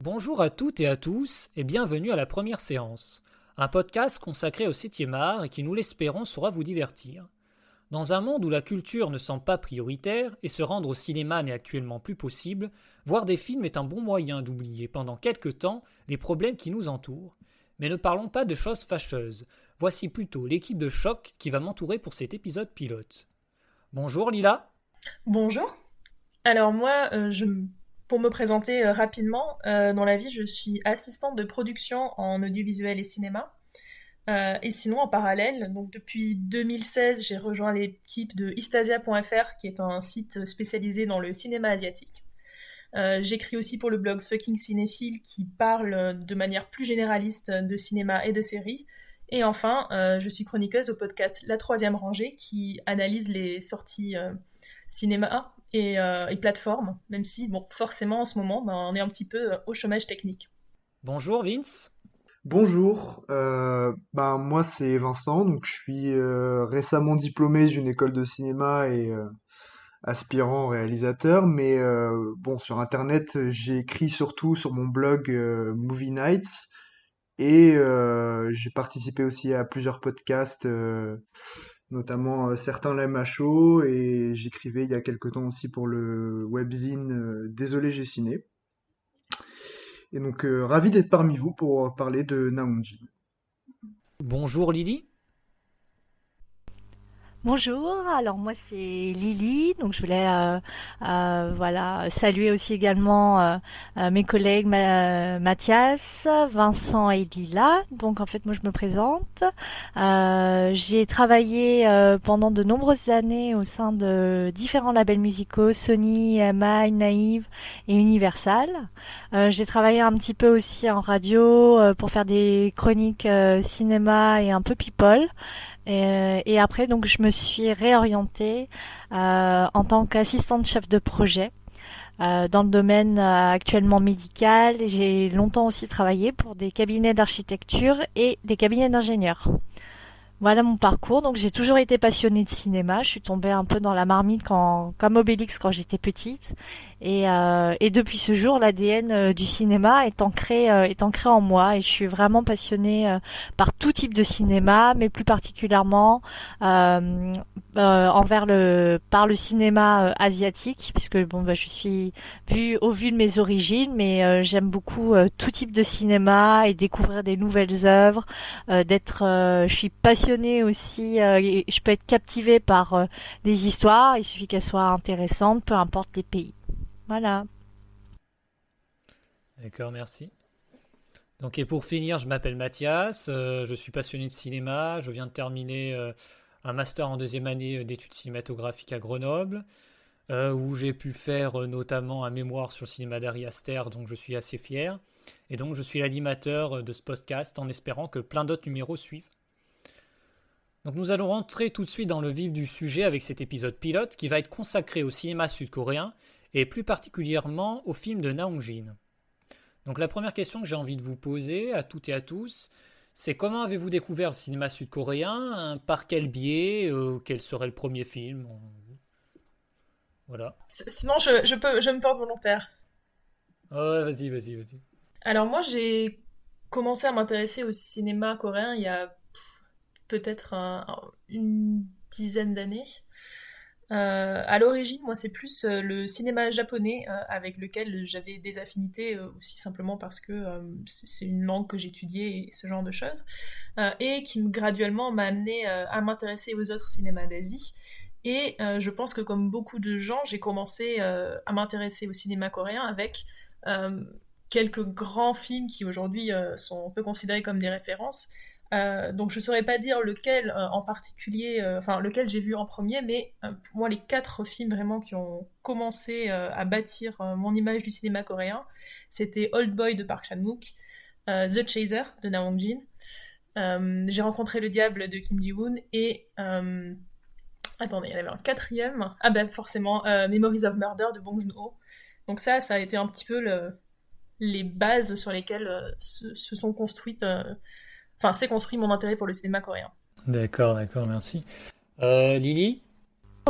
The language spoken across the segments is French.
Bonjour à toutes et à tous et bienvenue à la première séance, un podcast consacré au 7e art et qui, nous l'espérons, saura vous divertir. Dans un monde où la culture ne semble pas prioritaire et se rendre au cinéma n'est actuellement plus possible, voir des films est un bon moyen d'oublier pendant quelque temps les problèmes qui nous entourent. Mais ne parlons pas de choses fâcheuses, voici plutôt l'équipe de Choc qui va m'entourer pour cet épisode pilote. Bonjour Lila. Bonjour. Alors moi, pour me présenter rapidement, dans la vie, je suis assistante de production en audiovisuel et cinéma. Et sinon, en parallèle, donc depuis 2016, j'ai rejoint l'équipe de Istasia.fr, qui est un site spécialisé dans le cinéma asiatique. J'écris aussi pour le blog Fucking Cinéphile, qui parle de manière plus généraliste de cinéma et de séries. Et enfin, je suis chroniqueuse au podcast La Troisième Rangée, qui analyse les sorties cinéma et plateformes, même si, bon, forcément, en ce moment, on est un petit peu au chômage technique. Bonjour Vince. Bonjour, moi c'est Vincent, donc je suis récemment diplômé d'une école de cinéma et aspirant réalisateur, mais bon sur internet j'ai écrit surtout sur mon blog Movie Nights et j'ai participé aussi à plusieurs podcasts, notamment certains l'aiment à chaud et j'écrivais il y a quelque temps aussi pour le webzine Désolé j'ai ciné. Et donc ravi d'être parmi vous pour parler de Naonjin. Bonjour Lily. Bonjour, alors moi c'est Lily, donc je voulais voilà saluer aussi également mes collègues Mathias, Vincent et Lila. Donc en fait moi je me présente. J'ai travaillé pendant de nombreuses années au sein de différents labels musicaux, Sony, EMI, Naïve et Universal. J'ai travaillé un petit peu aussi en radio pour faire des chroniques cinéma et un peu people. Et après, donc, je me suis réorientée en tant qu'assistante chef de projet dans le domaine actuellement médical. J'ai longtemps aussi travaillé pour des cabinets d'architecture et des cabinets d'ingénieurs. Voilà mon parcours. Donc j'ai toujours été passionnée de cinéma. Je suis tombée un peu dans la marmite comme Obélix quand j'étais petite. Et depuis ce jour, l'ADN du cinéma est ancré en moi. Et je suis vraiment passionnée par tout type de cinéma, mais plus particulièrement par le cinéma asiatique, puisque bon, bah, je suis au vu de mes origines, mais j'aime beaucoup tout type de cinéma et découvrir des nouvelles œuvres. Je suis passionnée aussi, et je peux être captivée par des histoires, il suffit qu'elles soient intéressantes, peu importe les pays. Voilà. D'accord, merci. Donc, et pour finir, je m'appelle Mathias, je suis passionné de cinéma, je viens de terminer un master en deuxième année d'études cinématographiques à Grenoble, où j'ai pu faire notamment un mémoire sur le cinéma d'Ari Aster, dont je suis assez fier. Et donc, je suis l'animateur de ce podcast en espérant que plein d'autres numéros suivent. Donc, nous allons rentrer tout de suite dans le vif du sujet avec cet épisode pilote qui va être consacré au cinéma sud-coréen et plus particulièrement au film de Naongjin. Donc, la première question que j'ai envie de vous poser à toutes et à tous, c'est comment avez-vous découvert le cinéma sud-coréen, par quel biais, quel serait le premier film? Voilà. Sinon, je me porte volontaire. Ouais, vas-y. Alors moi, j'ai commencé à m'intéresser au cinéma coréen il y a peut-être une dizaine d'années. À l'origine, moi, c'est plus le cinéma japonais avec lequel j'avais des affinités aussi simplement parce que c'est une langue que j'étudiais et ce genre de choses, et qui graduellement m'a amené à m'intéresser aux autres cinémas d'Asie. Et je pense que comme beaucoup de gens, j'ai commencé à m'intéresser au cinéma coréen avec euh, quelques grands films qui aujourd'hui sont un peu considérés comme des références. Donc je saurais pas dire lequel en particulier, enfin lequel j'ai vu en premier, mais pour moi les quatre films vraiment qui ont commencé à bâtir mon image du cinéma coréen, c'était Old Boy de Park Chan-wook, The Chaser de Na Hong-jin, J'ai rencontré le diable de Kim Ji-woon et attendez, il y en avait un quatrième, ah ben forcément Memories of Murder de Bong Joon-ho. Donc ça a été un petit peu les bases sur lesquelles se sont construites s'est construit mon intérêt pour le cinéma coréen. D'accord, merci. Lily?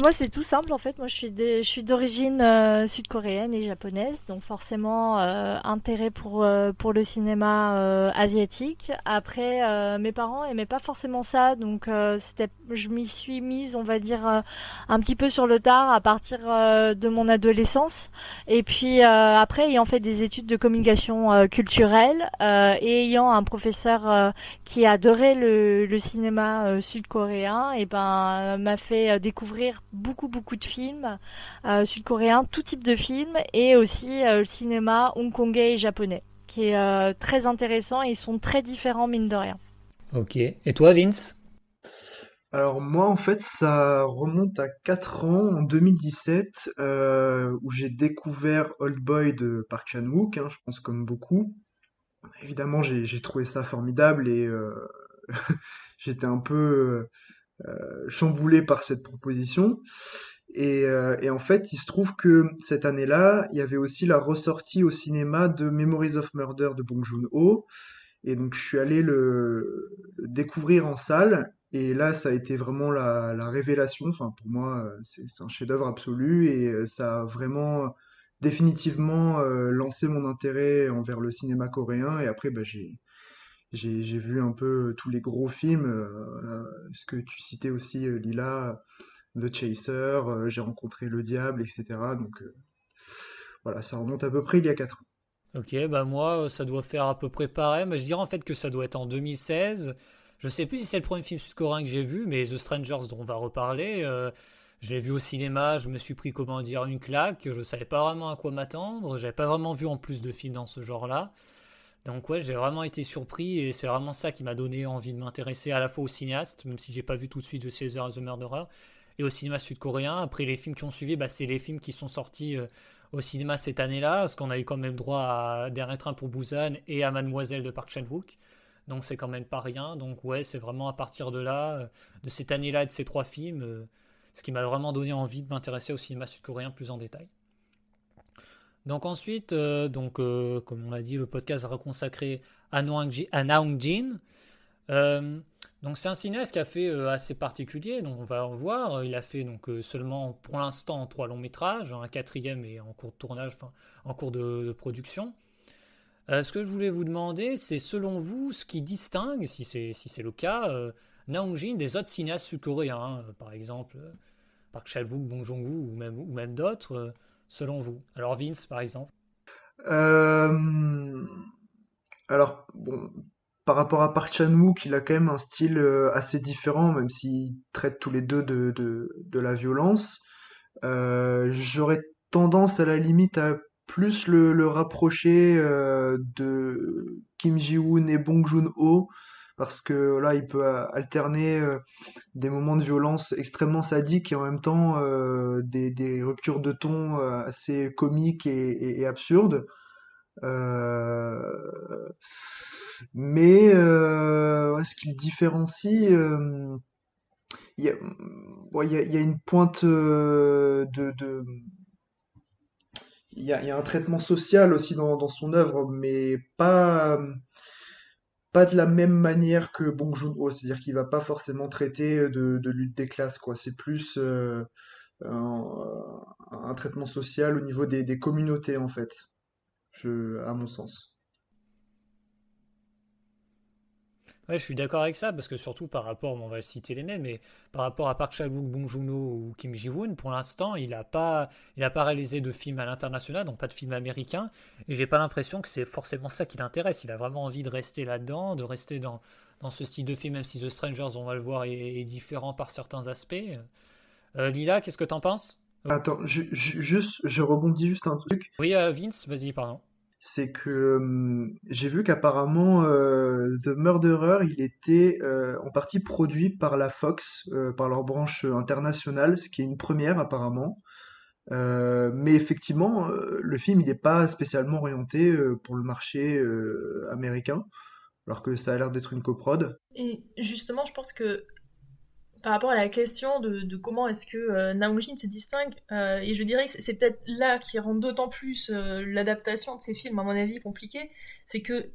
Moi, c'est tout simple en fait. Moi, je suis d'origine sud-coréenne et japonaise, donc forcément intérêt pour le cinéma asiatique. Après, mes parents aimaient pas forcément ça, donc je m'y suis mise, on va dire, un petit peu sur le tard à partir de mon adolescence. Et puis après, ayant fait des études de communication culturelle et ayant un professeur qui adorait le cinéma sud-coréen, et ben m'a fait découvrir beaucoup de films sud-coréens, tout type de films, et aussi le cinéma hongkongais et japonais, qui est très intéressant et ils sont très différents mine de rien. Ok. Et toi, Vince? Alors moi, en fait, ça remonte à 4 ans, en 2017, où j'ai découvert Old Boy de Park Chan-wook, hein, je pense comme beaucoup. Évidemment, j'ai trouvé ça formidable et j'étais un peu chamboulé par cette proposition. Et en fait, il se trouve que cette année-là, il y avait aussi la ressortie au cinéma de Memories of Murder de Bong Joon-ho. Et donc, je suis allé le découvrir en salle. Et là, ça a été vraiment la révélation. Enfin, pour moi, c'est un chef-d'œuvre absolu. Et ça a vraiment définitivement lancé mon intérêt envers le cinéma coréen. Et après, bah, j'ai vu un peu tous les gros films. Voilà, ce que tu citais aussi, Lila, The Chaser, j'ai rencontré le diable, etc. Donc voilà, ça remonte à peu près il y a 4 ans. Ok, bah moi, ça doit faire à peu près pareil. Mais je dirais en fait que ça doit être en 2016. Je sais plus si c'est le premier film sud-coréen que j'ai vu, mais The Strangers dont on va reparler, je l'ai vu au cinéma, je me suis pris, comment dire, une claque. Je savais pas vraiment à quoi m'attendre. J'avais pas vraiment vu en plus de films dans ce genre-là. Donc ouais, j'ai vraiment été surpris et c'est vraiment ça qui m'a donné envie de m'intéresser à la fois au cinéaste, même si j'ai pas vu tout de suite The Caesar and the Murderer, et au cinéma sud-coréen. Après les films qui ont suivi, bah, c'est les films qui sont sortis au cinéma cette année-là, parce qu'on a eu quand même droit à Dernier Train pour Busan et à Mademoiselle de Park Chan-wook. Donc c'est quand même pas rien. Donc ouais, c'est vraiment à partir de là, de cette année-là et de ces trois films, ce qui m'a vraiment donné envie de m'intéresser au cinéma sud-coréen plus en détail. Donc ensuite, comme on l'a dit, le podcast sera consacré à Naung Jin. Euh, donc c'est un cinéaste qui a fait assez particulier, donc on va en voir. Il a fait donc seulement pour l'instant trois longs métrages, un quatrième est en cours de tournage, enfin en cours de production. Ce que je voulais vous demander, c'est selon vous ce qui distingue, si c'est le cas, Naung Jin des autres cinéastes sud-coréens, hein, par exemple Park Chan-wook, Bong Joon-ho ou même d'autres, selon vous. Alors Vince par exemple. Euh, alors, bon, par rapport à Park Chan-wook, il a quand même un style assez différent, même s'ils traitent tous les deux de la violence. J'aurais tendance à la limite à plus le rapprocher de Kim Ji-woon et Bong Joon-ho, parce que là, il peut alterner des moments de violence extrêmement sadiques et en même temps des ruptures de ton assez comiques et absurdes. Euh, mais ouais, ce qui le différencie, il y a, bon, il y a une pointe il y a un traitement social aussi dans son œuvre, mais pas de la même manière que Bong Joon-ho, c'est-à-dire qu'il va pas forcément traiter de lutte des classes, quoi. C'est plus un traitement social au niveau des communautés, en fait, à mon sens. Ouais, je suis d'accord avec ça, parce que surtout par rapport, bon, on va citer les mêmes, mais par rapport à Park Chan-wook, Bong Joon-ho ou Kim Ji-woon, pour l'instant, il a pas réalisé de film à l'international, donc pas de film américain, et j'ai pas l'impression que c'est forcément ça qui l'intéresse. Il a vraiment envie de rester là-dedans, de rester dans ce style de film, même si The Strangers, on va le voir, est différent par certains aspects. Lila, qu'est-ce que t'en penses? Attends, je rebondis juste un truc. Oui, Vince, vas-y, pardon. C'est que j'ai vu qu'apparemment The Murderer, il était en partie produit par la Fox, par leur branche internationale, ce qui est une première apparemment. Mais effectivement, le film, il n'est pas spécialement orienté pour le marché américain, alors que ça a l'air d'être une coprode. Et justement, je pense que par rapport à la question de comment est-ce que Naoujin se distingue, et je dirais que c'est peut-être là qui rend d'autant plus l'adaptation de ces films, à mon avis, compliquée, c'est que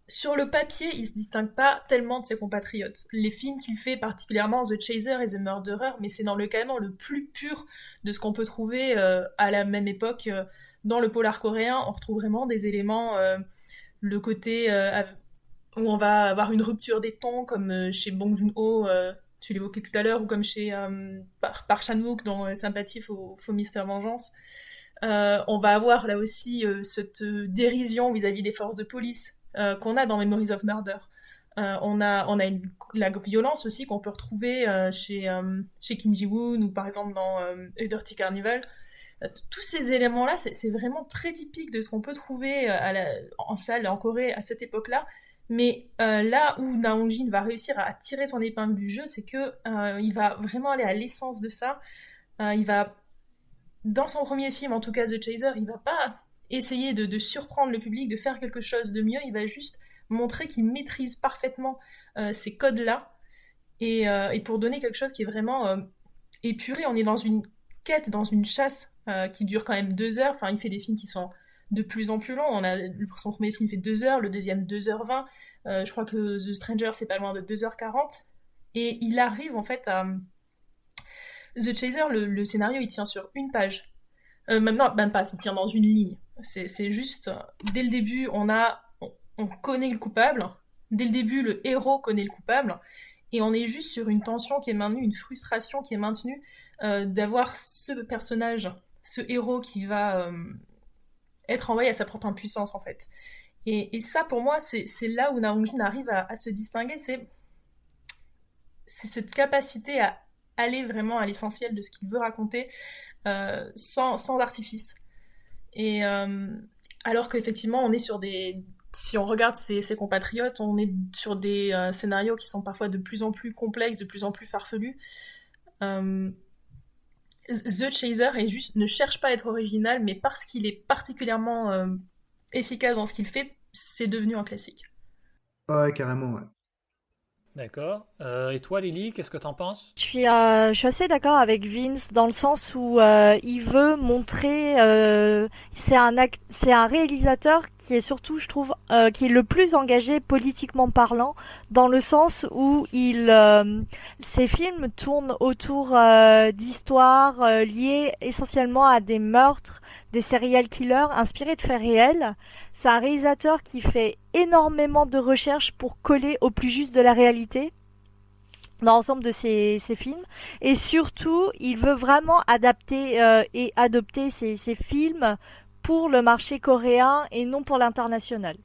sur le papier, il se distingue pas tellement de ses compatriotes. Les films qu'il fait, particulièrement The Chaser et The Murderer, mais c'est dans le canon le plus pur de ce qu'on peut trouver à la même époque dans le polar coréen. On retrouve vraiment des éléments, le côté où on va avoir une rupture des tons, comme chez Bong Joon-ho, tu l'évoquais tout à l'heure, ou comme chez Park Chan-wook dans Sympathie faux Mystère Vengeance. On va avoir là aussi cette dérision vis-à-vis des forces de police qu'on a dans Memories of Murder. On a la violence aussi qu'on peut retrouver chez Kim Ji-woon ou par exemple dans A Dirty Carnival. Tous ces éléments-là, c'est vraiment très typique de ce qu'on peut trouver en salle en Corée à cette époque-là. Mais là où Na Hong-jin va réussir à tirer son épingle du jeu, c'est que il va vraiment aller à l'essence de ça. Il va, dans son premier film, en tout cas The Chaser, il va pas essayer de surprendre le public, de faire quelque chose de mieux. Il va juste montrer qu'il maîtrise parfaitement ces codes-là. Et pour donner quelque chose qui est vraiment épuré, on est dans une quête, dans une chasse qui dure quand même 2 heures. Enfin, il fait des films qui sont de plus en plus longs. Son premier film fait 2 heures, le deuxième 2h20. Je crois que The Stranger, c'est pas loin de 2h40. Et il arrive en fait à... The Chaser, le scénario, il tient sur une page. Maintenant, même pas, il tient dans une ligne. C'est juste, dès le début, on connaît le coupable. Dès le début, le héros connaît le coupable. Et on est juste sur une tension qui est maintenue, une frustration qui est maintenue d'avoir ce personnage, ce héros qui va être envoyé à sa propre impuissance, en fait. Et ça, pour moi, c'est là où Na Hong-jin arrive à se distinguer. C'est cette capacité à aller vraiment à l'essentiel de ce qu'il veut raconter sans artifice. Et alors qu'effectivement, on est sur des... Si on regarde ses compatriotes, on est sur des scénarios qui sont parfois de plus en plus complexes, de plus en plus farfelus. The Chaser ne cherche pas à être original, mais parce qu'il est particulièrement efficace dans ce qu'il fait, c'est devenu un classique. Ouais, carrément, ouais. D'accord. Et toi, Lily, qu'est-ce que t'en penses? Je suis assez d'accord avec Vince dans le sens où il veut montrer, c'est un réalisateur qui est surtout, je trouve, qui est le plus engagé politiquement parlant, dans le sens où ses films tournent autour d'histoires liées essentiellement à des meurtres, des serial killers inspirés de faits réels. C'est un réalisateur qui fait énormément de recherches pour coller au plus juste de la réalité dans l'ensemble de ses films. Et surtout, il veut vraiment adapter et adopter ses films pour le marché coréen et non pour l'international.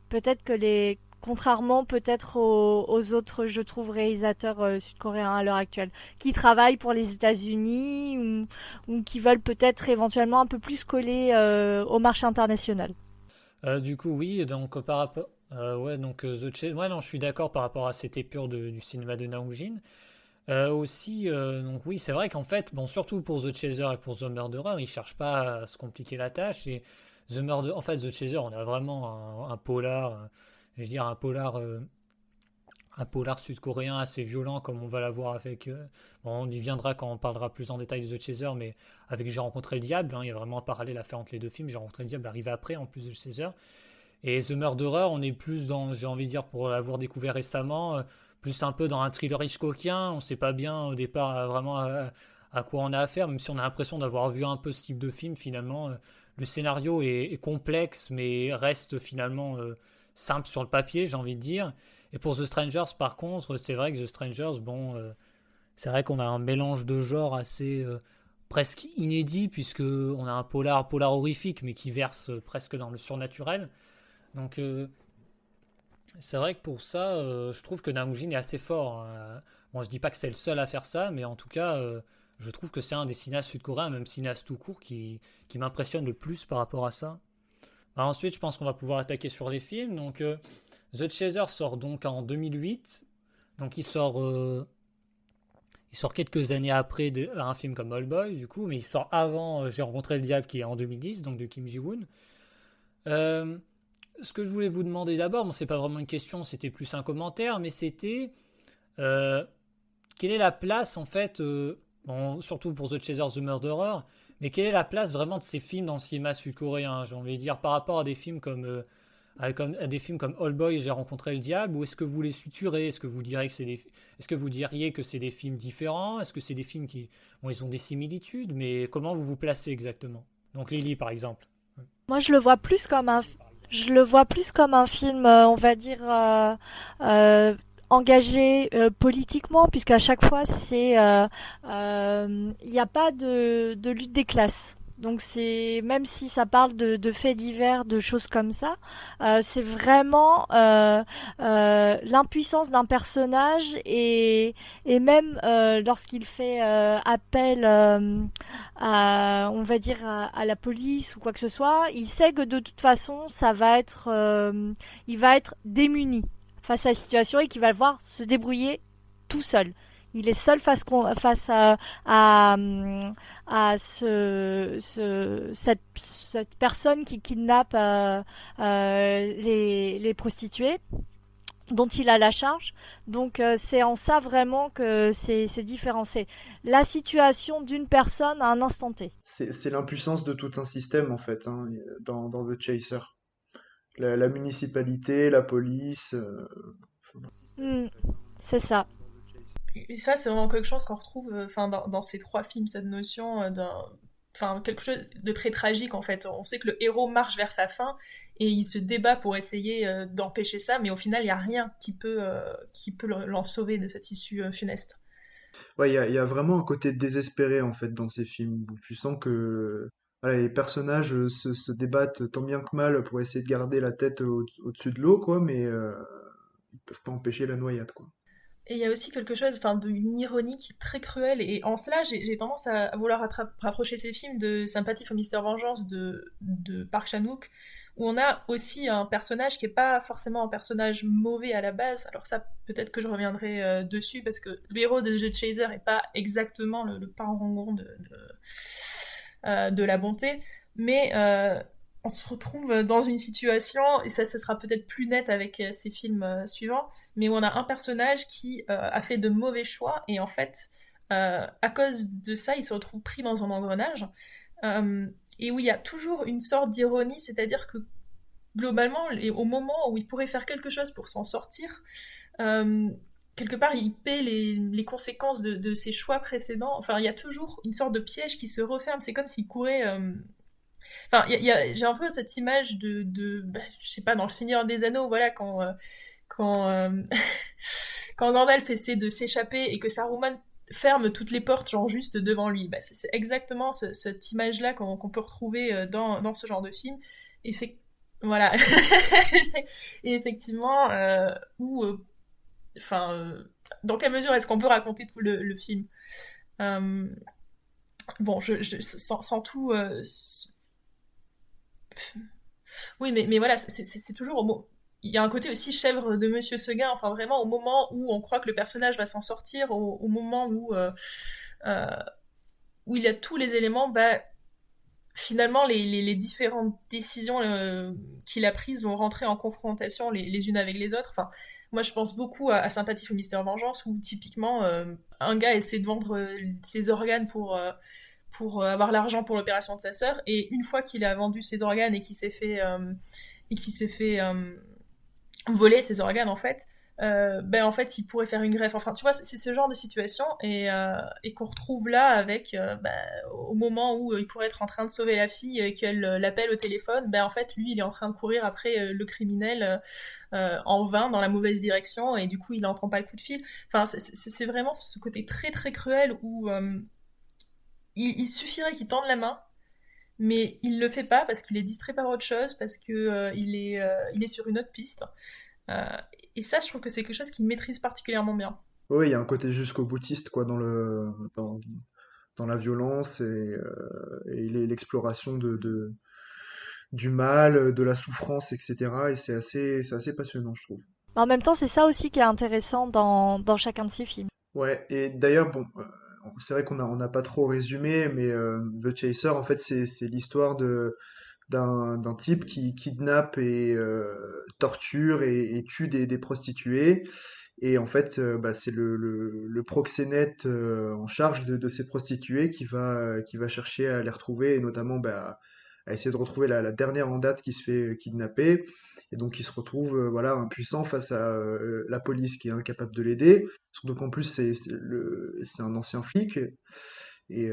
Peut-être que contrairement peut-être aux autres, je trouve, réalisateurs sud-coréens à l'heure actuelle, qui travaillent pour les États-Unis ou qui veulent peut-être éventuellement un peu plus coller au marché international. Du coup, oui, donc par rapport... ouais, donc ouais, non, je suis d'accord par rapport à cette épure du cinéma de Na Hong-jin. Aussi, donc oui, c'est vrai qu'en fait, bon, surtout pour The Chaser et pour The Murderer, ils cherchent pas à se compliquer la tâche. Et en fait, The Chaser, on a vraiment un polar, je veux dire un polar sud-coréen assez violent, comme on va l'avoir avec. Bon, on y viendra quand on parlera plus en détail de The Chaser, mais avec J'ai rencontré le diable, hein, il y a vraiment un parallèle à faire entre les deux films. J'ai rencontré le diable arrive après, en plus de The Chaser. Et The Murderer, on est plus dans, j'ai envie de dire, pour l'avoir découvert récemment, plus un peu dans un thriller Hitchcockien. On ne sait pas bien au départ vraiment à quoi on a affaire, même si on a l'impression d'avoir vu un peu ce type de film. Finalement, le scénario est complexe, mais reste finalement simple sur le papier, j'ai envie de dire. Et pour The Strangers, par contre, c'est vrai que The Strangers, bon, c'est vrai qu'on a un mélange de genres assez presque inédit, puisque on a un polar horrifique, mais qui verse presque dans le surnaturel. Donc, c'est vrai que pour ça, je trouve que Na Hong-jin est assez fort. Bon, je dis pas que c'est le seul à faire ça, mais en tout cas, je trouve que c'est un des cinéastes sud-coréens, même cinéaste tout court, qui m'impressionne le plus par rapport à ça. Bah, ensuite, je pense qu'on va pouvoir attaquer sur les films. Donc, The Chaser sort donc en 2008. Donc, il sort quelques années après un film comme Old Boy, du coup, mais il sort avant J'ai rencontré le diable, qui est en 2010, donc de Kim Ji-woon. Ce que je voulais vous demander d'abord, bon, c'est pas vraiment une question, c'était plus un commentaire, mais c'était quelle est la place en fait, bon, surtout pour The Chaser, The Murderer, mais quelle est la place vraiment de ces films dans le cinéma sud-coréen, j'ai envie de dire, par rapport à des films comme à des films comme All Boy et J'ai rencontré le diable, ou est-ce que vous les suturez? Est-ce que vous diriez que est-ce que vous diriez que c'est des films différents? Est-ce que c'est des films qui, bon, ils ont des similitudes, mais comment vous vous placez exactement? Donc Lily, par exemple. Moi, je le vois plus comme un film, on va dire, euh, engagé politiquement, puisqu'à chaque fois, il n'y a pas de lutte des classes. Donc c'est même si ça parle de faits divers, de choses comme ça, c'est vraiment l'impuissance d'un personnage et même lorsqu'il fait appel on va dire à la police ou quoi que ce soit, il sait que de toute façon, il va être démuni face à la situation et qu'il va devoir se débrouiller tout seul. Il est seul face à, cette personne qui kidnappe les prostituées dont il a la charge. Donc c'est en ça vraiment que c'est différencié. La situation d'une personne à un instant T. C'est l'impuissance de tout un système, en fait, hein, dans The Chaser. La municipalité, la police. Hmm, c'est ça. Et ça, c'est vraiment quelque chose qu'on retrouve enfin, dans ces trois films, cette notion enfin, quelque chose de très tragique en fait. On sait que le héros marche vers sa fin et il se débat pour essayer d'empêcher ça, mais au final, il n'y a rien qui peut l'en sauver de cette issue funeste. Ouais, il y a vraiment un côté désespéré, en fait, dans ces films, où tu sens que voilà, les personnages se débattent tant bien que mal pour essayer de garder la tête au-dessus de l'eau, quoi, mais ils peuvent pas empêcher la noyade, quoi. Et il y a aussi quelque chose, enfin, d'une ironie qui est très cruelle. Et en cela, j'ai tendance à vouloir rapprocher ces films de Sympathie pour Mister Vengeance de Park Chan-wook, où on a aussi un personnage qui est pas forcément un personnage mauvais à la base. Alors ça, peut-être que je reviendrai dessus, parce que le héros de The Chaser est pas exactement le parangon de la bonté, mais on se retrouve dans une situation, et ça sera peut-être plus net avec ces films suivants, mais où on a un personnage qui a fait de mauvais choix, et en fait, à cause de ça, il se retrouve pris dans un engrenage, et où il y a toujours une sorte d'ironie, c'est-à-dire que globalement, au moment où il pourrait faire quelque chose pour s'en sortir, euh, quelque part, il paie les conséquences de ses choix précédents. Enfin, il y a toujours une sorte de piège qui se referme. C'est comme s'il courait. Enfin, j'ai un peu cette image bah, je sais pas, dans Le Seigneur des Anneaux, voilà, quand, quand Gandalf essaie de s'échapper et que Saruman ferme toutes les portes, genre juste devant lui. Bah, c'est exactement cette image-là qu'on peut retrouver dans ce genre de film. Voilà. Et effectivement, enfin, dans quelle mesure est-ce qu'on peut raconter tout le film? Euh, bon, sans tout. Oui, mais voilà, c'est toujours il y a un côté aussi chèvre de Monsieur Seguin, enfin vraiment au moment où on croit que le personnage va s'en sortir, au moment euh, où il y a tous les éléments, bah, finalement les différentes décisions qu'il a prises vont rentrer en confrontation les unes avec les autres. Enfin, moi je pense beaucoup à Sympathie pour Mister Vengeance, où typiquement un gars essaie de vendre ses organes pour avoir l'argent pour l'opération de sa sœur, et une fois qu'il a vendu ses organes et qu'il s'est fait voler ses organes en fait, ben en fait il pourrait faire une greffe. Enfin tu vois, c'est ce genre de situation, et qu'on retrouve là avec ben, au moment où il pourrait être en train de sauver la fille et qu'elle l'appelle au téléphone, ben en fait lui il est en train de courir après le criminel en vain dans la mauvaise direction, et du coup il n'entend pas le coup de fil. Enfin c'est vraiment ce côté très très cruel où il suffirait qu'il tende la main, mais il le fait pas parce qu'il est distrait par autre chose, parce que il est sur une autre piste. Euh, et ça, je trouve que c'est quelque chose qu'il maîtrise particulièrement bien. Oui, il y a un côté jusqu'au boutiste, quoi, dans la violence et l'exploration du mal, de la souffrance, etc. Et c'est assez passionnant, je trouve. En même temps, c'est ça aussi qui est intéressant dans chacun de ces films. Ouais, et d'ailleurs, bon, c'est vrai qu'on n'a pas trop résumé, mais The Chaser, en fait, c'est l'histoire d'un type qui kidnappe et torture et tue des prostituées. Et en fait, bah, c'est le proxénète en charge de ces prostituées qui va chercher à les retrouver, et notamment bah, à essayer de retrouver la dernière en date qui se fait kidnapper. Et donc il se retrouve voilà, impuissant face à la police qui est incapable de l'aider. Surtout qu'en plus c'est un ancien flic et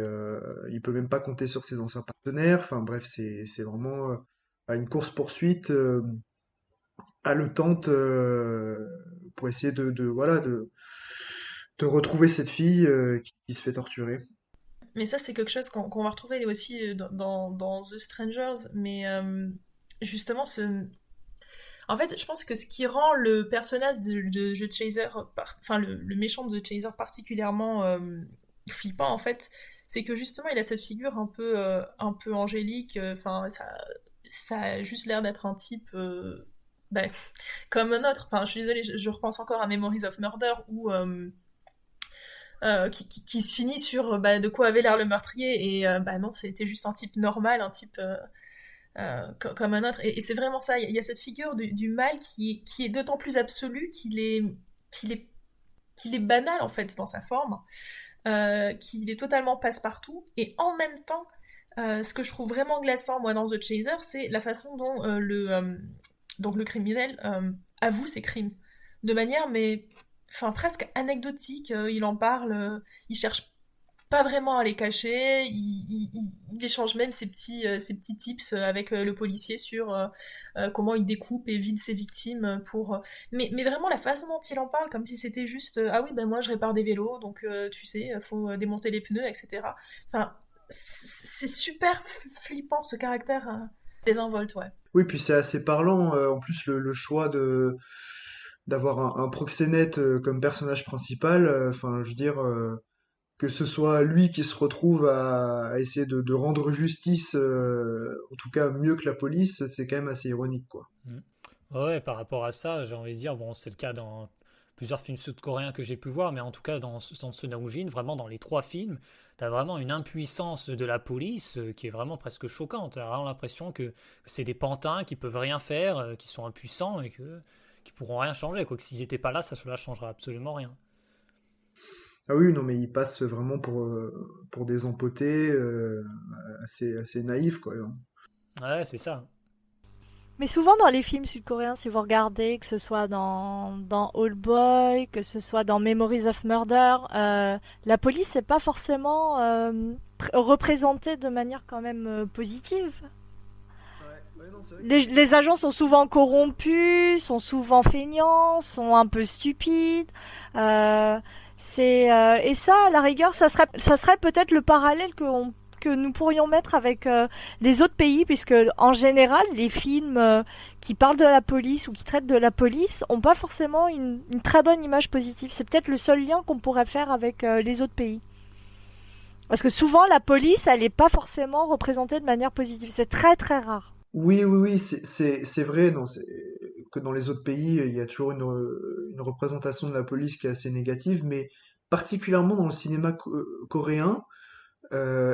il peut même pas compter sur ses anciens partenaires. Enfin bref, c'est vraiment une course-poursuite haletante pour essayer voilà, de retrouver cette fille qui se fait torturer. Mais ça, c'est quelque chose qu'on va retrouver aussi dans The Strangers. Mais justement, en fait, je pense que ce qui rend le personnage de The Chaser, enfin le méchant de The Chaser particulièrement flippant, en fait, c'est que justement, il a cette figure un peu angélique. Enfin, ça a juste l'air d'être un type ben, comme un autre. Enfin, je suis désolée, je repense encore à Memories of Murder où qui se finit sur de quoi avait l'air le meurtrier et non, c'était juste un type normal, un type comme un autre. Et c'est vraiment ça, il y a cette figure du mal qui est d'autant plus absolue qu'il est, qu'il est banal en fait dans sa forme, qu'il est totalement passe-partout. Et en même temps, ce que je trouve vraiment glaçant moi dans The Chaser, c'est la façon dont donc le criminel avoue ses crimes. De manière, mais enfin presque anecdotique, il en parle, il cherche pas vraiment à les cacher, il échange même ses petits tips avec le policier sur comment il découpe et vide ses victimes pour... mais vraiment la façon dont il en parle, comme si c'était juste ah oui, ben moi je répare des vélos, donc tu sais, faut démonter les pneus, etc. Enfin, c'est super flippant ce caractère désinvolte, ouais. Oui, puis c'est assez parlant. En plus, le choix de d'avoir un proxénète comme personnage principal. Enfin, je veux dire, que ce soit lui qui se retrouve à essayer de rendre justice, en tout cas mieux que la police, c'est quand même assez ironique, quoi. Mm. Ouais, par rapport à ça, j'ai envie de dire, bon, c'est le cas dans plusieurs films sud-coréens que j'ai pu voir, mais en tout cas dans ce Naoujin, vraiment dans les trois films, t'as vraiment une impuissance de la police qui est vraiment presque choquante. T'as vraiment l'impression que c'est des pantins qui peuvent rien faire, qui sont impuissants et qui pourront rien changer, quoi. Que s'ils étaient pas là, ça changera absolument rien. Ah oui, non, mais il passe vraiment pour des empotés assez naïfs, quoi. Ouais, c'est ça. Mais souvent dans les films sud-coréens, si vous regardez, que ce soit dans Old Boy, que ce soit dans Memories of Murder, la police n'est pas forcément représentée de manière quand même positive. Ouais, non, c'est vrai que Les agents sont souvent corrompus, sont souvent feignants, sont un peu stupides. Euh, et ça, à la rigueur, ça serait peut-être le parallèle que nous pourrions mettre avec les autres pays, puisque en général, les films qui parlent de la police ou qui traitent de la police ont pas forcément une très bonne image positive. C'est peut-être le seul lien qu'on pourrait faire avec les autres pays. Parce que souvent, la police, elle n'est pas forcément représentée de manière positive. C'est très très rare. oui, c'est vrai, non, que dans les autres pays, il y a toujours une représentation de la police qui est assez négative, mais particulièrement dans le cinéma coréen,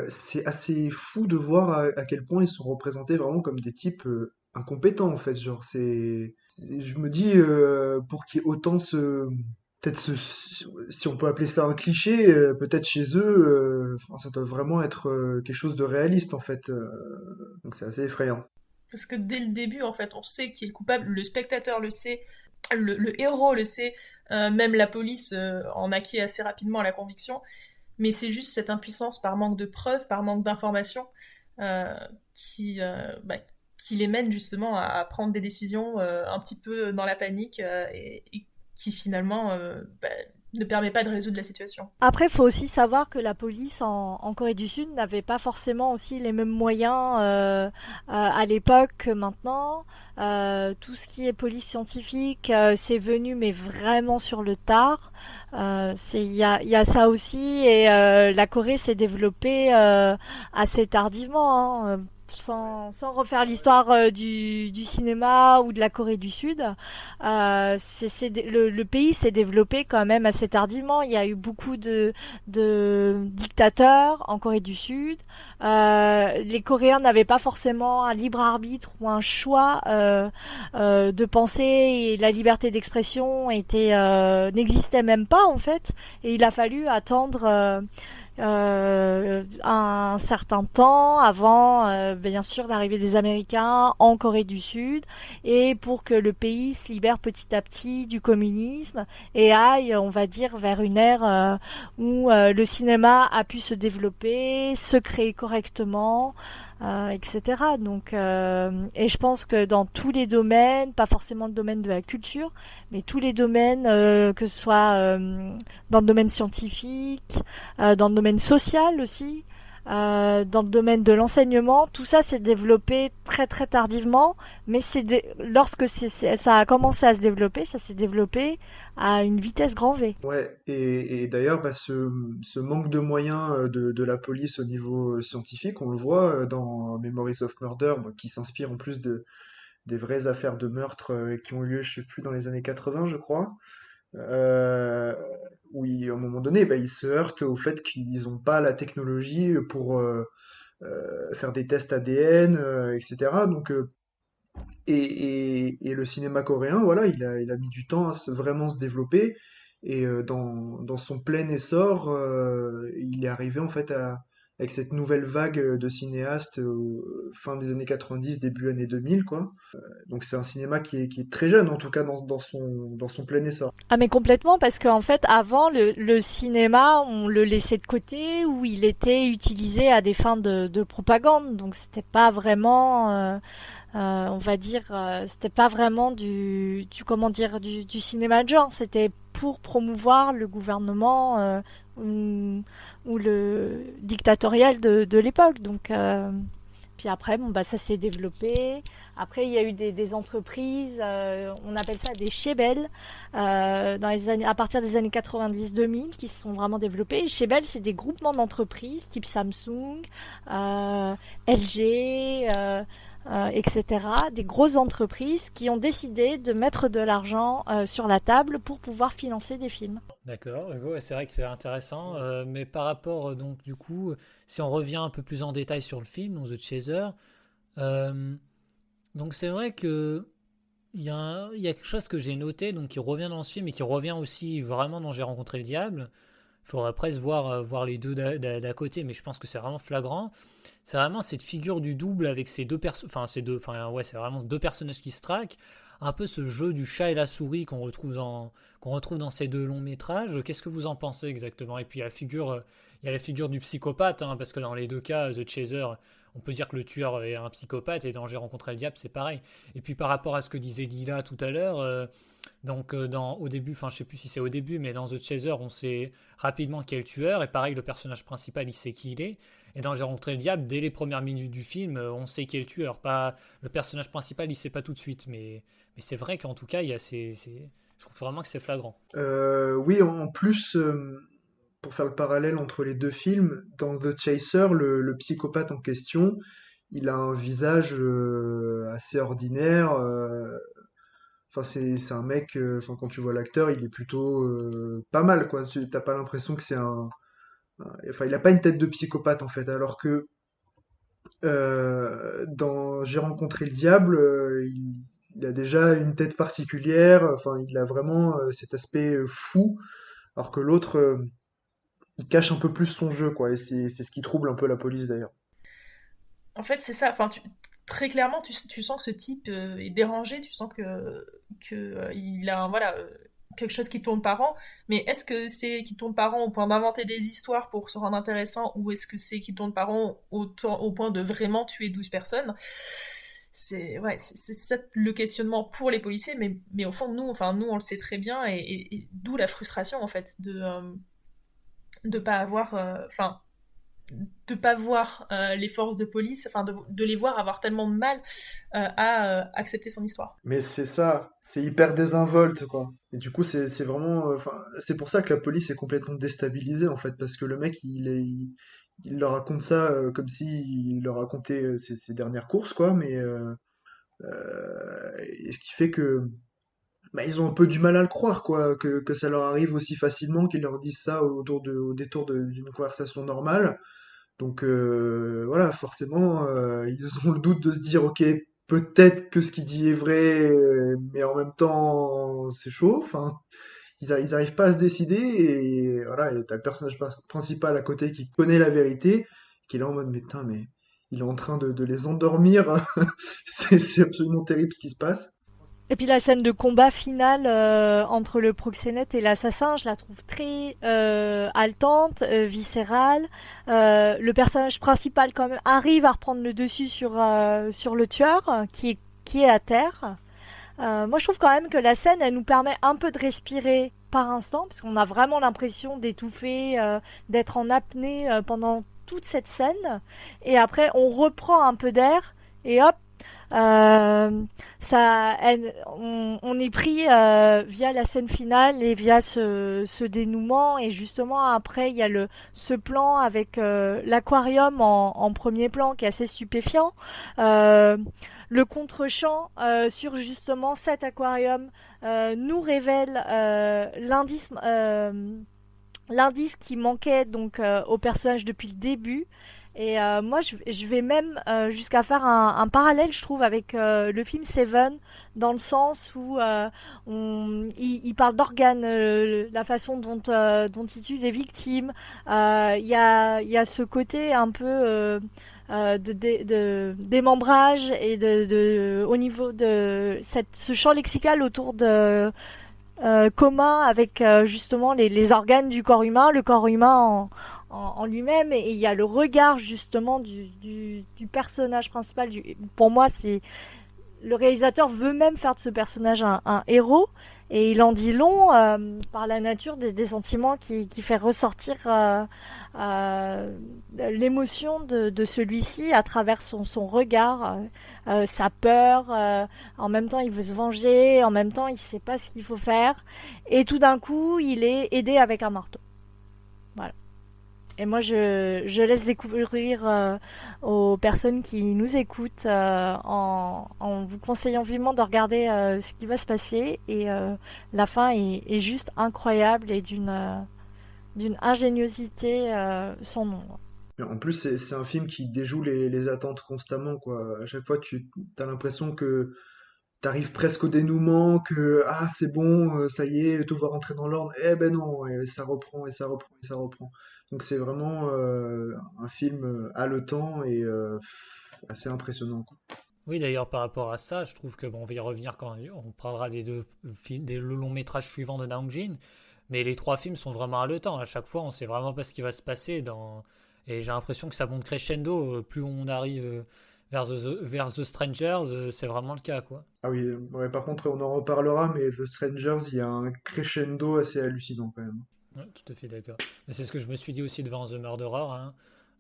c'est assez fou de voir à quel point ils sont représentés vraiment comme des types incompétents en fait. Genre je me dis pour qu'il y ait autant peut-être si on peut appeler ça un cliché, peut-être chez eux, enfin, ça doit vraiment être quelque chose de réaliste en fait. Donc c'est assez effrayant. Parce que dès le début, en fait, on sait qui est le coupable, le spectateur le sait, le héros le sait, même la police en acquiert assez rapidement la conviction. Mais c'est juste cette impuissance par manque de preuves, par manque d'informations, euh, qui, euh, bah, qui les mène justement à prendre des décisions un petit peu dans la panique et qui finalement ne permet pas de résoudre la situation. Après, il faut aussi savoir que la police en Corée du Sud n'avait pas forcément aussi les mêmes moyens à l'époque que maintenant. Tout ce qui est police scientifique, c'est venu mais vraiment sur le tard. Il y a ça aussi et la Corée s'est développée assez tardivement, hein, sans refaire l'histoire du cinéma ou de la Corée du Sud. Le pays s'est développé quand même assez tardivement. Il y a eu beaucoup de dictateurs en Corée du Sud. Les Coréens n'avaient pas forcément un libre arbitre ou un choix de penser, et la liberté d'expression n'existait même pas en fait. Et il a fallu attendre un certain temps avant, bien sûr, l'arrivée des Américains en Corée du Sud, et pour que le pays se libère petit à petit du communisme et aille, on va dire, vers une ère où le cinéma a pu se développer, se créer correctement, etc. Donc, et je pense que dans tous les domaines, pas forcément le domaine de la culture, mais tous les domaines, que ce soit dans le domaine scientifique, dans le domaine social aussi, dans le domaine de l'enseignement, tout ça s'est développé très très tardivement, mais lorsque ça a commencé à se développer, ça s'est développé à une vitesse grand V. Ouais, et d'ailleurs, bah, ce manque de moyens de la police au niveau scientifique, on le voit dans Memories of Murder, bah, qui s'inspire en plus des vraies affaires de meurtre qui ont eu lieu, je sais plus, dans les années 80, je crois. euh, Où à un moment donné, bah, ils se heurtent au fait qu'ils n'ont pas la technologie pour faire des tests ADN, etc. Donc, et le cinéma coréen, voilà, il a mis du temps à vraiment se développer. Et dans son plein essor, il est arrivé en fait avec cette nouvelle vague de cinéastes fin des années 90, début années 2000, quoi. Donc c'est un cinéma qui est très jeune, en tout cas dans son plein essor. Ah mais complètement, parce qu'en fait avant le cinéma on le laissait de côté ou il était utilisé à des fins de propagande, donc c'était pas vraiment on va dire c'était pas vraiment du comment dire du cinéma de genre, c'était pour promouvoir le gouvernement ou le dictatorial de l'époque. Donc puis après, bon, bah, ça s'est développé. Après, il y a eu des entreprises, on appelle ça des chébelles, à partir des années 90-2000, qui se sont vraiment développées. Et chébelles, c'est des groupements d'entreprises type Samsung, LG, etc. Des grosses entreprises qui ont décidé de mettre de l'argent sur la table pour pouvoir financer des films. D'accord, ouais, c'est vrai que c'est intéressant, mais par rapport, donc, du coup, si on revient un peu plus en détail sur le film, donc The Chaser, euh, donc c'est vrai que il y a quelque chose que j'ai noté, donc qui revient dans ce film et qui revient aussi vraiment dans J'ai rencontré le diable. Il faudrait presque voir les deux d'à côté, mais je pense que c'est vraiment flagrant. C'est vraiment cette figure du double avec ces deux ouais, c'est vraiment deux personnages qui se traquent. Un peu ce jeu du chat et la souris qu'on retrouve dans ces deux longs métrages. Qu'est-ce que vous en pensez exactement? Et puis il y a la figure du psychopathe, hein, parce que dans les deux cas, The Chaser, on peut dire que le tueur est un psychopathe, et dans J'ai rencontré le diable, c'est pareil. Et puis par rapport à ce que disait Lila tout à l'heure, donc au début, enfin je sais plus si c'est au début, mais dans The Chaser, on sait rapidement qui est le tueur, et pareil, le personnage principal, il sait qui il est. Et dans J'ai rencontré le diable, dès les premières minutes du film, on sait qui est le tueur. Pas le personnage principal, il sait pas tout de suite, mais c'est vrai qu'en tout cas, je trouve vraiment que c'est flagrant. Oui, en plus, pour faire le parallèle entre les deux films, dans The Chaser, le psychopathe en question, il a un visage assez ordinaire. Enfin, c'est un mec, enfin, quand tu vois l'acteur, il est plutôt pas mal, quoi. T'as pas l'impression que enfin, il a pas une tête de psychopathe, en fait. Alors que dans J'ai rencontré le diable, il a déjà une tête particulière. Enfin, il a vraiment cet aspect fou. Alors que l'autre, il cache un peu plus son jeu, quoi. Et c'est ce qui trouble un peu la police, d'ailleurs. En fait, c'est ça. Enfin, très clairement, tu sens que ce type est dérangé. Tu sens il a voilà, quelque chose qui tourne par an. Mais est-ce que c'est qui tourne par an au point d'inventer des histoires pour se rendre intéressant, ou est-ce que c'est qui tourne par an au point de vraiment tuer 12 personnes? C'est ça le questionnement pour les policiers. Mais au fond, nous, on le sait très bien. Et d'où la frustration, en fait, de pas avoir... Enfin, de pas voir les forces de police, enfin de les voir avoir tellement de mal à accepter son histoire. Mais c'est ça, c'est hyper désinvolte, quoi. Et du coup, c'est vraiment, enfin, c'est pour ça que la police est complètement déstabilisée, en fait, parce que le mec, il leur raconte ça comme s'il leur racontait ses dernières courses, quoi. Mais et ce qui fait que, bah, ils ont un peu du mal à le croire, quoi, que ça leur arrive aussi facilement qu'ils leur disent ça au détour d'une conversation normale. Donc voilà, forcément, ils ont le doute de se dire, ok, peut-être que ce qu'il dit est vrai, mais en même temps, c'est chaud. Enfin, ils arrivent pas à se décider et voilà, et t'as le personnage principal à côté qui connaît la vérité, qui est là en mode mais putain, mais il est en train de les endormir. C'est absolument terrible ce qui se passe. Et puis la scène de combat finale entre le proxénète et l'assassin, je la trouve très haletante, viscérale. Le personnage principal quand même arrive à reprendre le dessus sur le tueur qui est à terre. Moi je trouve quand même que la scène elle nous permet un peu de respirer par instant parce qu'on a vraiment l'impression d'étouffer, d'être en apnée pendant toute cette scène. Et après on reprend un peu d'air et hop. Euh, on est pris via la scène finale et via ce dénouement et justement après il y a ce plan avec l'aquarium en premier plan qui est assez stupéfiant. Euh, le contre-champ sur justement cet aquarium nous révèle l'indice qui manquait donc au personnage depuis le début. Et moi, je vais même jusqu'à faire un parallèle, je trouve, avec le film Seven, dans le sens où il parle d'organes, la façon dont il tue des victimes. Il y a ce côté un peu de démembrage et au niveau de ce champ lexical autour de commun avec justement les organes du corps humain, le corps humain en lui-même, et il y a le regard justement du personnage principal. Pour moi, c'est le réalisateur veut même faire de ce personnage un héros, et il en dit long par la nature des sentiments qui fait ressortir l'émotion de celui-ci à travers son regard, sa peur. En même temps, il veut se venger, en même temps, il sait pas ce qu'il faut faire, et tout d'un coup, il est aidé avec un marteau. Voilà. Et moi, je laisse découvrir aux personnes qui nous écoutent en vous conseillant vivement de regarder ce qui va se passer. Et la fin est juste incroyable et d'une ingéniosité sans nombre. Et en plus, c'est un film qui déjoue les attentes constamment, quoi. À chaque fois, tu as l'impression que t'arrives presque au dénouement, que ah c'est bon, ça y est, tout va rentrer dans l'ordre. Eh ben non, et ça reprend et ça reprend et ça reprend. Donc c'est vraiment un film haletant et assez impressionnant, quoi. Oui, d'ailleurs, par rapport à ça, je trouve que bon, on va y revenir quand on parlera des deux films, des longs métrages suivants de Naong Jin. Mais les trois films sont vraiment haletants. À chaque fois, on sait vraiment pas ce qui va se passer. Et j'ai l'impression que ça monte crescendo. Plus on arrive vers The Strangers, c'est vraiment le cas, quoi. Ah oui, ouais, par contre on en reparlera, mais The Strangers, il y a un crescendo assez hallucinant quand même. Ouais, tout à fait d'accord. Mais c'est ce que je me suis dit aussi devant The Murderer, hein.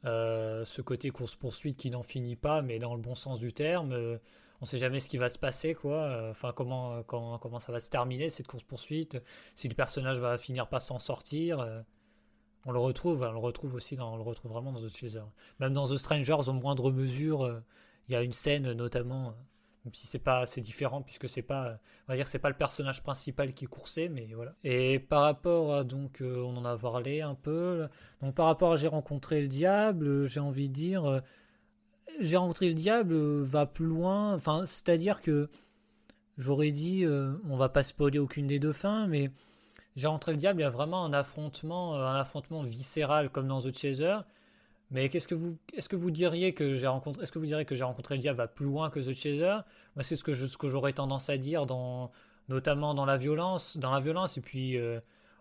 Ce côté course-poursuite qui n'en finit pas, mais dans le bon sens du terme. On sait jamais ce qui va se passer, quoi. Enfin, comment ça va se terminer, cette course-poursuite. Si le personnage va finir par s'en sortir. On le retrouve aussi on le retrouve vraiment dans The Chaser. Même dans The Strangers, en moindre mesure, il y a une scène notamment, même si c'est différent puisque c'est pas, on va dire que c'est pas le personnage principal qui est coursé, mais voilà. Et par rapport à, donc, on en a parlé un peu. Donc par rapport à J'ai rencontré le diable, j'ai envie de dire, J'ai rencontré le diable va plus loin. Enfin, c'est-à-dire que j'aurais dit, on va pas spoiler aucune des deux fins, mais J'ai rencontré le diable, il y a vraiment un affrontement viscéral comme dans The Chaser. Mais est-ce que vous diriez que est-ce que vous diriez que J'ai rencontré le diable va plus loin que The Chaser? Moi, c'est ce que j'aurais tendance à dire notamment dans la violence. Et puis,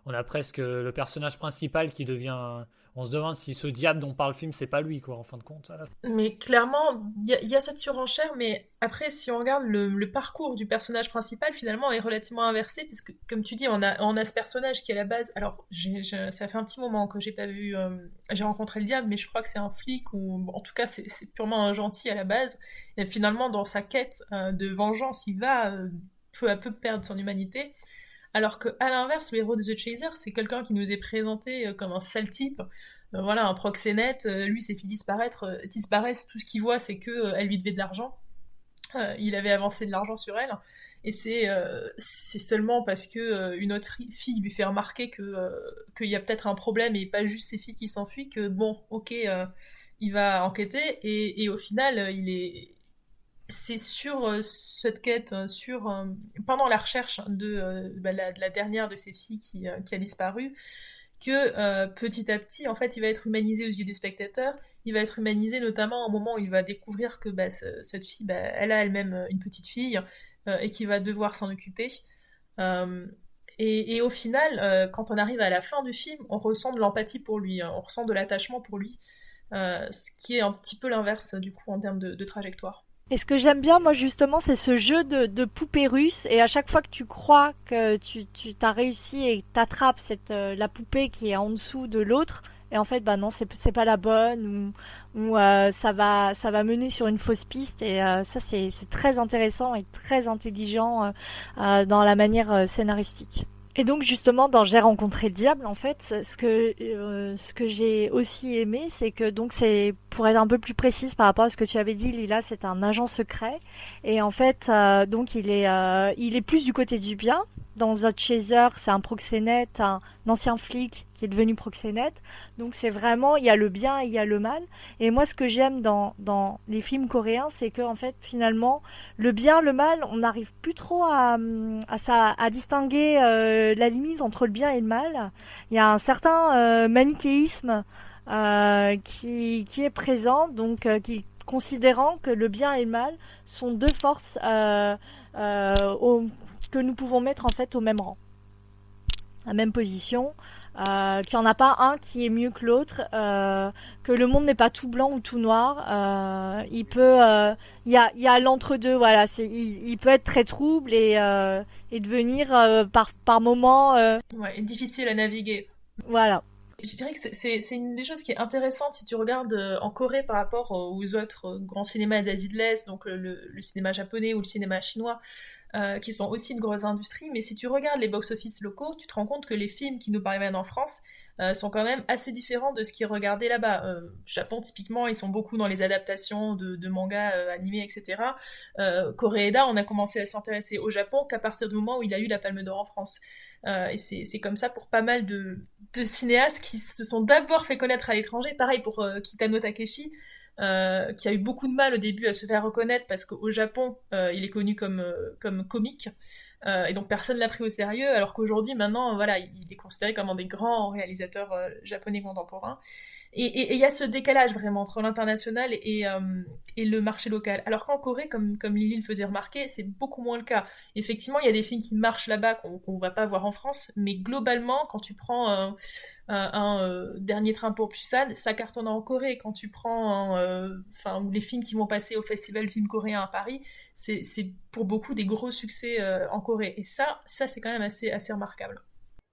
on a presque le personnage principal qui devient. On se demande si ce diable dont parle le film, c'est pas lui, quoi, en fin de compte. Mais clairement, il y a cette surenchère, mais après, si on regarde le parcours du personnage principal, finalement, est relativement inversé, puisque, comme tu dis, on a ce personnage qui, à la base... Alors, ça fait un petit moment que j'ai pas vu... J'ai rencontré le diable, mais je crois que c'est un flic, ou bon, en tout cas, c'est purement un gentil à la base. Et finalement, dans sa quête de vengeance, il va peu à peu perdre son humanité. Alors que, à l'inverse, le héros de The Chaser, c'est quelqu'un qui nous est présenté comme un sale type, voilà, un proxénète, lui s'est fait disparaître, tout ce qu'il voit c'est que elle lui devait de l'argent, il avait avancé de l'argent sur elle, et c'est seulement parce que une autre fille lui fait remarquer qu'il y a peut-être un problème et pas juste ses filles qui s'enfuient que bon, ok, il va enquêter, et au final, c'est sur cette quête, pendant la recherche de la dernière de ces filles qui a disparu, que petit à petit, en fait, il va être humanisé aux yeux des spectateurs. Il va être humanisé notamment au moment où il va découvrir que cette fille, elle a elle-même une petite fille et qu'il va devoir s'en occuper. Euh, et au final, quand on arrive à la fin du film, on ressent de l'empathie pour lui, hein, on ressent de l'attachement pour lui, ce qui est un petit peu l'inverse du coup en termes de trajectoire. Et ce que j'aime bien, moi, justement, c'est ce jeu de poupée russe. Et à chaque fois que tu crois que tu t'as réussi et que t'attrapes la poupée qui est en dessous de l'autre, et en fait, bah non, c'est pas la bonne, ou ça va mener sur une fausse piste. Et ça, c'est très intéressant et très intelligent dans la manière scénaristique. Et donc justement dans J'ai rencontré le diable, en fait, ce que j'ai aussi aimé, c'est que donc c'est pour être un peu plus précise par rapport à ce que tu avais dit, Lila, c'est un agent secret et en fait donc il est plus du côté du bien. Dans The Chaser, c'est un proxénète, un ancien flic qui est devenu proxénète. Donc c'est vraiment il y a le bien et il y a le mal. Et moi ce que j'aime dans les films coréens, c'est que en fait finalement le bien, le mal, on n'arrive plus trop à distinguer la limite entre le bien et le mal. Il y a un certain manichéisme qui est présent, donc qui considérant que le bien et le mal sont deux forces que nous pouvons mettre en fait au même rang, à la même position. Qu'il n'y en a pas un qui est mieux que l'autre, que le monde n'est pas tout blanc ou tout noir. Il y a l'entre-deux, voilà. Il peut être très trouble et devenir par moments, Ouais, et difficile à naviguer. voilà. Je dirais que c'est une des choses qui est intéressante si tu regardes en Corée par rapport aux autres grands cinémas d'Asie de l'Est, donc le cinéma japonais ou le cinéma chinois, qui sont aussi de grosses industries. Mais si tu regardes les box-office locaux, tu te rends compte que les films qui nous parviennent en France sont quand même assez différents de ce qui est regardé là-bas. Japon, typiquement, ils sont beaucoup dans les adaptations de mangas animés, etc. Koreeda, on a commencé à s'intéresser au Japon qu'à partir du moment où il a eu la Palme d'Or en France. Et c'est comme ça pour pas mal de cinéastes qui se sont d'abord fait connaître à l'étranger. Pareil pour Kitano Takeshi, qui a eu beaucoup de mal au début à se faire reconnaître parce qu'au Japon, il est connu comme comique. Et donc personne l'a pris au sérieux, alors qu'aujourd'hui, maintenant, voilà, il est considéré comme un des grands réalisateurs japonais contemporains. Et il y a ce décalage vraiment entre l'international et le marché local. Alors qu'en Corée, comme Lily le faisait remarquer, c'est beaucoup moins le cas. Effectivement, il y a des films qui marchent là-bas qu'on va pas voir en France, mais globalement, quand tu prends Dernier train pour Busan, ça cartonne en Corée. Quand tu prends les films qui vont passer au Festival du film coréen à Paris, c'est pour beaucoup des gros succès en Corée. Et ça c'est quand même assez remarquable.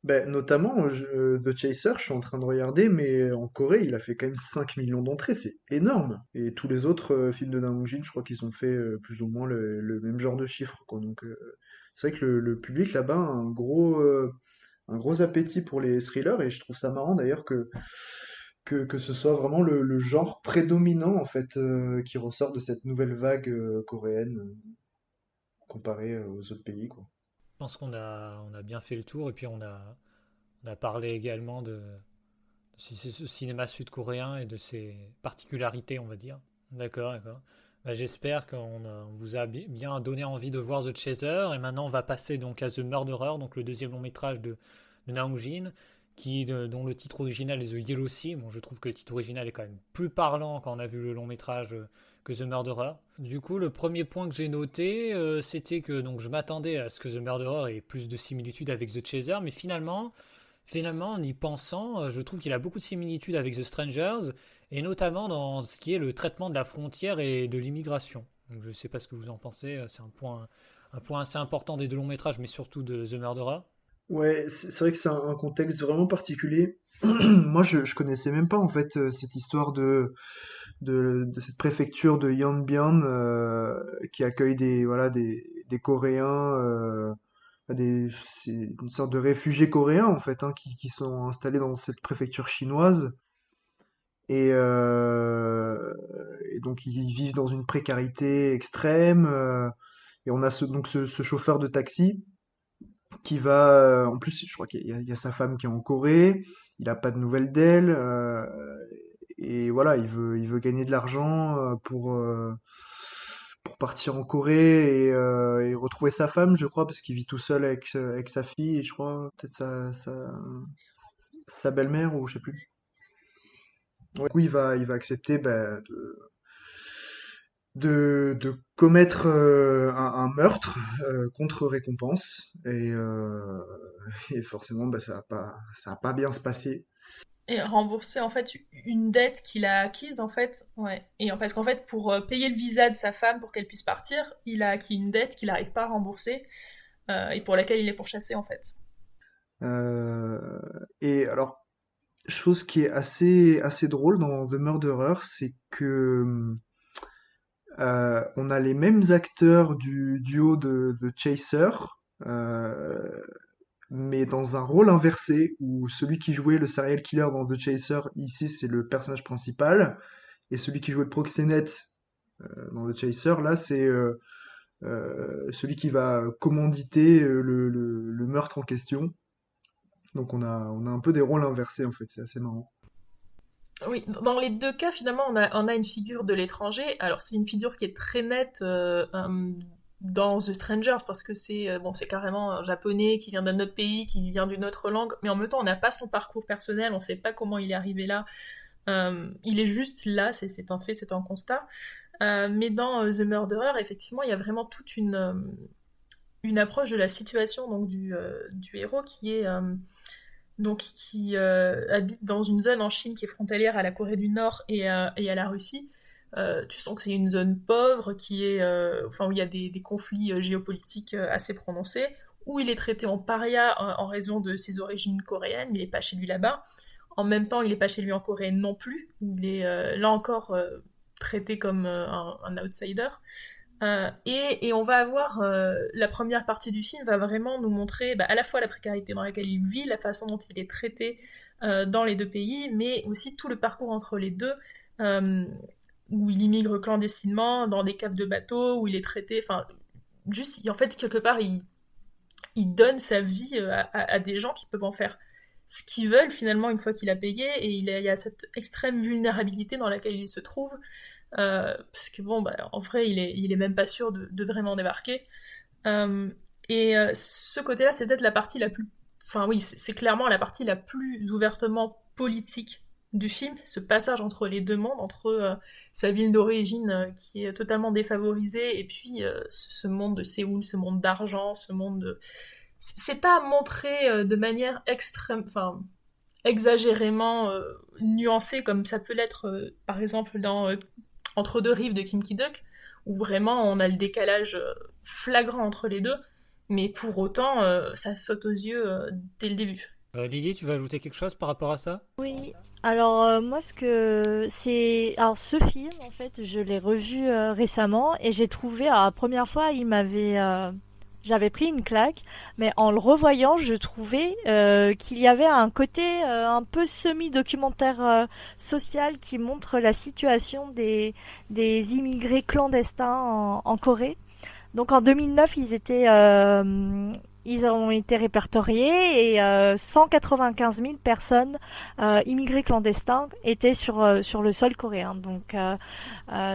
Ben, notamment, The Chaser, je suis en train de regarder, mais en Corée, il a fait quand même 5 millions d'entrées, c'est énorme. Et tous les autres films de Nam Jin, je crois qu'ils ont fait plus ou moins le même genre de chiffres, quoi. Donc, c'est vrai que le public là-bas a un gros appétit pour les thrillers, et je trouve ça marrant d'ailleurs que ce soit vraiment le genre prédominant, en fait, qui ressort de cette nouvelle vague coréenne comparée aux autres pays, quoi. Je pense on a bien fait le tour et puis on a parlé également de ce cinéma sud-coréen et de ses particularités, on va dire. D'accord, d'accord. Bah, j'espère on vous a bien donné envie de voir The Chaser. Et maintenant, on va passer donc à The Murderer, donc le deuxième long métrage de Naong Jin, dont le titre original est The Yellow Sea. Bon, je trouve que le titre original est quand même plus parlant quand on a vu le long métrage que The Murderer. Du coup, le premier point que j'ai noté, c'était que donc, je m'attendais à ce que The Murderer ait plus de similitudes avec The Chaser, mais finalement, en y pensant, je trouve qu'il a beaucoup de similitudes avec The Strangers, et notamment dans ce qui est le traitement de la frontière et de l'immigration. Donc, je ne sais pas ce que vous en pensez, c'est un point assez important des deux longs métrages, mais surtout de The Murderer. Ouais, c'est vrai que c'est un contexte vraiment particulier. Moi, je connaissais même pas en fait cette histoire de cette préfecture de Yanbian qui accueille des Coréens, c'est une sorte de réfugiés coréens en fait hein, qui sont installés dans cette préfecture chinoise et donc ils vivent dans une précarité extrême. Et on a ce chauffeur de taxi qui va, en plus, je crois qu'il y a sa femme qui est en Corée, il a pas de nouvelles d'elle, et voilà, il veut gagner de l'argent pour pour partir en Corée et retrouver sa femme, je crois, parce qu'il vit tout seul avec sa fille et je crois peut-être sa belle-mère ou je sais plus. Ouais. Du coup, il va accepter bah, de commettre un meurtre contre récompense et forcément bah, ça va pas bien se passer. Et rembourser en fait une dette qu'il a acquise en fait, ouais. Et parce qu'en fait pour payer le visa de sa femme pour qu'elle puisse partir, il a acquis une dette qu'il n'arrive pas à rembourser et pour laquelle il est pourchassé en fait. Euh, et alors, chose qui est assez drôle dans The Murderer, c'est que on a les mêmes acteurs du duo de The Chaser, euh, mais dans un rôle inversé, où celui qui jouait le serial killer dans The Chaser, ici, c'est le personnage principal, et celui qui jouait le proxénète dans The Chaser, là, c'est celui qui va commanditer le meurtre en question. Donc on a un peu des rôles inversés, en fait, c'est assez marrant. Oui, dans les deux cas, finalement, on a une figure de l'étranger. Alors, c'est une figure qui est très nette dans The Strangers, parce que c'est carrément un japonais qui vient d'un autre pays, qui vient d'une autre langue, mais en même temps, on n'a pas son parcours personnel, on ne sait pas comment il est arrivé là. Il est juste là, c'est un fait, c'est un constat. Mais dans The Murderer, effectivement, il y a vraiment toute une approche de la situation donc du héros qui est donc qui habite dans une zone en Chine qui est frontalière à la Corée du Nord et à la Russie. Tu sens que c'est une zone pauvre qui est, enfin où il y a des conflits géopolitiques assez prononcés, où il est traité en paria en raison de ses origines coréennes. Il n'est pas chez lui là-bas. En même temps, il n'est pas chez lui en Corée non plus. Où il est là encore traité comme un outsider. Et on va avoir la première partie du film va vraiment nous montrer à la fois la précarité dans laquelle il vit, la façon dont il est traité dans les deux pays, mais aussi tout le parcours entre les deux, euh, où il immigre clandestinement dans des caves de bateaux, où il est traité, enfin, juste, en fait, quelque part, il donne sa vie à des gens qui peuvent en faire ce qu'ils veulent finalement une fois qu'il a payé, et il y a cette extrême vulnérabilité dans laquelle il se trouve, parce que bon, en vrai, il est même pas sûr de vraiment débarquer. Euh, Ce côté-là, c'est peut-être la partie la plus... Enfin oui, c'est clairement la partie la plus ouvertement politique du film, ce passage entre les deux mondes, entre sa ville d'origine qui est totalement défavorisée, et puis ce monde de Séoul, ce monde d'argent, ce monde de... C'est pas montré de manière extrême, enfin exagérément nuancée comme ça peut l'être par exemple dans Entre deux rives de Kim Ki-duk, où vraiment on a le décalage flagrant entre les deux, mais pour autant ça saute aux yeux dès le début. Lily, tu veux ajouter quelque chose par rapport à ça? Oui, alors moi ce que c'est alors ce film en fait je l'ai revu récemment et j'ai trouvé alors, la première fois il m'avait j'avais pris une claque mais en le revoyant je trouvais qu'il y avait un côté un peu semi-documentaire social qui montre la situation des immigrés clandestins en Corée. Donc en 2009 ils ont été répertoriés et 195 000 personnes immigrés clandestins étaient sur le sol coréen. Donc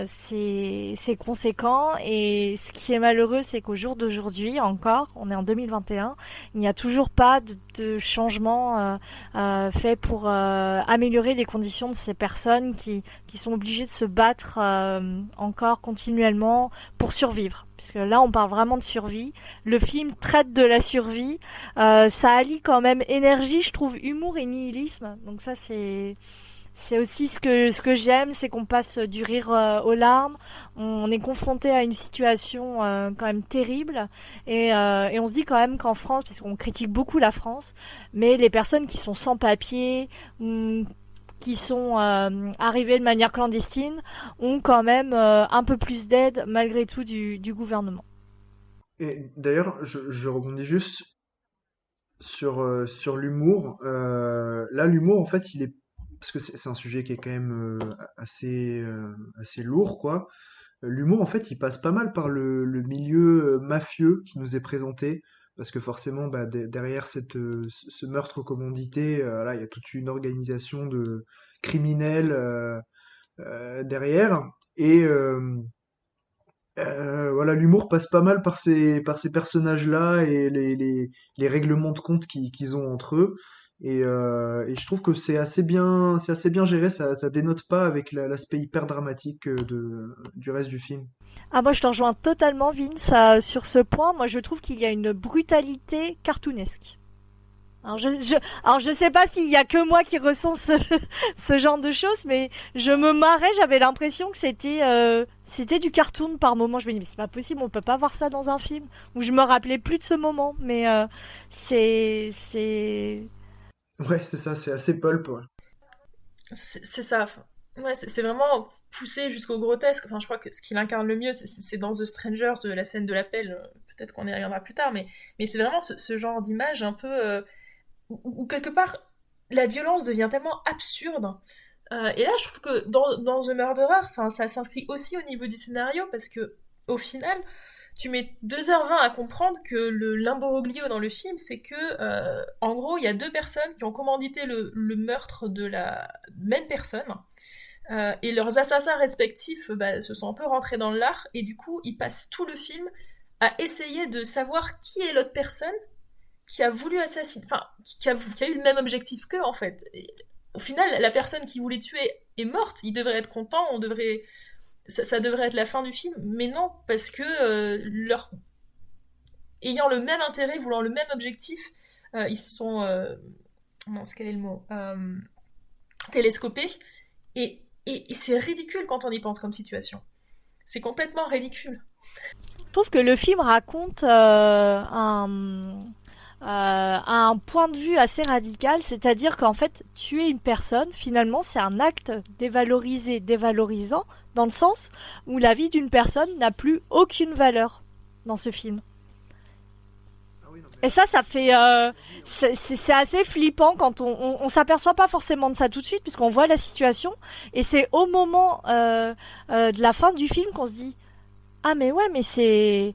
c'est conséquent et ce qui est malheureux c'est qu'au jour d'aujourd'hui encore, on est en 2021, il n'y a toujours pas de changement fait pour améliorer les conditions de ces personnes qui sont obligées de se battre encore continuellement pour survivre. Parce que là, on parle vraiment de survie. Le film traite de la survie. Ça allie quand même énergie, je trouve, humour et nihilisme. Donc ça, c'est aussi ce que j'aime, c'est qu'on passe du rire aux larmes. On est confronté à une situation quand même terrible. Et on se dit quand même qu'en France, puisqu'on critique beaucoup la France, mais les personnes qui sont sans papier, qui sont arrivés de manière clandestine ont quand même un peu plus d'aide malgré tout du gouvernement. Et d'ailleurs, je rebondis juste sur l'humour. Là, l'humour, en fait, il est... Parce que c'est un sujet qui est quand même assez lourd, quoi. L'humour, en fait, il passe pas mal par le milieu mafieux qui nous est présenté. Parce que forcément, bah, derrière ce meurtre commandité, là, il y a toute une organisation de criminels derrière. Et Voilà, l'humour passe pas mal par ces personnages-là et les règlements de compte qu'ils ont entre eux. Et je trouve que c'est assez bien géré, ça dénote pas avec l'aspect hyper dramatique du reste du film. Ah, moi je te rejoins totalement, Vince, sur ce point. Moi je trouve qu'il y a une brutalité cartoonesque. Alors je sais pas s'il y a que moi qui ressens ce genre de choses, mais je me marrais, j'avais l'impression que c'était du cartoon par moment. Je me dis mais c'est pas possible, on peut pas voir ça dans un film. Ou je me rappelais plus de ce moment, mais c'est Ouais, c'est ça, c'est assez pulp, ouais. C'est ça. Ouais, c'est vraiment poussé jusqu'au grotesque. Enfin, je crois que ce qu'il incarne le mieux, c'est dans The Strangers, de la scène de l'appel. Peut-être qu'on y reviendra plus tard, mais c'est vraiment ce genre d'image un peu où quelque part la violence devient tellement absurde. Et là, je trouve que dans The Murderer, enfin, ça s'inscrit aussi au niveau du scénario parce que au final, tu mets 2h20 à comprendre que l'imbroglio dans le film, c'est que, en gros, il y a deux personnes qui ont commandité le meurtre de la même personne, et leurs assassins respectifs bah, se sont un peu rentrés dans l'art, et du coup, ils passent tout le film à essayer de savoir qui est l'autre personne qui a voulu assassiner, enfin, qui a eu le même objectif qu'eux, en fait. Et au final, la personne qui voulait tuer est morte, ils devraient être contents, ça devrait être la fin du film, mais non, parce que ayant le même intérêt, voulant le même objectif, ils se sont, mince, quel est le mot, télescopés, et c'est ridicule quand on y pense comme situation. C'est complètement ridicule. je trouve que le film raconte un point de vue assez radical, c'est-à-dire qu'en fait, tuer une personne, finalement, c'est un acte dévalorisé, dévalorisant, dans le sens où la vie d'une personne n'a plus aucune valeur dans ce film. Ah oui, non, mais Et ça fait, c'est assez flippant quand on s'aperçoit pas forcément de ça tout de suite, puisqu'on voit la situation, et c'est au moment de la fin du film qu'on se dit, ah mais ouais, mais c'est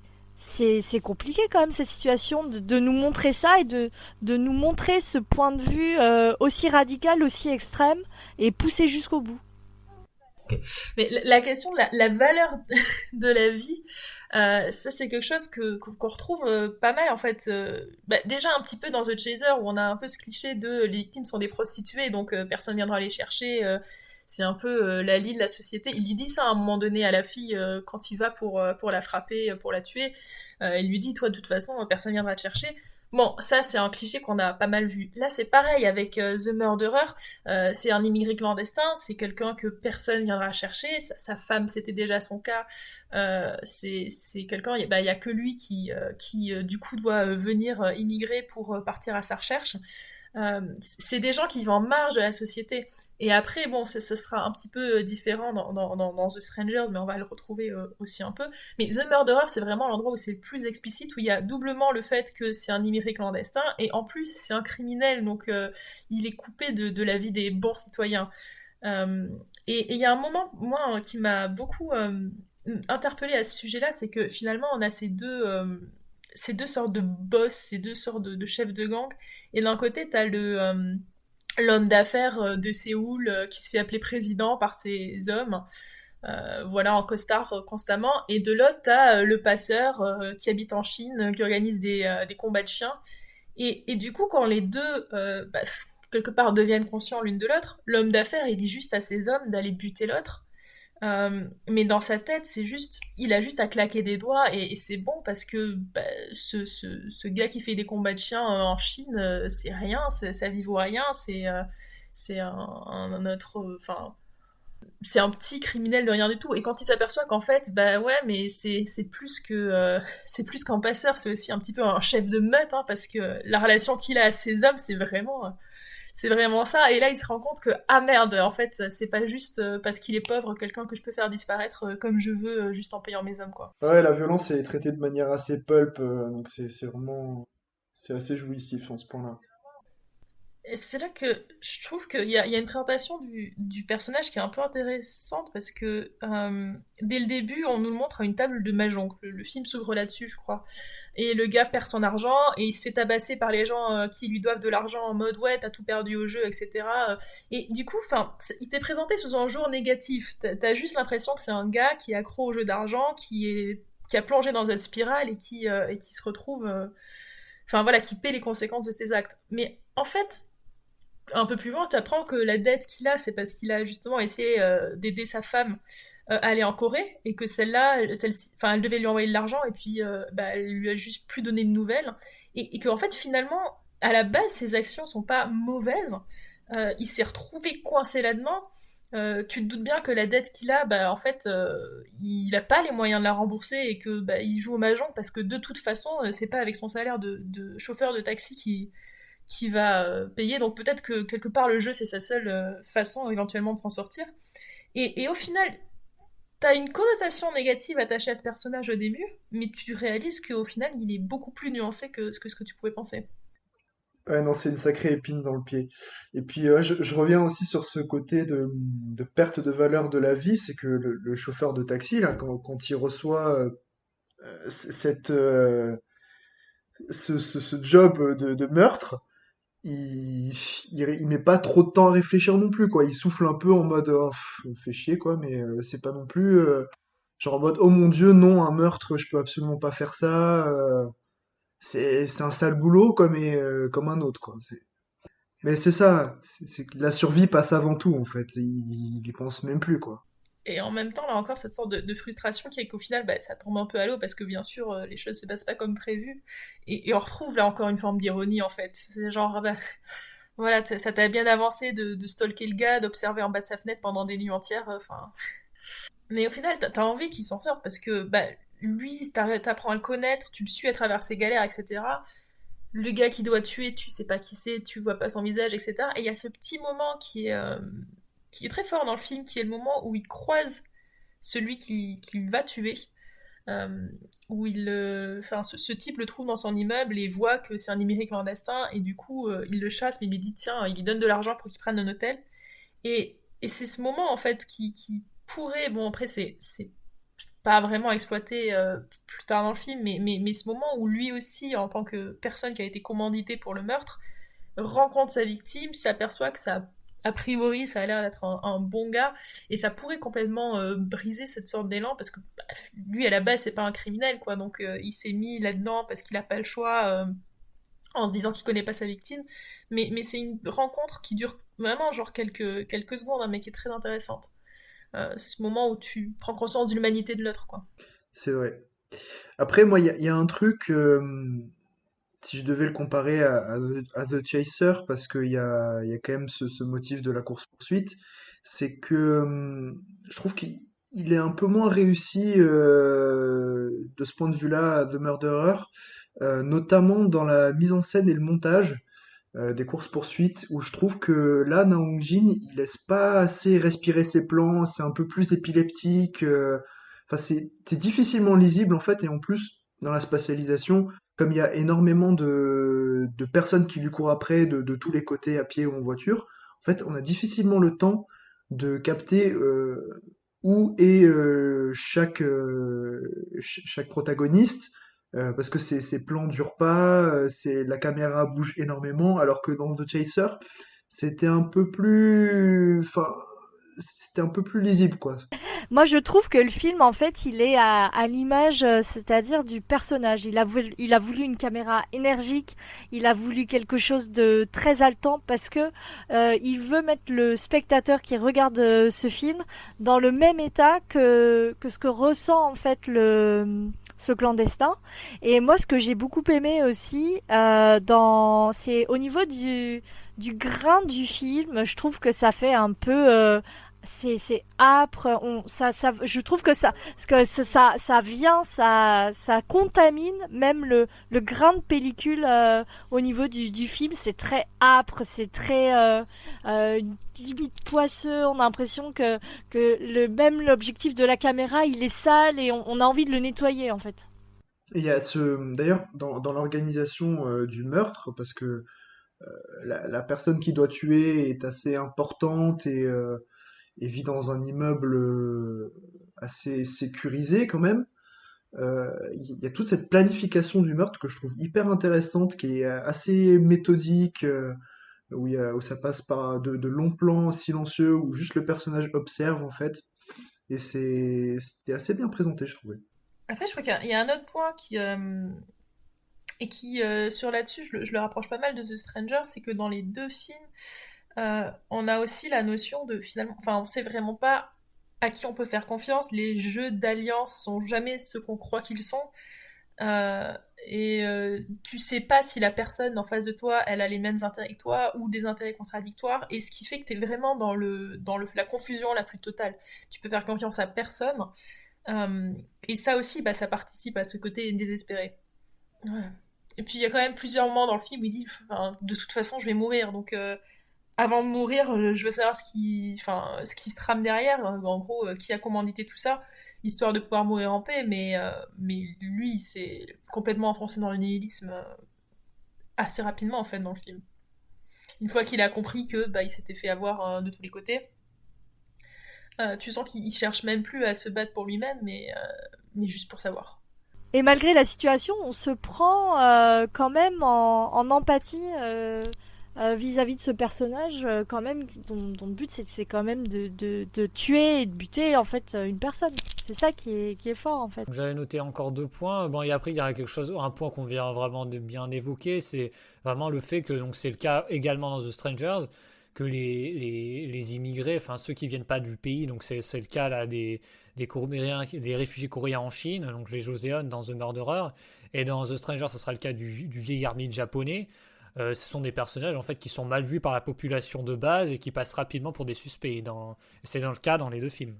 compliqué quand même cette situation de nous montrer ça et de nous montrer ce point de vue aussi radical, aussi extrême et poussé jusqu'au bout. Mais la question de la valeur de la vie, ça c'est quelque chose qu'on retrouve pas mal en fait. Bah, déjà un petit peu dans The Chaser où on a un peu ce cliché de les victimes sont des prostituées donc personne viendra les chercher. C'est un peu la lie de la société. Il lui dit ça à un moment donné à la fille quand il va pour la frapper, pour la tuer. Il lui dit toi de toute façon personne viendra te chercher. Bon, ça c'est un cliché qu'on a pas mal vu. Là c'est pareil avec The Murderer. C'est un immigré clandestin, c'est quelqu'un que personne viendra chercher. Sa femme, c'était déjà son cas. C'est quelqu'un, bah, y a que lui qui du coup, doit venir immigrer pour partir à sa recherche. C'est des gens qui vivent en marge de la société. Et après, bon, ce sera un petit peu différent dans The Strangers, mais on va le retrouver aussi un peu. Mais The Murderer, c'est vraiment l'endroit où c'est le plus explicite, où il y a doublement le fait que c'est un immigré clandestin, et en plus, c'est un criminel, donc il est coupé de la vie des bons citoyens. Euh, et il y a un moment, moi, qui m'a beaucoup interpellée à ce sujet-là, c'est que finalement, on a ces deux sortes de boss, ces deux sortes de chefs de gang, et d'un côté, t'as l'homme d'affaires de Séoul qui se fait appeler président par ses hommes, voilà, en costard constamment. Et de l'autre, t'as le passeur qui habite en Chine, qui organise des combats de chiens. Et du coup, quand les deux, bah, quelque part, deviennent conscients l'une de l'autre, l'homme d'affaires, il dit juste à ses hommes d'aller buter l'autre. Mais dans sa tête, il a juste à claquer des doigts et c'est bon parce que bah, ce gars qui fait des combats de chiens en Chine, c'est rien, ça vie vaut rien, c'est un autre, enfin, c'est un petit criminel de rien du tout. Et quand il s'aperçoit qu'en fait, bah ouais, mais c'est plus que c'est plus qu'un passeur, c'est aussi un petit peu un chef de meute, hein, parce que la relation qu'il a à ses hommes, c'est vraiment ça. Et là, il se rend compte que, ah merde, en fait, c'est pas juste parce qu'il est pauvre quelqu'un que je peux faire disparaître comme je veux, juste en payant mes hommes, quoi. Ouais, la violence est traitée de manière assez pulp, donc c'est vraiment, c'est assez jouissif en ce point-là. Et c'est là que je trouve qu'il y a une présentation du personnage qui est un peu intéressante parce que dès le début, on nous le montre à une table de mahjong. Le film s'ouvre là-dessus, je crois. Et le gars perd son argent et il se fait tabasser par les gens qui lui doivent de l'argent en mode ouais, t'as tout perdu au jeu, etc. Et du coup, enfin, il t'est présenté sous un jour négatif. T'as juste l'impression que c'est un gars qui est accro au jeu d'argent, qui a plongé dans cette spirale et qui se retrouve. Enfin voilà, qui paie les conséquences de ses actes. Mais en fait, un peu plus loin, tu apprends que la dette qu'il a, c'est parce qu'il a justement essayé d'aider sa femme à aller en Corée et que enfin, elle devait lui envoyer de l'argent et puis bah, elle lui a juste plus donné de nouvelles et que en fait finalement, à la base, ses actions sont pas mauvaises. Il s'est retrouvé coincé là-dedans. Tu te doutes bien que la dette qu'il a, bah, en fait, il n'a pas les moyens de la rembourser et que bah, il joue au mahjong parce que de toute façon, c'est pas avec son salaire de chauffeur de taxi qui va payer. Donc peut-être que quelque part le jeu c'est sa seule façon éventuellement de s'en sortir. Et au final, t'as une connotation négative attachée à ce personnage au début, mais tu réalises qu'au final il est beaucoup plus nuancé que ce que tu pouvais penser. Ouais, non, c'est une sacrée épine dans le pied. Et puis, ouais, je reviens aussi sur ce côté de perte de valeur de la vie, c'est que le chauffeur de taxi, là, quand il reçoit cette, ce job de meurtre, il, il met pas trop de temps à réfléchir non plus, quoi. Il souffle un peu en mode, oh, fait chier, quoi, mais c'est pas non plus, genre en mode, oh mon Dieu, non, un meurtre, je peux absolument pas faire ça. C'est un sale boulot comme un autre, quoi. Mais c'est ça, c'est que la survie passe avant tout, en fait. Il y pense même plus, quoi. Et en même temps, là encore, cette sorte de frustration qui est qu'au final, bah, ça tombe un peu à l'eau parce que bien sûr, les choses se passent pas comme prévu. Et on retrouve là encore une forme d'ironie en fait. C'est genre, ah bah, voilà, ça t'a bien avancé de stalker le gars, d'observer en bas de sa fenêtre pendant des nuits entières. Enfin, mais au final, t'as envie qu'il s'en sorte parce que bah, lui, t'apprends à le connaître, tu le suis à travers ses galères, etc. Le gars qui doit tuer, tu sais pas qui c'est, tu vois pas son visage, etc. Et il y a ce petit moment qui est très fort dans le film, qui est le moment où il croise celui qui va tuer, euh, où enfin, ce type le trouve dans son immeuble et voit que c'est un immigré clandestin, et du coup, il le chasse, mais il lui dit, tiens, il lui donne de l'argent pour qu'il prenne un hôtel. Et c'est ce moment, en fait, qui pourrait, bon, après, c'est pas vraiment exploité plus tard dans le film, mais ce moment où lui aussi, en tant que personne qui a été commanditée pour le meurtre, rencontre sa victime, s'aperçoit que ça, a priori, ça a l'air d'être un bon gars, et ça pourrait complètement briser cette sorte d'élan, parce que bah, lui, à la base, c'est pas un criminel, quoi, donc il s'est mis là-dedans parce qu'il a pas le choix, en se disant qu'il connaît pas sa victime, mais c'est une rencontre qui dure vraiment genre quelques secondes, hein, mais qui est très intéressante. Ce moment où tu prends conscience de l'humanité de l'autre, quoi. C'est vrai. Après, moi, il y a un truc, si je devais le comparer à The Chaser, parce qu'il y a quand même ce motif de la course-poursuite, c'est que je trouve qu'il est un peu moins réussi de ce point de vue-là à The Murderer, notamment dans la mise en scène et le montage des courses-poursuites, où je trouve que là, Naong Jin, il laisse pas assez respirer ses plans, c'est un peu plus épileptique, enfin c'est difficilement lisible en fait, et en plus, dans la spatialisation, comme il y a énormément de personnes qui lui courent après de tous les côtés, à pied ou en voiture, en fait, on a difficilement le temps de capter où est chaque protagoniste, parce que ces plans durent pas, la caméra bouge énormément, alors que dans The Chaser, c'était un peu plus, enfin, c'était un peu plus lisible, quoi. Moi, je trouve que le film, en fait, il est à l'image, c'est-à-dire du personnage. Il a voulu une caméra énergique, il a voulu quelque chose de très haletant parce que il veut mettre le spectateur qui regarde ce film dans le même état que ce que ressent en fait ce clandestin. Et moi, ce que j'ai beaucoup aimé aussi, c'est au niveau du grain du film. Je trouve que ça fait un peu c'est âpre, je trouve ça vient, ça contamine même le grain de pellicule au niveau du film. C'est très âpre, c'est très limite poisseux. On a l'impression que même l'objectif de la caméra, il est sale et on a envie de le nettoyer en fait. Et il y a d'ailleurs, dans l'organisation du meurtre, parce que la personne qui doit tuer est assez importante et vit dans un immeuble assez sécurisé quand même. Il y a toute cette planification du meurtre que je trouve hyper intéressante, qui est assez méthodique, où ça passe par de longs plans silencieux où juste le personnage observe en fait. Et c'était assez bien présenté, je trouvais. Après, je crois qu'il y a un autre point sur là-dessus, je le rapproche pas mal de The Stranger, c'est que dans les deux films, on a aussi la notion de finalement, enfin, on sait vraiment pas à qui on peut faire confiance. Les jeux d'alliance sont jamais ce qu'on croit qu'ils sont. Euh, tu sais pas si la personne en face de toi, elle a les mêmes intérêts que toi ou des intérêts contradictoires, et ce qui fait que tu es vraiment la confusion la plus totale. Tu peux faire confiance à personne. Et ça aussi, bah, ça participe à ce côté désespéré. Ouais. Et puis il y a quand même plusieurs moments dans le film où il dit, enfin, de toute façon, je vais mourir, donc avant de mourir, je veux savoir ce qui se trame derrière, en gros, qui a commandité tout ça, histoire de pouvoir mourir en paix, mais lui, il s'est complètement enfoncé dans le nihilisme assez rapidement, en fait, dans le film. Une fois qu'il a compris que bah, il s'était fait avoir de tous les côtés, tu sens qu'il cherche même plus à se battre pour lui-même, mais juste pour savoir. Et malgré la situation, on se prend quand même en empathie vis-à-vis de ce personnage, quand même, dont le but c'est quand même de tuer et de buter en fait une personne. C'est ça qui est fort en fait. J'avais noté encore 2 points. Bon, et après, il y a un point qu'on vient vraiment de bien évoquer, c'est vraiment le fait que, donc, c'est le cas également dans The Strangers, que les immigrés, enfin ceux qui viennent pas du pays, donc c'est le cas là des Coréens, des réfugiés coréens en Chine, donc les Joseon dans The Murderer, et dans The Stranger, ce sera le cas du vieil ermite japonais. Ce sont des personnages en fait qui sont mal vus par la population de base et qui passent rapidement pour des suspects. C'est dans le cas dans les deux films.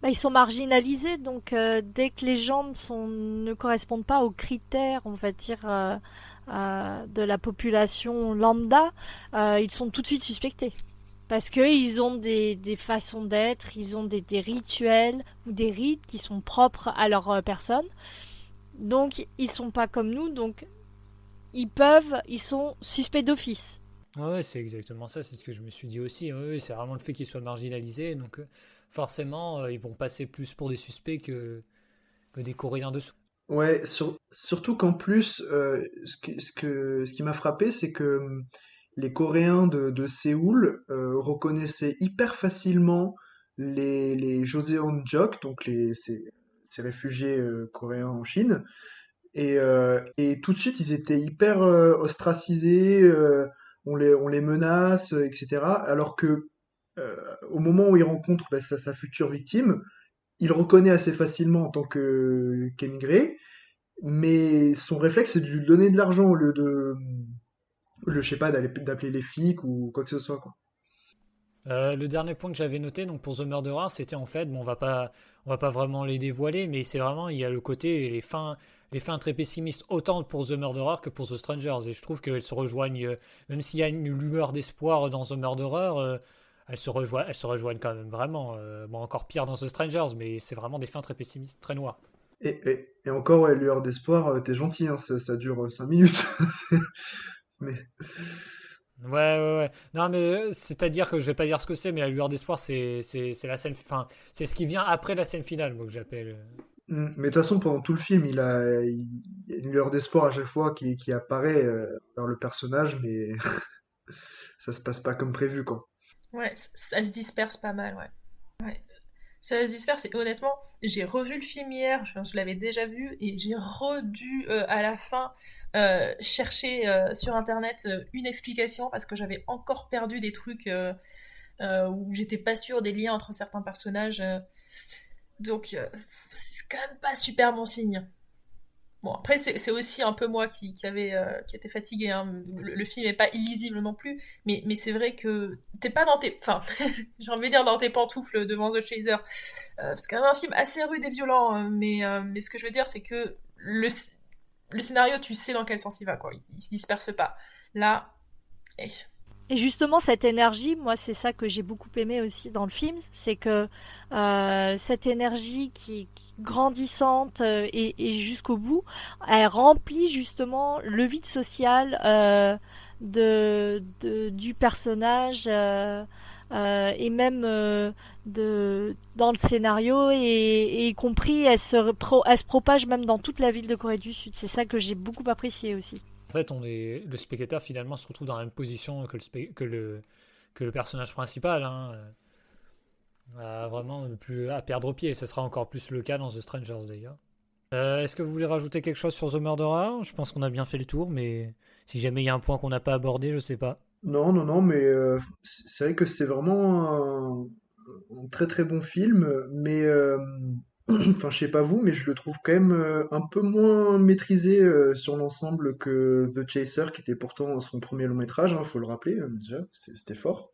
Bah, ils sont marginalisés, donc dès que les gens ne correspondent pas aux critères, on va dire, de la population lambda, ils sont tout de suite suspectés. Parce qu'ils ont des façons d'être, ils ont des rituels ou des rites qui sont propres à leur personne. Donc ils sont pas comme nous, donc ils sont suspects d'office. Ouais, c'est exactement ça, c'est ce que je me suis dit aussi. Ouais, c'est vraiment le fait qu'ils soient marginalisés, donc forcément, ils vont passer plus pour des suspects que des Coréens dessous. Ouais, surtout qu'en plus, ce qui m'a frappé, c'est que les Coréens de Séoul reconnaissaient hyper facilement les Joseon-jok, donc ces réfugiés coréens en Chine, et tout de suite ils étaient hyper ostracisés, on les menace, etc. Alors que au moment où il rencontre bah, sa future victime, il le reconnaît assez facilement en tant qu'émigré, mais son réflexe c'est de lui donner de l'argent au lieu je sais pas, d'appeler les flics ou quoi que ce soit, quoi. Le dernier point que j'avais noté donc pour The Murderer, c'était en fait, bon, on va pas vraiment les dévoiler, mais c'est vraiment, il y a le côté, les fins très pessimistes, autant pour The Murderer que pour The Strangers. Et je trouve qu'elles se rejoignent, même s'il y a une lueur d'espoir dans The Murderer, elles se rejoignent quand même vraiment. Bon, encore pire dans The Strangers, mais c'est vraiment des fins très pessimistes, très noires. Et encore, ouais, lueur d'espoir, t'es gentil, hein, ça dure 5 minutes. Mais Ouais, ouais, ouais. Non, mais c'est-à-dire que je vais pas dire ce que c'est, mais la lueur d'espoir, c'est la scène, enfin, c'est ce qui vient après la scène finale, moi, que j'appelle. Mais de toute façon, pendant tout le film, il y a une lueur d'espoir à chaque fois qui apparaît dans le personnage, mais ça se passe pas comme prévu, quoi. Ouais, ça se disperse pas mal, ouais. Ouais. Ça se disperse et honnêtement, j'ai revu le film hier, je l'avais déjà vu et j'ai redû à la fin chercher sur internet une explication parce que j'avais encore perdu des trucs où j'étais pas sûre des liens entre certains personnages. Donc c'est quand même pas super bon signe. Bon, après, c'est aussi un peu moi qui était fatigué, hein. Le film est pas illisible non plus, mais c'est vrai que t'es pas dans tes. Enfin, j'ai envie de dire dans tes pantoufles devant The Chaser. C'est quand même un film assez rude et violent, mais ce que je veux dire, c'est que le scénario, tu sais dans quel sens il va, quoi. Il se disperse pas. Là, eh. Et justement, cette énergie, moi, c'est ça que j'ai beaucoup aimé aussi dans le film, c'est que cette énergie qui est grandissante et jusqu'au bout, elle remplit justement le vide social du personnage et même dans le scénario et y compris elle se propage même dans toute la ville de Corée du Sud. C'est ça que j'ai beaucoup apprécié aussi. En fait, le spectateur finalement se retrouve dans la même position que le personnage principal. Hein. Vraiment plus à perdre pied. Et ce sera encore plus le cas dans The Strangers d'ailleurs. Est-ce que vous voulez rajouter quelque chose sur The Murderer? Je pense qu'on a bien fait le tour, mais si jamais il y a un point qu'on n'a pas abordé, je sais pas. Non, non, non, mais c'est vrai que c'est vraiment un très très bon film, mais enfin, je sais pas vous, mais je le trouve quand même un peu moins maîtrisé sur l'ensemble que The Chaser, qui était pourtant son premier long métrage, hein, faut le rappeler, déjà, c'était fort.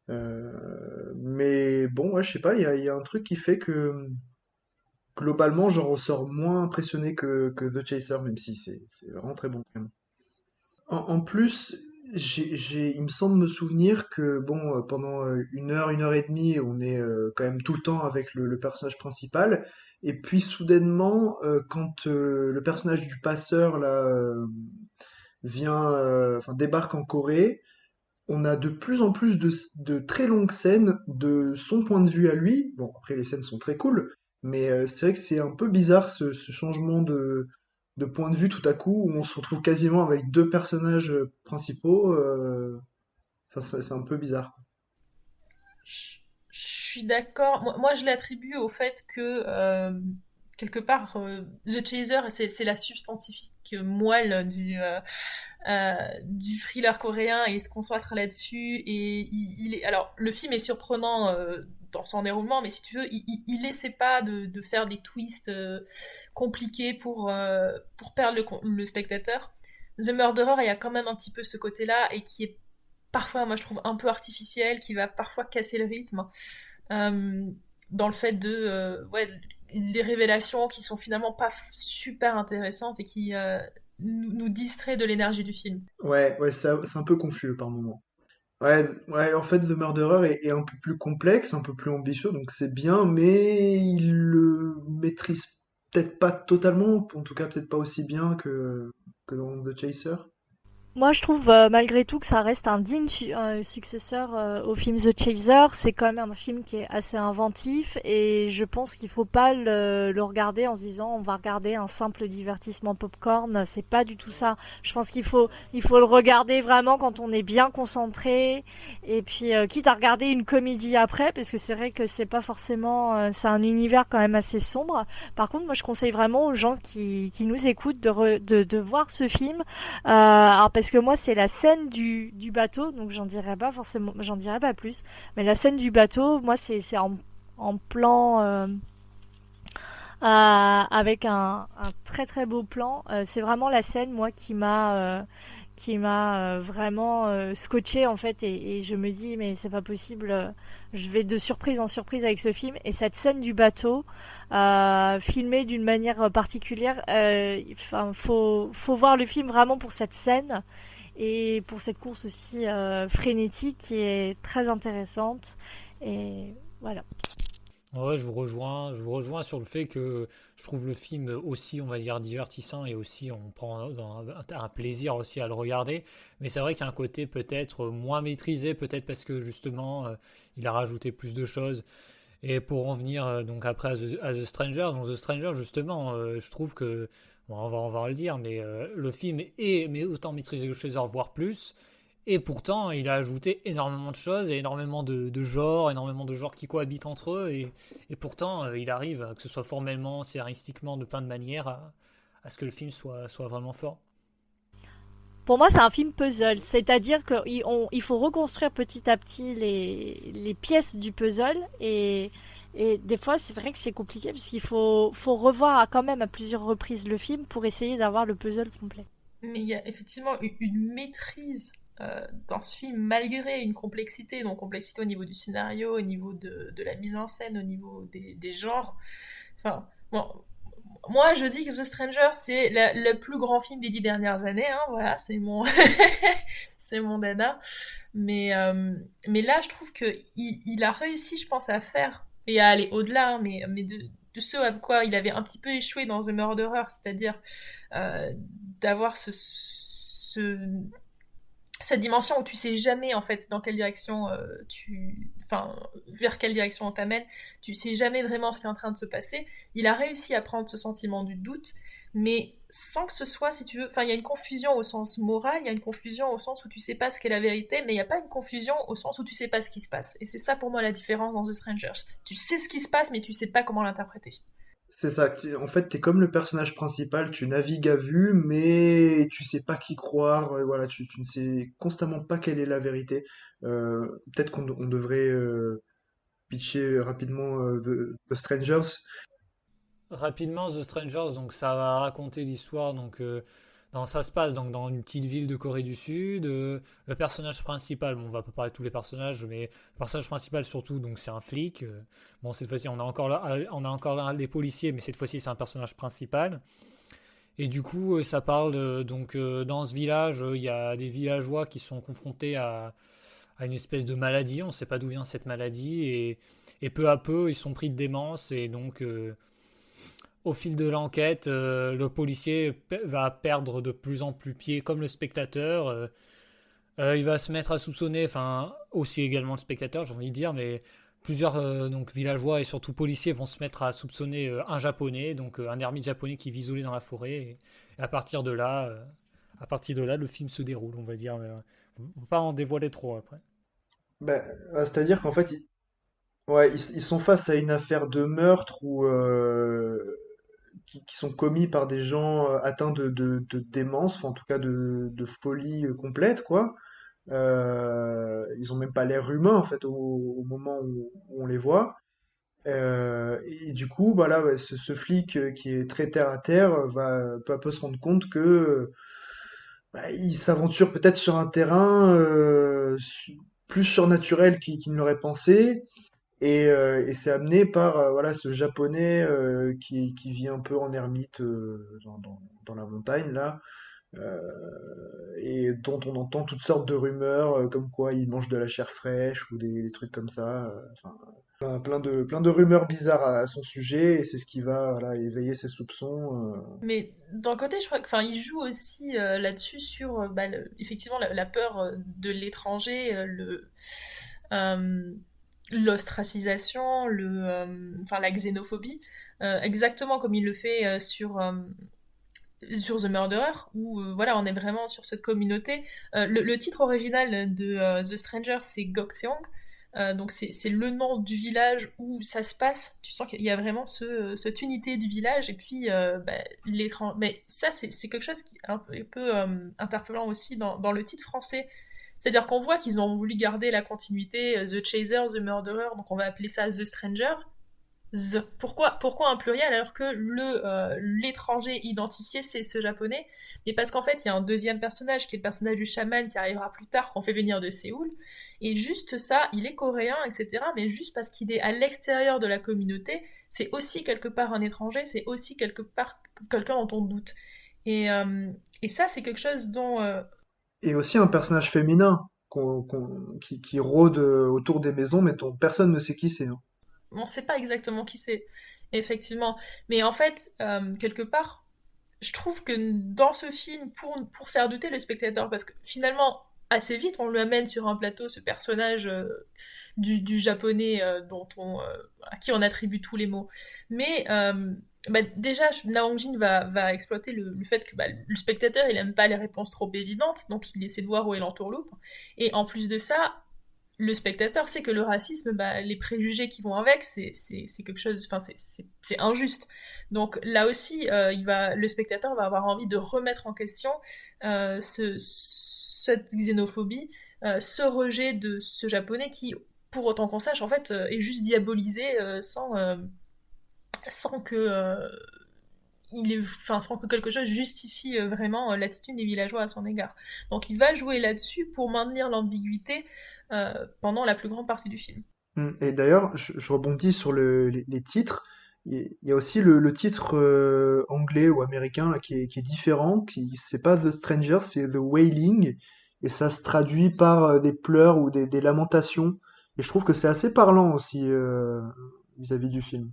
Mais bon, ouais, je sais pas, il y a un truc qui fait que globalement, j'en ressors moins impressionné que The Chaser, même si c'est vraiment très bon quand même. En plus, il me semble me souvenir que bon, pendant une heure et demie, on est quand même tout le temps avec le personnage principal, et puis soudainement, quand le personnage du passeur là enfin débarque en Corée, on a de plus en plus de très longues scènes de son point de vue à lui. Bon, après les scènes sont très cool, mais c'est vrai que c'est un peu bizarre ce changement de point de vue tout à coup, où on se retrouve quasiment avec deux personnages principaux. Enfin, c'est un peu bizarre, quoi. Je, je suis d'accord. Moi, je l'attribue au fait que, quelque part, The Chaser, c'est la substantifique moelle du thriller coréen et il se concentre là-dessus. Et alors, le film est surprenant dans son déroulement, mais si tu veux, il essaie pas de faire des twists compliqués pour perdre le spectateur. The Murderer, il y a quand même un petit peu ce côté-là et qui est parfois, moi je trouve un peu artificiel, qui va parfois casser le rythme, euh, dans le fait de, ouais, les révélations qui sont finalement pas super intéressantes et qui nous distraient de l'énergie du film. Ouais, ouais, c'est un peu confus par moment. Ouais, ouais, en fait, The Murderer est un peu plus complexe, un peu plus ambitieux, donc c'est bien, mais il le maîtrise peut-être pas totalement, en tout cas peut-être pas aussi bien que dans The Chaser. Moi, je trouve malgré tout que ça reste un digne successeur au film The Chaser. C'est quand même un film qui est assez inventif et je pense qu'il faut pas le regarder en se disant on va regarder un simple divertissement popcorn. C'est pas du tout ça. Je pense il faut le regarder vraiment quand on est bien concentré et puis quitte à regarder une comédie après parce que c'est vrai que c'est pas forcément c'est un univers quand même assez sombre. Par contre, moi, je conseille vraiment aux gens qui nous écoutent de voir ce film alors parce que moi c'est la scène du bateau, donc j'en dirais pas forcément, j'en dirais pas plus. Mais la scène du bateau, moi c'est en plan avec un très très beau plan. C'est vraiment la scène moi qui m'a vraiment scotché en fait et je me dis mais c'est pas possible, je vais de surprise en surprise avec ce film et cette scène du bateau filmée d'une manière particulière. Enfin, faut voir le film vraiment pour cette scène et pour cette course aussi frénétique qui est très intéressante et voilà. Ouais, je vous rejoins sur le fait que je trouve le film aussi, on va dire, divertissant et aussi on prend un plaisir aussi à le regarder. Mais c'est vrai qu'il y a un côté peut-être moins maîtrisé, peut-être parce que justement il a rajouté plus de choses. Et pour en venir donc après à The Strangers, dans The Strangers justement, je trouve que, bon, on va le dire, mais le film est mais autant maîtrisé que Chaser, voire plus. Et pourtant, il a ajouté énormément de choses et énormément énormément de genres qui cohabitent entre eux. Et pourtant, il arrive, que ce soit formellement, scénaristiquement, de plein de manières, à ce que le film soit vraiment fort. Pour moi, c'est un film puzzle, c'est-à-dire qu'il faut reconstruire petit à petit les pièces du puzzle et des fois, c'est vrai que c'est compliqué parce qu'il faut revoir quand même à plusieurs reprises le film pour essayer d'avoir le puzzle complet. Mais il y a effectivement une maîtrise dans ce film, malgré une complexité, donc complexité au niveau du scénario, au niveau de la mise en scène, au niveau des genres. Enfin, bon, moi, je dis que The Stranger, c'est le plus grand film des 10 dernières années. Hein, voilà, c'est mon, c'est mon dada. Mais là, je trouve que il a réussi, je pense, à faire et à aller au-delà, hein, mais de ce à quoi il avait un petit peu échoué dans The Murderer, c'est-à-dire euh, d'avoir cette dimension où tu sais jamais en fait dans quelle direction enfin vers quelle direction on t'amène, tu sais jamais vraiment ce qui est en train de se passer. Il a réussi à prendre ce sentiment du doute, mais sans que ce soit, si tu veux, enfin il y a une confusion au sens moral, il y a une confusion au sens où tu sais pas ce qu'est la vérité, mais il n'y a pas une confusion au sens où tu sais pas ce qui se passe. Et c'est ça pour moi la différence dans The Strangers. Tu sais ce qui se passe, mais tu sais pas comment l'interpréter. C'est ça. En fait, t'es comme le personnage principal, tu navigues à vue, mais tu sais pas qui croire. Voilà, tu ne sais constamment pas quelle est la vérité. Peut-être qu'on devrait pitcher rapidement The Strangers. Rapidement, The Strangers, donc ça va raconter l'histoire. Ça se passe donc dans une petite ville de Corée du Sud. Le personnage principal, bon, on va pas parler de tous les personnages, mais le personnage principal surtout, donc c'est un flic. Bon, cette fois-ci, on a encore là des policiers, mais cette fois-ci, c'est un personnage principal. Et du coup, ça parle dans ce village, il y a des villageois qui sont confrontés à une espèce de maladie. On ne sait pas d'où vient cette maladie et peu à peu, ils sont pris de démence et donc au fil de l'enquête, le policier va perdre de plus en plus pied, comme le spectateur. Il va se mettre à soupçonner, enfin aussi également le spectateur, j'ai envie de dire, mais plusieurs villageois et surtout policiers vont se mettre à soupçonner un japonais, un ermite japonais qui vit isolé dans la forêt. Et à partir de là, le film se déroule, on va dire. Mais, on ne va pas en dévoiler trop après. Ben, c'est-à-dire qu'en fait, ouais, ils sont face à une affaire de meurtre qui sont commis par des gens atteints de démence, enfin, en tout cas de folie complète, quoi. Ils ont même pas l'air humains en fait au moment où on les voit. Et du coup, bah là, ouais, ce flic qui est très terre à terre va peu à peu se rendre compte que bah, il s'aventure peut-être sur un terrain plus surnaturel qu'il ne l'aurait pensé. Et c'est amené par voilà, ce japonais qui vit un peu en ermite dans la montagne là, et dont on entend toutes sortes de rumeurs, comme quoi il mange de la chair fraîche ou des trucs comme ça. Enfin, plein de rumeurs bizarres à son sujet, et c'est ce qui va voilà, éveiller ses soupçons. Mais d'un côté, je crois que, enfin, il joue aussi là-dessus sur, bah, effectivement, la peur de l'étranger, euh, l'ostracisation, enfin, la xénophobie, exactement comme il le fait sur The Murderer, où voilà, on est vraiment sur cette communauté. Le titre original de The Stranger, c'est Gokseong. Donc c'est le nom du village où ça se passe. Tu sens qu'il y a vraiment cette unité du village et puis bah, mais ça c'est quelque chose qui est un peu interpellant aussi dans le titre français. C'est-à-dire qu'on voit qu'ils ont voulu garder la continuité The Chaser, The Murderer, donc on va appeler ça The Stranger. Pourquoi un pluriel alors que l'étranger identifié c'est ce japonais? Mais parce qu'en fait il y a un deuxième personnage qui est le personnage du chaman qui arrivera plus tard qu'on fait venir de Séoul, et juste ça il est coréen etc, mais juste parce qu'il est à l'extérieur de la communauté c'est aussi quelque part un étranger, c'est aussi quelque part quelqu'un dont on doute, et ça c'est quelque chose dont Et aussi un personnage féminin qui rôde autour des maisons, mais dont personne ne sait qui c'est, hein. on ne sait pas exactement qui c'est effectivement, mais en fait quelque part je trouve que dans ce film, pour faire douter le spectateur, parce que finalement, assez vite, on lui amène sur un plateau ce personnage du japonais à qui on attribue tous les mots. Mais bah, déjà, Naong Jin va exploiter le fait que bah, le spectateur, il aime pas les réponses trop évidentes, donc il essaie de voir où est l'entourloupe. Et en plus de ça, le spectateur sait que le racisme, bah, les préjugés qui vont avec, c'est quelque chose, enfin, c'est injuste. Donc là aussi, le spectateur va avoir envie de remettre en question cette xénophobie, ce rejet de ce japonais qui, pour autant qu'on sache, en fait, est juste diabolisé sans que sans que quelque chose justifie vraiment l'attitude des villageois à son égard. Donc il va jouer là-dessus pour maintenir l'ambiguïté pendant la plus grande partie du film. Et d'ailleurs, je rebondis sur les titres. Il y a aussi le titre anglais ou américain là, qui est différent. C'est pas The Stranger, c'est The Wailing. Et ça se traduit par des pleurs ou des lamentations. Et je trouve que c'est assez parlant aussi vis-à-vis du film.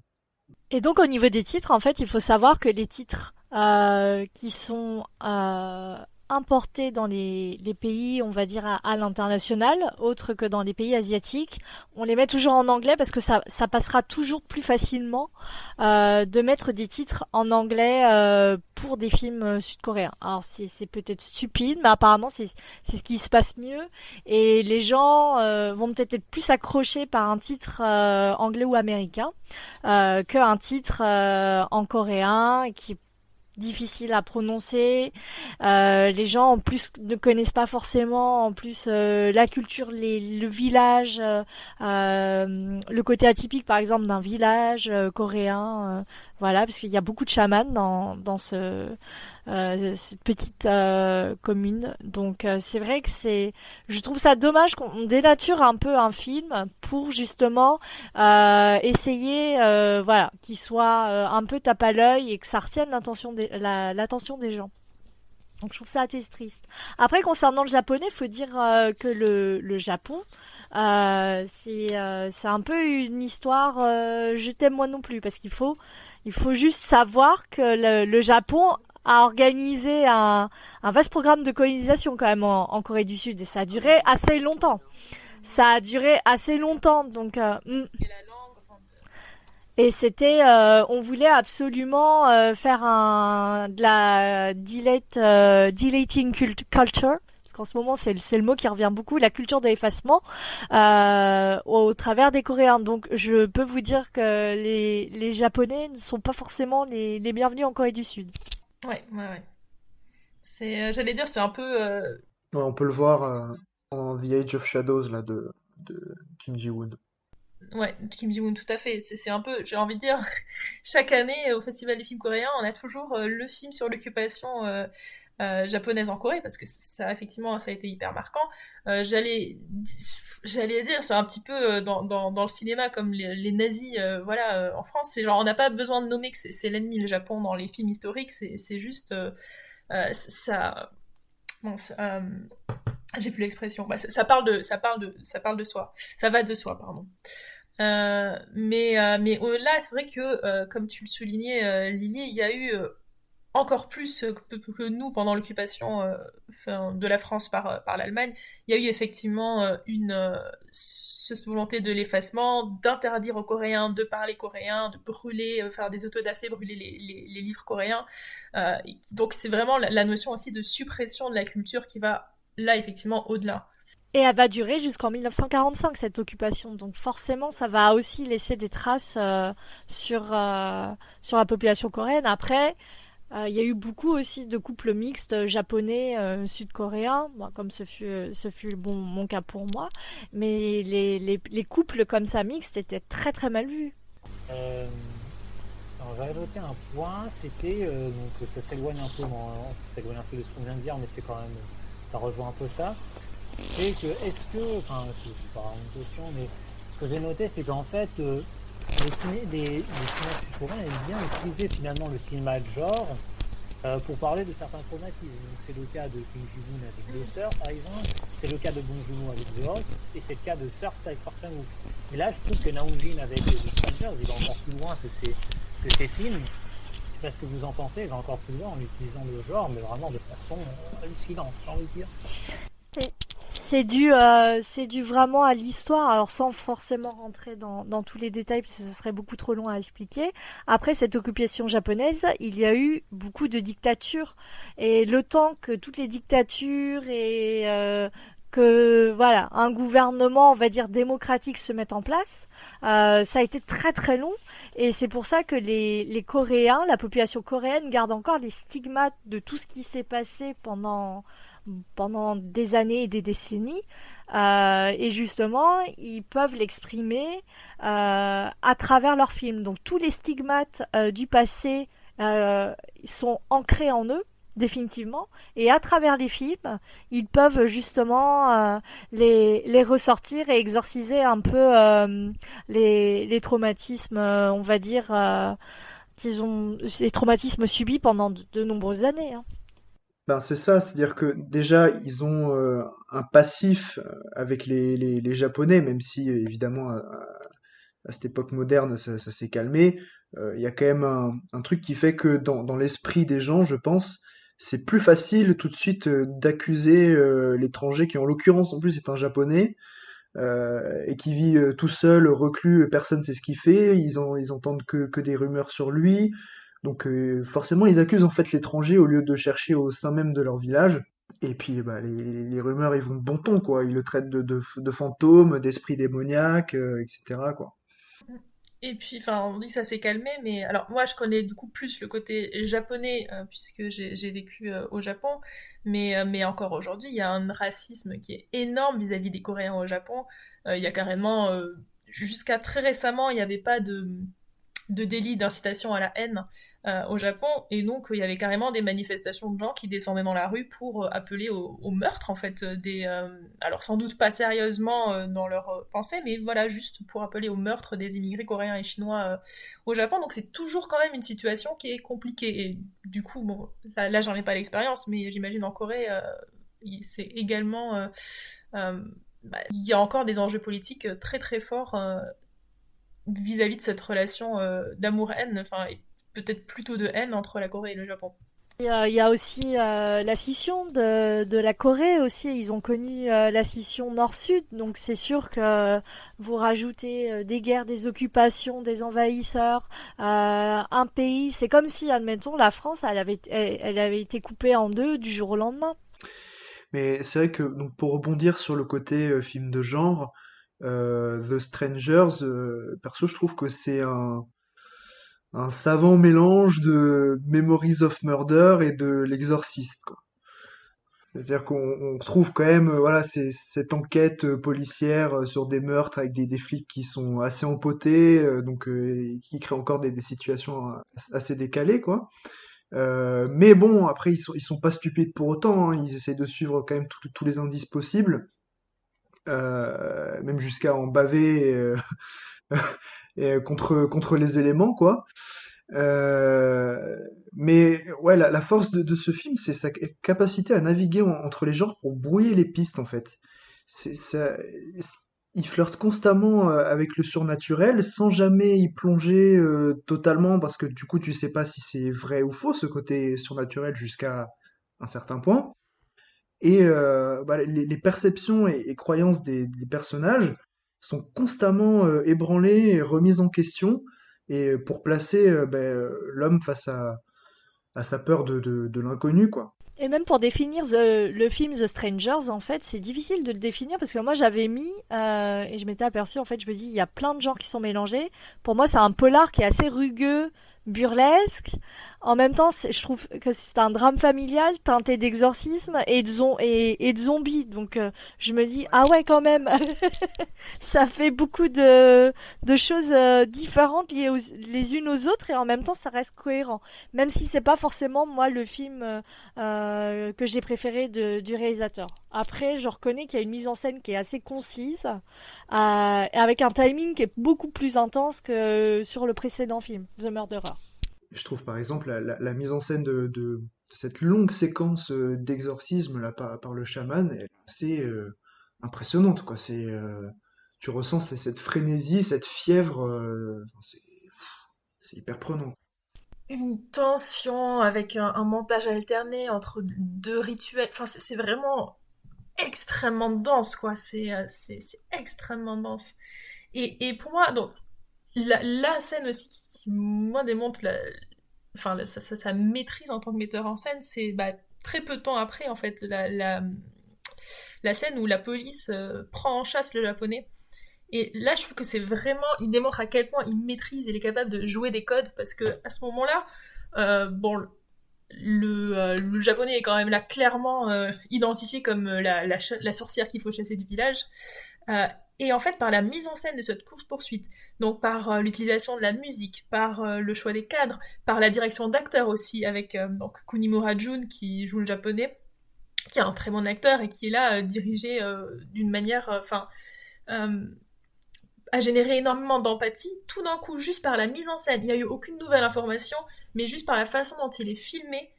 Et donc, au niveau des titres, en fait, il faut savoir que les titres qui sont importés dans les pays, on va dire, à l'international, autres que dans les pays asiatiques, on les met toujours en anglais parce que ça passera toujours plus facilement de mettre des titres en anglais pour des films sud-coréens. Alors c'est peut-être stupide, mais apparemment c'est ce qui se passe mieux et les gens vont peut-être être plus accrochés par un titre anglais ou américain qu'un titre en coréen qui est difficile à prononcer. Les gens en plus ne connaissent pas forcément en plus la culture, le village, le côté atypique par exemple d'un village coréen. Voilà, parce qu'il y a beaucoup de chamans dans cette petite commune. Donc c'est vrai que je trouve ça dommage qu'on dénature un peu un film pour justement essayer, voilà, qu'il soit un peu tape à l'œil et que ça retienne l'attention des gens. Donc je trouve ça assez triste. Après, concernant le japonais, il faut dire que le Japon, c'est un peu une histoire je t'aime moi non plus, parce il faut juste savoir que le Japon a organisé un vaste programme de colonisation quand même en Corée du Sud et ça a duré assez longtemps. Ça a duré assez longtemps, donc et c'était, on voulait absolument faire de la deleting culture, parce qu'en ce moment c'est le mot qui revient beaucoup, la culture de l'effacement au travers des Coréens. Donc je peux vous dire que les Japonais ne sont pas forcément les bienvenus en Corée du Sud. Ouais, ouais, ouais. J'allais dire, c'est un peu. Ouais, on peut le voir en The Age of Shadows là, de Kim Ji-woon. Ouais, Kim Ji-woon, tout à fait. C'est un peu, j'ai envie de dire, chaque année au Festival des films coréens, on a toujours le film sur l'occupation japonaise en Corée, parce que ça, effectivement, ça a été hyper marquant. J'allais dire, c'est un petit peu dans le cinéma comme les nazis, voilà, en France. C'est genre, on n'a pas besoin de nommer que c'est l'ennemi, le Japon, dans les films historiques. C'est juste ça. Bon, j'ai plus l'expression. Bah, ça parle de soi. Ça va de soi, pardon. Mais là, c'est vrai que, comme tu le soulignais, Lily, il y a eu encore plus que nous pendant l'occupation enfin, de la France par l'Allemagne. Il y a eu effectivement cette volonté de l'effacement, d'interdire aux Coréens de parler coréen, de brûler, faire des autodafés, brûler les livres coréens. Donc c'est vraiment la notion aussi de suppression de la culture qui va là effectivement au-delà. Et elle va durer jusqu'en 1945, cette occupation. Donc forcément, ça va aussi laisser des traces sur la population coréenne. Après, il y a eu beaucoup aussi de couples mixtes japonais, sud-coréens, bon, comme ce fut mon cas pour moi. Mais les couples comme ça mixtes étaient très très mal vus. Euh, alors j'avais noté un point, c'était donc ça s'éloigne un peu, ça s'éloigne un peu de ce qu'on vient de dire, mais c'est quand même, ça rejoint un peu ça. C'est que enfin c'est pas une question, mais ce que j'ai noté, c'est qu'en fait les cinéastes sud-coréens aiment bien utiliser finalement le cinéma de genre pour parler de certains traumatismes. Donc, c'est le cas de Kim Ji-woon avec The Sœurs, par exemple, c'est le cas de Bong Joon-ho avec The Host, et c'est le cas de Sir Strike for Chan-wook. Et là, je trouve que Naum Jin avec The Strangers, il va encore plus loin que ces films. Je sais pas ce que vous en pensez, il va encore plus loin en utilisant le genre, mais vraiment de façon hallucinante, j'ai envie de dire. C'est dû vraiment à l'histoire, alors sans forcément rentrer dans tous les détails, parce que ce serait beaucoup trop long à expliquer. Après cette occupation japonaise, il y a eu beaucoup de dictatures. Et le temps que toutes les dictatures et que voilà un gouvernement, on va dire démocratique, se mette en place, ça a été très très long. Et c'est pour ça que les Coréens, la population coréenne, garde encore les stigmates de tout ce qui s'est passé pendant des années et des décennies. Et justement, ils peuvent l'exprimer à travers leurs films. Donc tous les stigmates du passé sont ancrés en eux, définitivement. Et à travers les films, ils peuvent justement les ressortir et exorciser un peu les traumatismes, on va dire, les traumatismes subis pendant de nombreuses années. Hein. Ben c'est ça, c'est-à-dire que déjà ils ont un passif avec les Japonais, même si évidemment à cette époque moderne ça s'est calmé. Il y a quand même un truc qui fait que dans l'esprit des gens, je pense, c'est plus facile tout de suite d'accuser l'étranger qui en l'occurrence en plus est un japonais et qui vit tout seul, reclus, personne sait ce qu'il fait, ils entendent que des rumeurs sur lui, donc forcément ils accusent en fait l'étranger au lieu de chercher au sein même de leur village. Et puis bah, les rumeurs ils vont de bon ton quoi, ils le traitent de fantôme, d'esprit démoniaque, etc. quoi. Et puis, enfin, on dit que ça s'est calmé, mais alors moi je connais du coup plus le côté japonais puisque j'ai vécu au Japon, mais encore aujourd'hui il y a un racisme qui est énorme vis-à-vis des Coréens au Japon. Il y a carrément, jusqu'à très récemment, il n'y avait pas de délit d'incitation à la haine au Japon, et donc il y avait carrément des manifestations de gens qui descendaient dans la rue pour appeler au meurtre en fait alors sans doute pas sérieusement dans leur pensée, mais voilà juste pour appeler au meurtre des immigrés coréens et chinois au Japon. Donc c'est toujours quand même une situation qui est compliquée, et du coup bon là j'en ai pas l'expérience, mais j'imagine en Corée c'est également il y a encore des enjeux politiques très très forts vis-à-vis de cette relation d'amour-haine, enfin, et peut-être plutôt de haine entre la Corée et le Japon. Il y a aussi la scission de la Corée aussi. Ils ont connu la scission Nord-Sud, donc c'est sûr que vous rajoutez des guerres, des occupations, des envahisseurs, un pays. C'est comme si, admettons, la France, elle avait été coupée en deux du jour au lendemain. Mais c'est vrai que donc pour rebondir sur le côté film de genre, The Strangers, perso je trouve que c'est un savant mélange de Memories of Murder et de L'Exorciste, quoi. C'est-à-dire qu'on retrouve quand même, voilà, cette enquête policière sur des meurtres avec des flics qui sont assez empotés, donc qui créent encore des situations assez décalées, quoi. Mais bon, après ils sont pas stupides pour autant, hein, ils essayent de suivre quand même tous les indices possibles, même jusqu'à en baver et contre les éléments, quoi. Euh, mais ouais, la force de ce film, c'est sa capacité à naviguer entre les genres pour brouiller les pistes, en fait. C'est ça, il flirte constamment avec le surnaturel sans jamais y plonger totalement parce que du coup, tu sais pas si c'est vrai ou faux ce côté surnaturel jusqu'à un certain point. Et bah, les perceptions et croyances des personnages sont constamment ébranlées et remises en question et pour placer l'homme face à sa peur de l'inconnu, quoi. Et même pour définir le film The Strangers, en fait, c'est difficile de le définir parce que moi j'avais mis, et je m'étais aperçu, en fait, je me dis, il y a plein de genres qui sont mélangés. Pour moi, c'est un polar qui est assez rugueux, burlesque. En même temps, je trouve que c'est un drame familial teinté d'exorcisme et de zombies. Donc je me dis, ah ouais, quand même, ça fait beaucoup de choses différentes liées les unes aux autres et en même temps, ça reste cohérent. Même si c'est pas forcément, moi, le film que j'ai préféré du réalisateur. Après, je reconnais qu'il y a une mise en scène qui est assez concise, et avec un timing qui est beaucoup plus intense que sur le précédent film, The Murderer. Je trouve par exemple la mise en scène de cette longue séquence d'exorcisme là par le chaman, elle est assez impressionnante, quoi. Tu ressens cette frénésie, cette fièvre, enfin, c'est hyper prenant. Une tension avec un montage alterné entre deux rituels, enfin c'est vraiment extrêmement dense quoi, c'est extrêmement dense. Et pour moi, donc la scène aussi qui moi démontre sa maîtrise en tant que metteur en scène, c'est bah, très peu de temps après en fait la scène où la police prend en chasse le japonais. Et là, je trouve que c'est vraiment, il démontre à quel point il maîtrise, il est capable de jouer des codes, parce que à ce moment-là, bon, le japonais est quand même là clairement identifié comme la sorcière qu'il faut chasser du village. Euh, et en fait, par la mise en scène de cette course-poursuite, donc par l'utilisation de la musique, par le choix des cadres, par la direction d'acteurs aussi, avec donc Kunimura Jun qui joue le japonais, qui est un très bon acteur et qui est là dirigé d'une manière, a généré énormément d'empathie, tout d'un coup, juste par la mise en scène. Il n'y a eu aucune nouvelle information, mais juste par la façon dont il est filmé,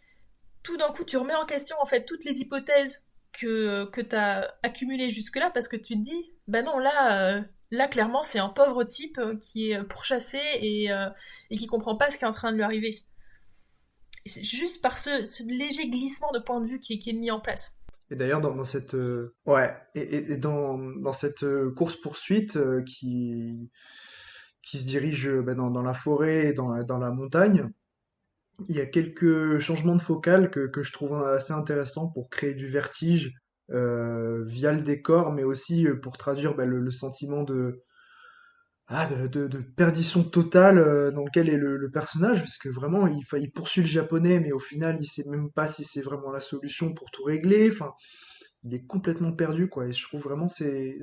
tout d'un coup, tu remets en question en fait toutes les hypothèses que tu as accumulées jusque-là, parce que tu te dis, bah non, là clairement, c'est un pauvre type qui est pourchassé et qui comprend pas ce qui est en train de lui arriver. c'est juste par ce léger glissement de point de vue qui est mis en place. Et d'ailleurs, dans cette, ouais, et dans cette course-poursuite qui se dirige bah, dans la forêt et dans la montagne, il y a quelques changements de focale que je trouve assez intéressants pour créer du vertige via le décor, mais aussi pour traduire bah, le sentiment de perdition totale dans lequel est le personnage, parce que vraiment, il poursuit le japonais, mais au final, il sait même pas si c'est vraiment la solution pour tout régler. Enfin, il est complètement perdu, quoi. Et je trouve vraiment ces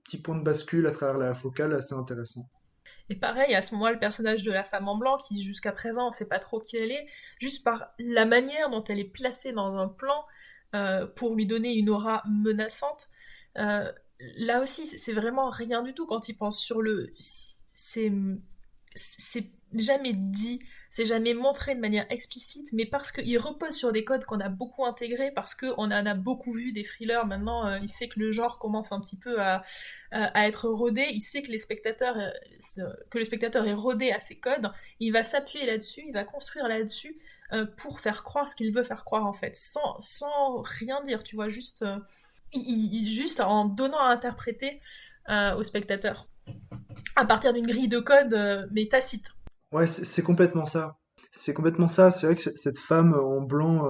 petits points de bascule à travers la focale assez intéressants. Et pareil, à ce moment-là, le personnage de la femme en blanc, qui jusqu'à présent on sait pas trop qui elle est, juste par la manière dont elle est placée dans un plan pour lui donner une aura menaçante, euh, là aussi c'est vraiment rien du tout quand il pense sur le... C'est jamais dit, c'est jamais montré de manière explicite, mais parce qu'il repose sur des codes qu'on a beaucoup intégrés, parce qu'on en a beaucoup vu des thrillers maintenant, il sait que le genre commence un petit peu à être rodé, il sait que que le spectateur est rodé à ces codes, il va s'appuyer là-dessus, il va construire là-dessus pour faire croire ce qu'il veut faire croire en fait, sans rien dire, tu vois, juste, juste en donnant à interpréter au spectateur à partir d'une grille de code, mais tacite. Ouais, c'est complètement ça. C'est complètement ça. C'est vrai que cette femme en blanc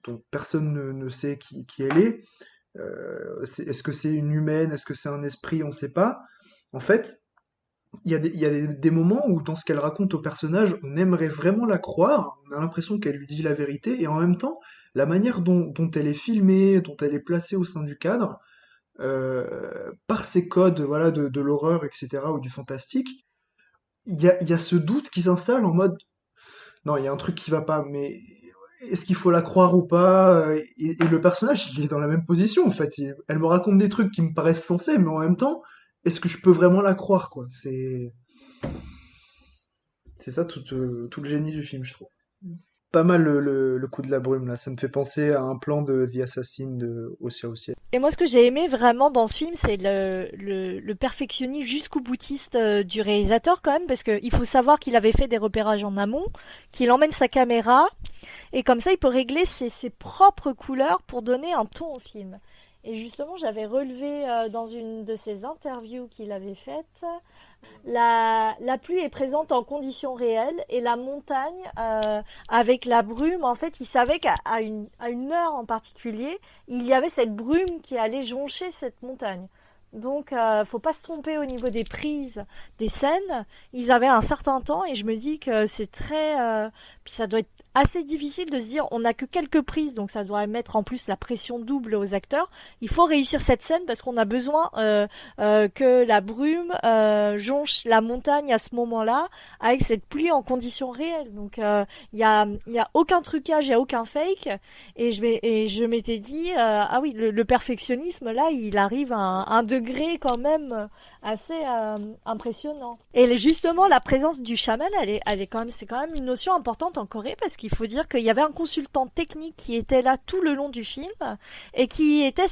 dont personne ne sait qui elle est, est-ce que c'est une humaine, est-ce que c'est un esprit, on ne sait pas. En fait, il y a des moments où dans ce qu'elle raconte au personnage, on aimerait vraiment la croire, on a l'impression qu'elle lui dit la vérité, et en même temps, la manière dont elle est filmée, dont elle est placée au sein du cadre, par ces codes voilà, de l'horreur, etc., ou du fantastique, il y a ce doute qui s'installe en mode, non, il y a un truc qui va pas, mais est-ce qu'il faut la croire ou pas? Et le personnage, il est dans la même position, en fait. Elle me raconte des trucs qui me paraissent sensés, mais en même temps, est-ce que je peux vraiment la croire, quoi? C'est ça tout le génie du film, je trouve. Pas mal le coup de la brume, là. Ça me fait penser à un plan de The Assassin de Ossia Ossia. Et moi, ce que j'ai aimé vraiment dans ce film, c'est le perfectionnisme jusqu'au boutiste du réalisateur quand même, parce qu'il faut savoir qu'il avait fait des repérages en amont, qu'il emmène sa caméra, et comme ça, il peut régler ses propres couleurs pour donner un ton au film. Et justement, j'avais relevé dans une de ses interviews qu'il avait faites, la pluie est présente en conditions réelles et la montagne, avec la brume, en fait, il savait à une heure en particulier, il y avait cette brume qui allait joncher cette montagne. Donc, faut pas se tromper au niveau des prises des scènes. Ils avaient un certain temps et je me dis que c'est très... puis ça doit être assez difficile de se dire on n'a que quelques prises, donc ça doit mettre en plus la pression double aux acteurs. Il faut réussir cette scène parce qu'on a besoin que la brume jonche la montagne à ce moment-là avec cette pluie en conditions réelles. Donc il y a aucun trucage, il y a aucun fake. Et je m'étais dit ah oui, le perfectionnisme là, il arrive à un degré quand même assez impressionnant. Et justement, la présence du chaman, c'est quand même une notion importante en Corée parce qu'il faut dire qu'il y avait un consultant technique qui était là tout le long du film et qui était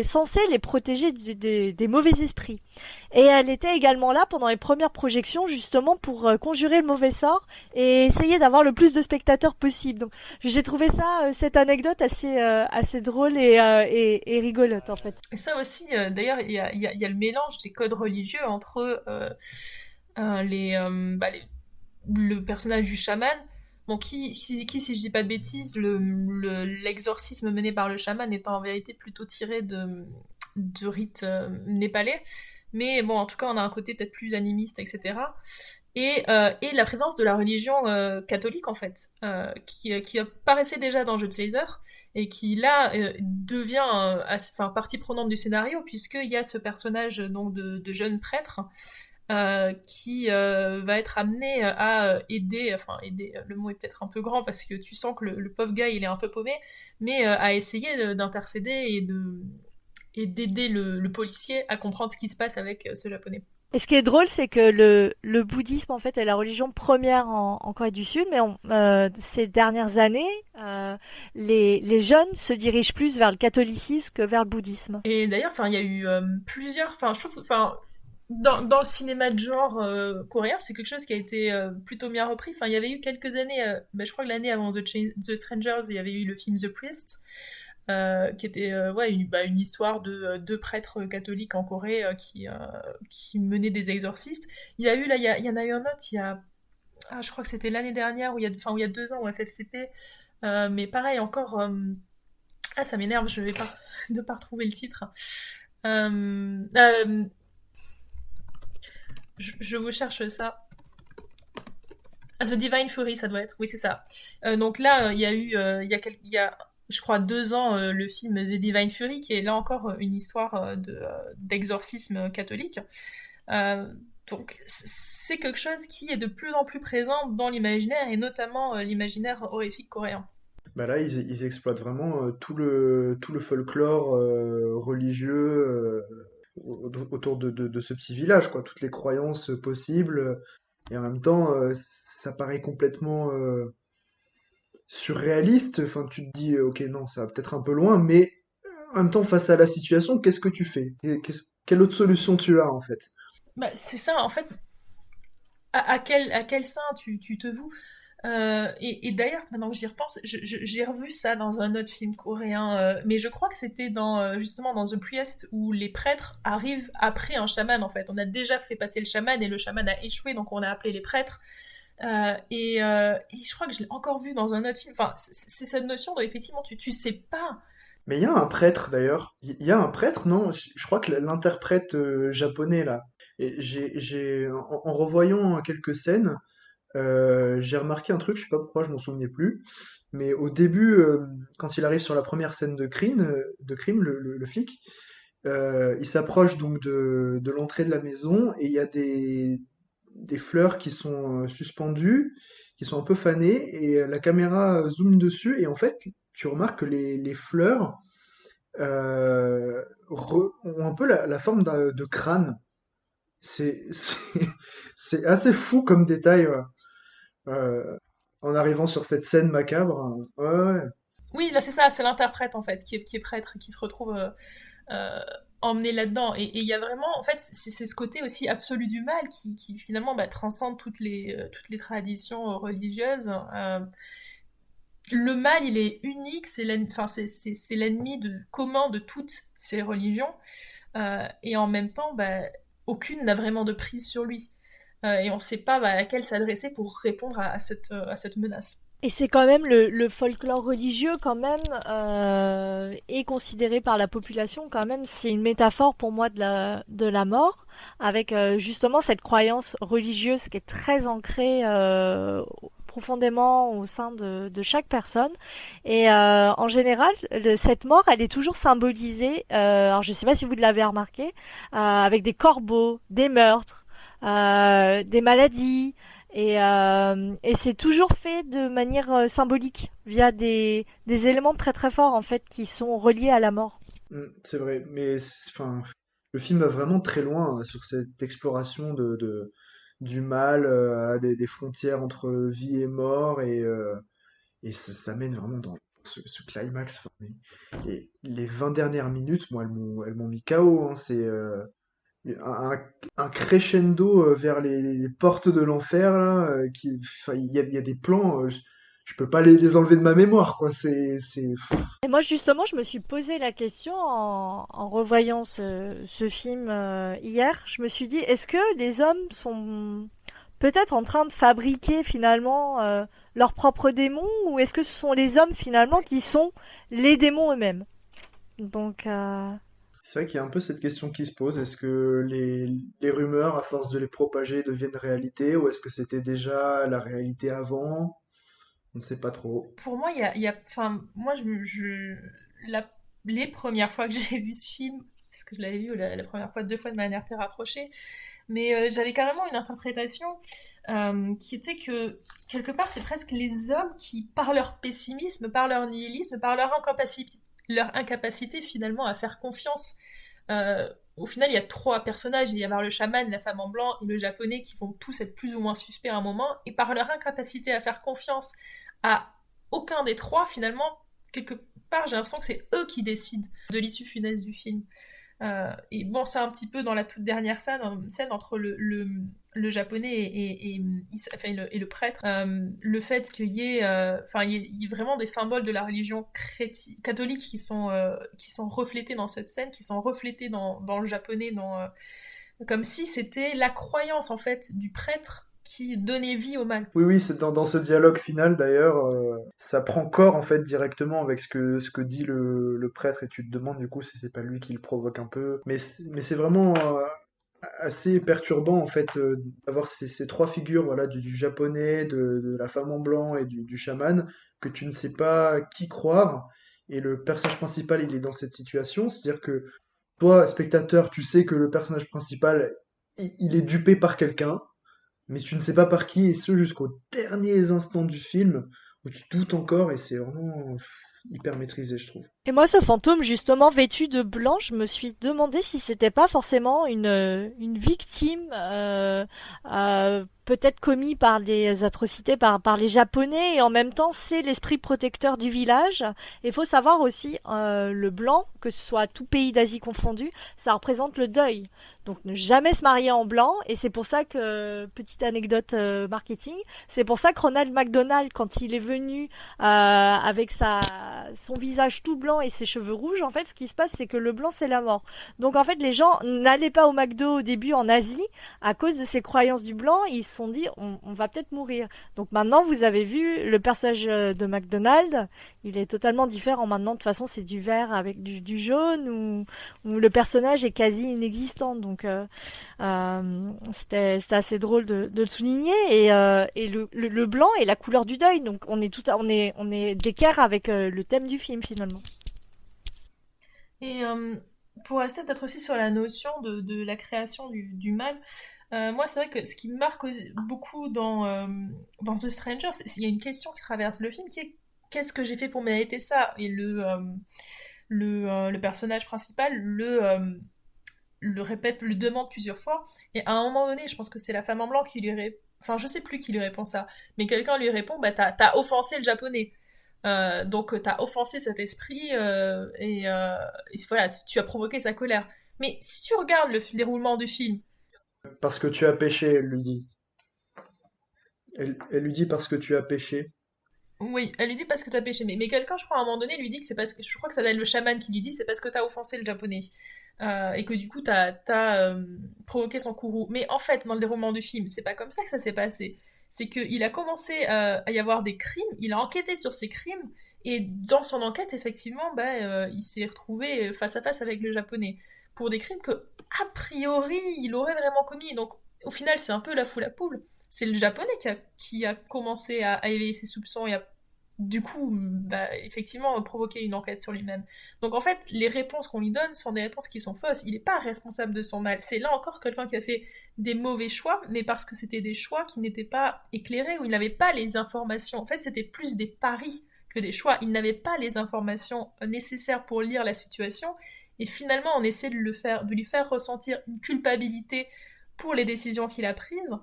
censé les protéger des mauvais esprits. Et elle était également là pendant les premières projections justement pour conjurer le mauvais sort et essayer d'avoir le plus de spectateurs possible. Donc j'ai trouvé ça, cette anecdote assez drôle et rigolote en fait. Et ça aussi, d'ailleurs, il y a le mélange des codes religieux entre le personnage du chaman, bon, si je dis pas de bêtises, l'exorcisme mené par le chaman étant en vérité plutôt tiré de rites népalais, mais bon, en tout cas, on a un côté peut-être plus animiste, etc. Et la présence de la religion catholique, en fait, qui apparaissait déjà dans Jeu de Caesar, et qui, là, devient partie prenante du scénario, puisqu'il y a ce personnage donc, de jeune prêtre qui va être amené à aider, le mot est peut-être un peu grand, parce que tu sens que le pauvre gars, il est un peu paumé, mais à essayer d'intercéder et d'aider le policier à comprendre ce qui se passe avec ce japonais. Et ce qui est drôle, c'est que le bouddhisme, en fait, est la religion première en Corée du Sud, mais ces dernières années, les jeunes se dirigent plus vers le catholicisme que vers le bouddhisme. Et d'ailleurs, il y a eu plusieurs... je trouve... dans le cinéma de genre coréen, c'est quelque chose qui a été plutôt bien repris. Enfin, il y avait eu quelques années, je crois que l'année avant The Strangers, il y avait eu le film The Priest, qui était ouais, une histoire de deux prêtres catholiques en Corée qui menaient des exorcistes. Il y a eu là, il y en a eu un autre, je crois que c'était l'année dernière, où il y a 2 ans, au FFCP, mais pareil, encore, ça m'énerve, je vais pas, de pas retrouver le titre. Euh, euh, je vous cherche ça. Ah, The Divine Fury, ça doit être. Oui, c'est ça. Donc là, il y a eu, il y a, je crois, 2 ans, le film The Divine Fury, qui est là encore une histoire d'exorcisme catholique. Euh, donc c'est quelque chose qui est de plus en plus présent dans l'imaginaire, et notamment l'imaginaire horrifique coréen. Bah là, ils exploitent vraiment tout le folklore religieux autour de ce petit village, quoi. Toutes les croyances possibles. Et en même temps, ça paraît complètement surréaliste. Enfin, tu te dis, ok, non, ça va peut-être un peu loin, mais en même temps, face à la situation, qu'est-ce que tu fais? Quelle autre solution tu as, en fait? Bah, c'est ça, en fait, à quel saint tu te voues? Et d'ailleurs, maintenant que j'y repense, j'ai revu ça dans un autre film coréen, mais je crois que c'était justement dans The Priest, où les prêtres arrivent après un chaman, en fait. On a déjà fait passer le chaman et le chaman a échoué, donc on a appelé les prêtres. Et je crois que je l'ai encore vu dans un autre film. Enfin, c'est cette notion de, effectivement, tu sais pas. Mais il y a un prêtre, d'ailleurs. Il y a un prêtre, non? Je crois que l'interprète japonais, là. Et en revoyant quelques scènes, j'ai remarqué un truc, je sais pas pourquoi, je m'en souvenais plus, mais au début, quand il arrive sur la première scène de crime, le flic, il s'approche donc de l'entrée de la maison et il y a des fleurs qui sont suspendues, qui sont un peu fanées, et la caméra zoome dessus, et en fait, tu remarques que les fleurs ont un peu la forme de crâne. C'est c'est assez fou comme détail. Ouais. euh, En arrivant sur cette scène macabre. Ouais, ouais. Oui, là, c'est ça, c'est l'interprète, en fait, qui est prêtre, qui se retrouve euh, emmené là-dedans. Et il y a vraiment, en fait, c'est ce côté aussi absolu du mal qui finalement, transcende toutes les traditions religieuses. Le mal, il est unique, enfin, c'est l'ennemi commun de toutes ces religions. Et en même temps, aucune n'a vraiment de prise sur lui. Et on ne sait pas à laquelle s'adresser pour répondre à cette menace. Et c'est quand même le folklore religieux quand même est considéré par la population quand même, c'est une métaphore pour moi de la mort, avec justement cette croyance religieuse qui est très ancrée profondément au sein de chaque personne. Et en général, cette mort, elle est toujours symbolisée, alors je sais pas si vous l'avez remarqué, avec des corbeaux, des meurtres, des maladies. Et c'est toujours fait de manière symbolique, via des éléments très très forts en fait qui sont reliés à la mort. C'est vrai, mais enfin, le film va vraiment très loin sur cette exploration du mal, des frontières entre vie et mort, et ça mène vraiment dans ce climax. Enfin, les 20 dernières minutes, moi, elles m'ont mis KO, hein. C'est un, un crescendo vers les portes de l'enfer, là, enfin, il y a des plans, je peux pas les enlever de ma mémoire, quoi. Pff. Et moi justement, je me suis posé la question en revoyant ce film hier. Je me suis dit, est-ce que les hommes sont peut-être en train de fabriquer finalement leurs propres démons, ou est-ce que ce sont les hommes finalement qui sont les démons eux-mêmes? Donc, C'est vrai qu'il y a un peu cette question qui se pose. Est-ce que les rumeurs, à force de les propager, deviennent réalité, ou est-ce que c'était déjà la réalité avant? On ne sait pas trop. Pour moi, enfin, moi, les premières fois que j'ai vu ce film, parce que je l'avais vu la première fois 2 fois de manière très rapprochée, mais j'avais carrément une interprétation qui était que, quelque part, c'est presque les hommes qui, par leur pessimisme, par leur nihilisme, par leur incapacité finalement à faire confiance. Au final, il y a 3 personnages, il y avoir le chaman, la femme en blanc et le japonais, qui vont tous être plus ou moins suspects à un moment, et par leur incapacité à faire confiance à aucun des 3, finalement, quelque part, j'ai l'impression que c'est eux qui décident de l'issue funeste du film. Et bon, c'est un petit peu dans la toute dernière scène entre le japonais et le prêtre, le fait qu'il y ait, il y ait vraiment des symboles de la religion catholique qui sont reflétés dans cette scène, qui sont reflétés dans le japonais, comme si c'était la croyance en fait du prêtre qui donnait vie au mal. Oui, oui, c'est dans ce dialogue final d'ailleurs, ça prend corps en fait directement avec ce que dit le prêtre et tu te demandes du coup si c'est pas lui qui le provoque un peu. Mais c'est vraiment assez perturbant en fait d'avoir ces trois figures voilà du japonais, de la femme en blanc et du chaman que tu ne sais pas qui croire et le personnage principal il est dans cette situation, c'est-à-dire que toi spectateur tu sais que le personnage principal il est dupé par quelqu'un mais tu ne sais pas par qui, et ce jusqu'aux derniers instants du film, où tu doutes encore, et c'est vraiment hyper maîtrisé, je trouve. Et moi, ce fantôme, justement, vêtu de blanc, je me suis demandé si c'était pas forcément une victime, peut-être commis par des atrocités par les Japonais, et en même temps, c'est l'esprit protecteur du village. Il faut savoir aussi, le blanc, que ce soit tout pays d'Asie confondu, ça représente le deuil. Donc, ne jamais se marier en blanc, et c'est pour ça que, petite anecdote marketing, c'est pour ça que Ronald McDonald, quand il est venu avec son visage tout blanc et ses cheveux rouges, en fait, ce qui se passe, c'est que le blanc, c'est la mort. Donc, en fait, les gens n'allaient pas au McDo au début en Asie à cause de ces croyances du blanc. Ils se sont dit, on va peut-être mourir. Donc, maintenant, vous avez vu le personnage de McDonald. Il est totalement différent. Maintenant, de toute façon, c'est du vert avec du jaune où le personnage est quasi inexistant. Donc, c'était assez drôle de le souligner. Et le blanc est la couleur du deuil. Donc, on est d'équerre avec le thème du film, finalement. Et pour rester peut-être aussi sur la notion de la création du mal, moi c'est vrai que ce qui me marque beaucoup dans The Stranger, il y a une question qui traverse le film qui est qu'est-ce que j'ai fait pour mériter ça? Et le personnage principal le répète, le demande plusieurs fois, et à un moment donné, je pense que c'est la femme en blanc qui lui répond, enfin je sais plus qui lui répond ça, mais quelqu'un lui répond, bah t'as offensé le japonais. Donc t'as offensé cet esprit et voilà, tu as provoqué sa colère. Mais si tu regardes le déroulement du film, Parce que tu as péché, elle lui dit. Elle lui dit parce que tu as péché. oui, elle lui dit parce que t'as péché. Mais quelqu'un, je crois, à un moment donné, lui dit que c'est parce que. Je crois que ça doit être le chaman qui lui dit c'est parce que t'as offensé le japonais. Et que du coup, t'as provoqué son courroux. Mais en fait, dans le déroulement du film, c'est pas comme ça que ça s'est passé. C'est qu'il a commencé à y avoir des crimes, il a enquêté sur ces crimes, et dans son enquête, effectivement, il s'est retrouvé face à face avec le japonais. Pour des crimes que, a priori, il aurait vraiment commis. Donc, au final, c'est un peu la foule à poule. C'est le japonais qui a commencé à éveiller ses soupçons et a du coup, effectivement, provoquer une enquête sur lui-même. Donc en fait, les réponses qu'on lui donne sont des réponses qui sont fausses. Il n'est pas responsable de son mal. C'est là encore quelqu'un qui a fait des mauvais choix, mais parce que c'était des choix qui n'étaient pas éclairés, où il n'avait pas les informations. En fait, c'était plus des paris que des choix. Il n'avait pas les informations nécessaires pour lire la situation, et finalement, on essaie de lui faire ressentir une culpabilité pour les décisions qu'il a prises,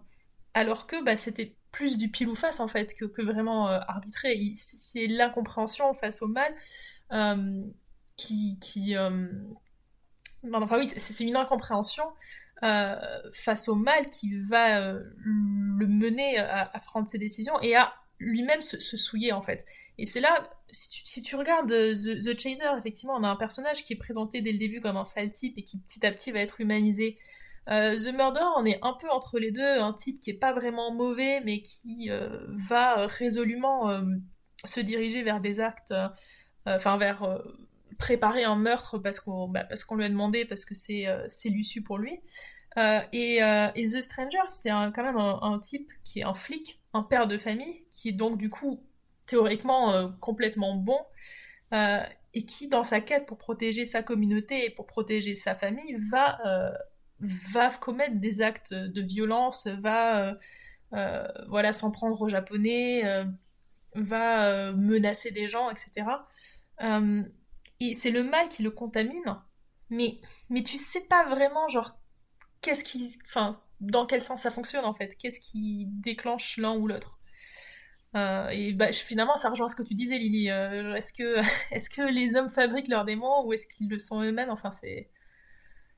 alors que c'était plus du pile ou face en fait que vraiment arbitré. C'est l'incompréhension face au mal euh, qui enfin oui, c'est une incompréhension euh, face au mal qui va le mener à prendre ses décisions et à lui-même se souiller en fait. Et c'est là, si tu regardes The Chaser, effectivement, on a un personnage qui est présenté dès le début comme un sale type et qui petit à petit va être humanisé. The Murderer, on est un peu entre les deux, un type qui est pas vraiment mauvais, mais qui va résolument se diriger vers des actes, enfin vers préparer un meurtre parce qu'on lui a demandé, parce que c'est l'issue pour lui. Et The Stranger, c'est quand même un type qui est un flic, un père de famille, qui est donc du coup théoriquement complètement bon, et qui, dans sa quête pour protéger sa communauté et pour protéger sa famille, va commettre des actes de violence, va voilà, s'en prendre aux Japonais, va menacer des gens, etc. Euh, et c'est le mal qui le contamine, mais, mais tu sais pas vraiment, genre, enfin, dans quel sens ça fonctionne en fait, qu'est-ce qui déclenche l'un ou l'autre. Et finalement, ça rejoint ce que tu disais, Lily. Est-ce que, est-ce que les hommes fabriquent leurs démons ou est-ce qu'ils le sont eux-mêmes? Enfin, c'est.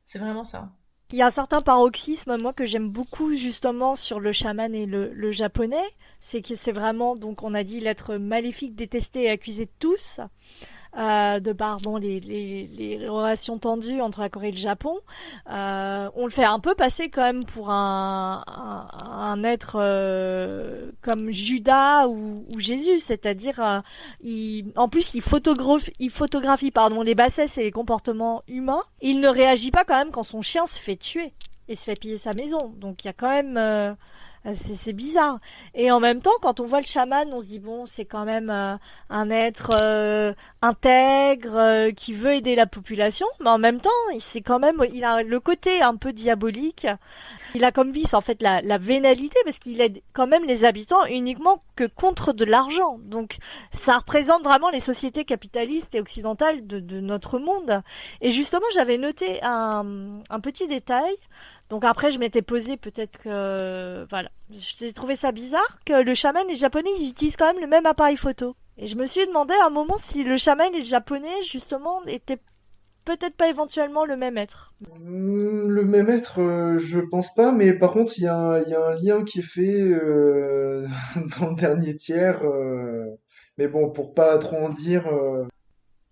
C'est vraiment ça. Il y a un certain paroxysme, moi, que j'aime beaucoup, justement, sur le chaman et le japonais. C'est que c'est vraiment, donc, on a dit l'être maléfique, détesté et accusé de tous. De par bon, les relations tendues entre la Corée et le Japon. On le fait un peu passer quand même pour un être comme Judas ou Jésus, c'est-à-dire en plus il photographie pardon, les bassesses et les comportements humains. Il ne réagit pas quand même quand son chien se fait tuer et se fait piller sa maison. Donc il y a quand même c'est bizarre. Et en même temps, quand on voit le chaman, on se dit bon, c'est quand même un être intègre qui veut aider la population, mais en même temps, c'est quand même, il a le côté un peu diabolique. Il a comme vice en fait la vénalité parce qu'il aide quand même les habitants uniquement que contre de l'argent. Donc ça représente vraiment les sociétés capitalistes et occidentales de notre monde. Et justement, j'avais noté un petit détail. Donc après, je m'étais posé peut-être que... Voilà. J'ai trouvé ça bizarre que le chaman et le japonais, ils utilisent quand même le même appareil photo. Et je me suis demandé à un moment si le chaman et le japonais, justement, étaient peut-être pas éventuellement le même être. Le même être, je pense pas, mais par contre, il y a un lien qui est fait dans le dernier tiers. Mais bon, pour pas trop en dire.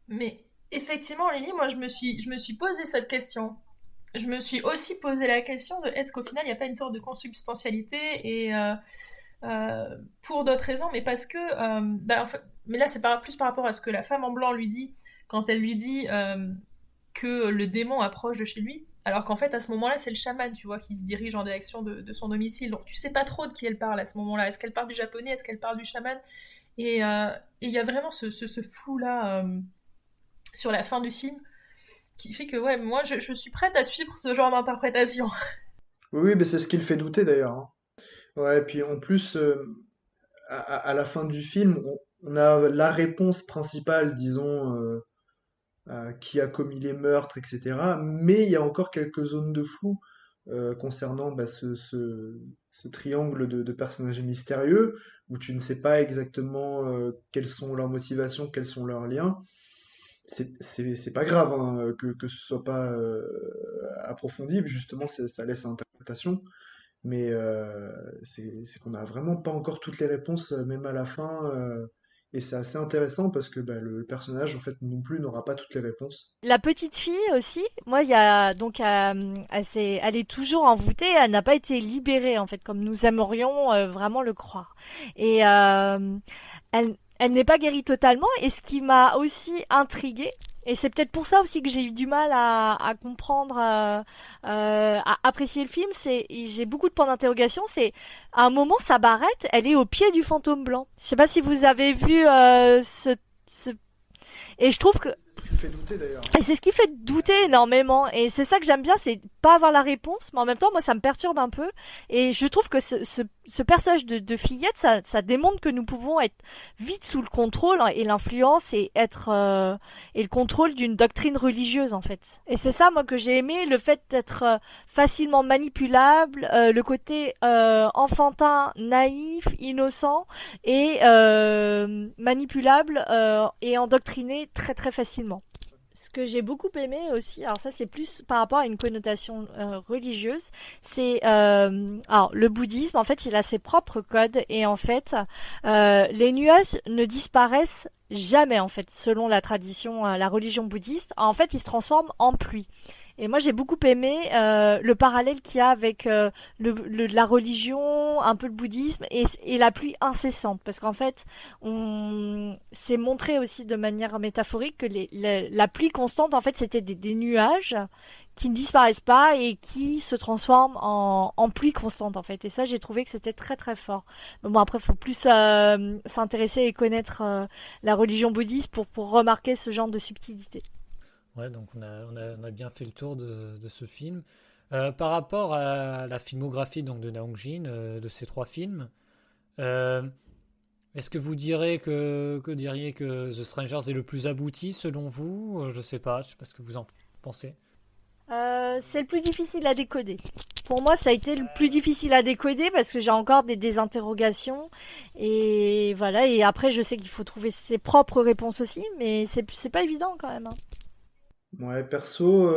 Mais effectivement, Lily, moi, je me suis posé cette question. Je me suis aussi posé la question de est-ce qu'au final, il n'y a pas une sorte de consubstantialité et pour d'autres raisons, mais parce que, en fait, mais là, plus par rapport à ce que la femme en blanc lui dit quand elle lui dit que le démon approche de chez lui, alors qu'en fait, à ce moment-là, c'est le chaman, tu vois, qui se dirige en direction de son domicile. Donc, tu sais pas trop de qui elle parle à ce moment-là. Est-ce qu'elle parle du japonais? Est-ce qu'elle parle du chaman? Et il y a vraiment ce flou-là sur la fin du film qui fait que, ouais, moi, je suis prête à suivre ce genre d'interprétation. Oui, oui, mais c'est ce qui le fait douter d'ailleurs, hein. Ouais, et puis en plus, à la fin du film, on a la réponse principale, disons, qui a commis les meurtres, etc. Mais il y a encore quelques zones de flou concernant bah, ce triangle de personnages mystérieux, où tu ne sais pas exactement quelles sont leurs motivations, quels sont leurs liens. C'est pas grave hein, que ce soit pas approfondi, justement ça laisse à l'interprétation, mais c'est qu'on n'a vraiment pas encore toutes les réponses, même à la fin, et c'est assez intéressant parce que bah, le personnage en fait non plus n'aura pas toutes les réponses. La petite fille aussi, moi, il y a donc elle est toujours envoûtée, elle n'a pas été libérée en fait, comme nous aimerions vraiment le croire. Et elle n'est pas guérie totalement. Et ce qui m'a aussi intriguée, et c'est peut-être pour ça aussi que j'ai eu du mal à comprendre, à apprécier le film, j'ai beaucoup de points d'interrogation. C'est à un moment sa barrette, elle est au pied du fantôme blanc. Je sais pas si vous avez vu ce et je trouve que Ce qui fait douter d'ailleurs. et c'est ce qui fait douter énormément. Et c'est ça que j'aime bien, c'est pas avoir la réponse, mais en même temps, moi, ça me perturbe un peu. Et je trouve que ce personnage de fillette, ça démontre que nous pouvons être vite sous le contrôle hein, et l'influence et être et le contrôle d'une doctrine religieuse, en fait. Et c'est ça, moi, que j'ai aimé, le fait d'être facilement manipulable, le côté enfantin, naïf, innocent et manipulable et endoctriné très très facilement. Ce que j'ai beaucoup aimé aussi, alors ça c'est plus par rapport à une connotation religieuse, c'est alors le bouddhisme en fait il a ses propres codes et en fait les nuages ne disparaissent jamais en fait selon la tradition, la religion bouddhiste. En fait ils se transforment en pluie. Et moi j'ai beaucoup aimé le parallèle qu'il y a avec la religion, un peu le bouddhisme et la pluie incessante. Parce qu'en fait, on s'est montré aussi de manière métaphorique que la pluie constante, en fait, c'était des nuages qui ne disparaissent pas et qui se transforment en pluie constante, en fait. Et ça, j'ai trouvé que c'était très très fort. Mais bon, après, il faut plus s'intéresser et connaître la religion bouddhiste pour remarquer ce genre de subtilité. Ouais, donc on a bien fait le tour de ce film. Par rapport à la filmographie donc, de Naong Jin, de ces trois films, euh, est-ce que vous diriez que The Strangers est le plus abouti selon vous? Je sais pas ce que vous en pensez. C'est le plus difficile à décoder. Pour moi, ça a été le plus difficile à décoder parce que j'ai encore des interrogations et voilà. Et après, je sais qu'il faut trouver ses propres réponses aussi, mais c'est pas évident quand même. Hein. Ouais, perso,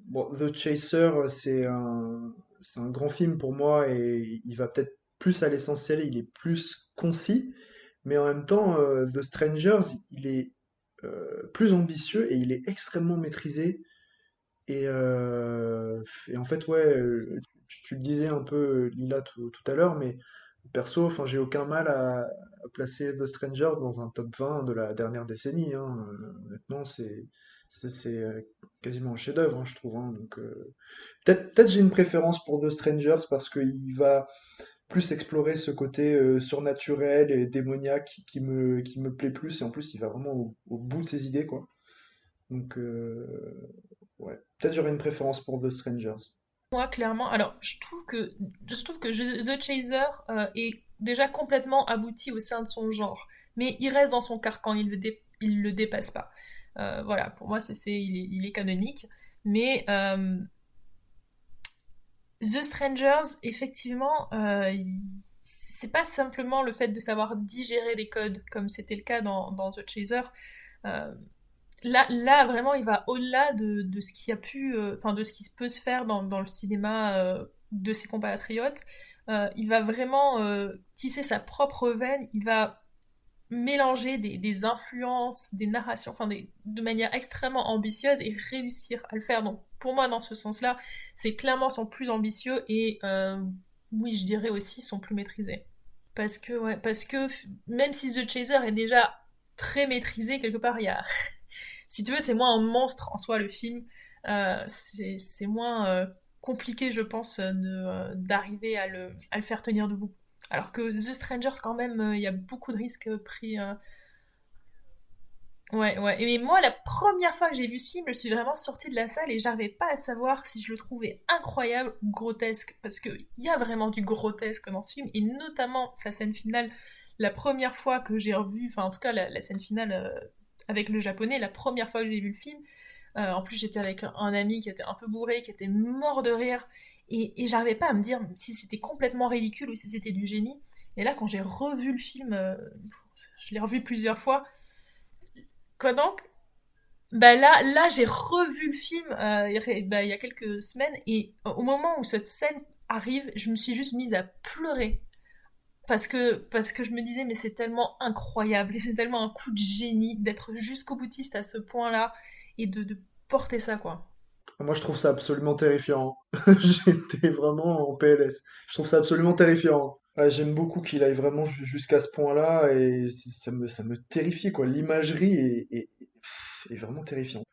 bon, The Chaser, c'est un grand film pour moi et il va peut-être plus à l'essentiel, il est plus concis, mais en même temps, The Strangers, il est plus ambitieux et il est extrêmement maîtrisé. Et en fait, ouais, tu le disais un peu, Lila, tout à l'heure, mais perso, enfin, j'ai aucun mal à placer The Strangers dans un top 20 de la dernière décennie, hein. Honnêtement, c'est quasiment un chef-d'œuvre, hein, je trouve, hein. Donc, peut-être j'ai une préférence pour The Strangers parce qu'il va plus explorer ce côté surnaturel et démoniaque qui me plaît plus, et en plus, il va vraiment au bout de ses idées, quoi. Donc, ouais, peut-être j'aurais une préférence pour The Strangers. Moi, clairement, alors je trouve que The Chaser est déjà complètement abouti au sein de son genre, mais il reste dans son carcan, il le dépasse pas. Voilà, pour moi, il est canonique, mais The Strangers, effectivement, c'est pas simplement le fait de savoir digérer les codes, comme c'était le cas dans The Chaser. Euh, Là, vraiment, il va au-delà de ce qui a pu, enfin, de ce qui peut se faire dans le cinéma de ses compatriotes. Il va vraiment tisser sa propre veine. Il va mélanger des influences, des narrations, enfin, de manière extrêmement ambitieuse et réussir à le faire. Donc, pour moi, dans ce sens-là, c'est clairement son plus ambitieux et, oui, je dirais aussi son plus maîtrisé. Parce que même si The Chaser est déjà très maîtrisé, quelque part, il y a si tu veux, c'est moins un monstre en soi le film. C'est moins compliqué, je pense, d'arriver à le faire tenir debout. Alors que The Strangers, quand même, il y a beaucoup de risques pris. Ouais, ouais. Et mais moi, la première fois que j'ai vu ce film, je suis vraiment sortie de la salle et j'arrivais pas à savoir si je le trouvais incroyable ou grotesque. Parce qu'il y a vraiment du grotesque dans ce film, et notamment sa scène finale. La première fois que j'ai revu, enfin en tout cas la scène finale avec le japonais, la première fois que j'ai vu le film, en plus j'étais avec un ami qui était un peu bourré, qui était mort de rire, et j'arrivais pas à me dire si c'était complètement ridicule ou si c'était du génie. Et là, quand j'ai revu le film, je l'ai revu plusieurs fois, quoi donc bah là j'ai revu le film il y a quelques semaines, et au moment où cette scène arrive, je me suis juste mise à pleurer. Parce que je me disais, mais c'est tellement incroyable et c'est tellement un coup de génie d'être jusqu'au boutiste à ce point-là et de porter ça, quoi. Moi, je trouve ça absolument terrifiant. J'étais vraiment en PLS. Je trouve ça absolument terrifiant. Ouais, j'aime beaucoup qu'il aille vraiment jusqu'à ce point-là et ça me terrifie, quoi. L'imagerie est vraiment terrifiante.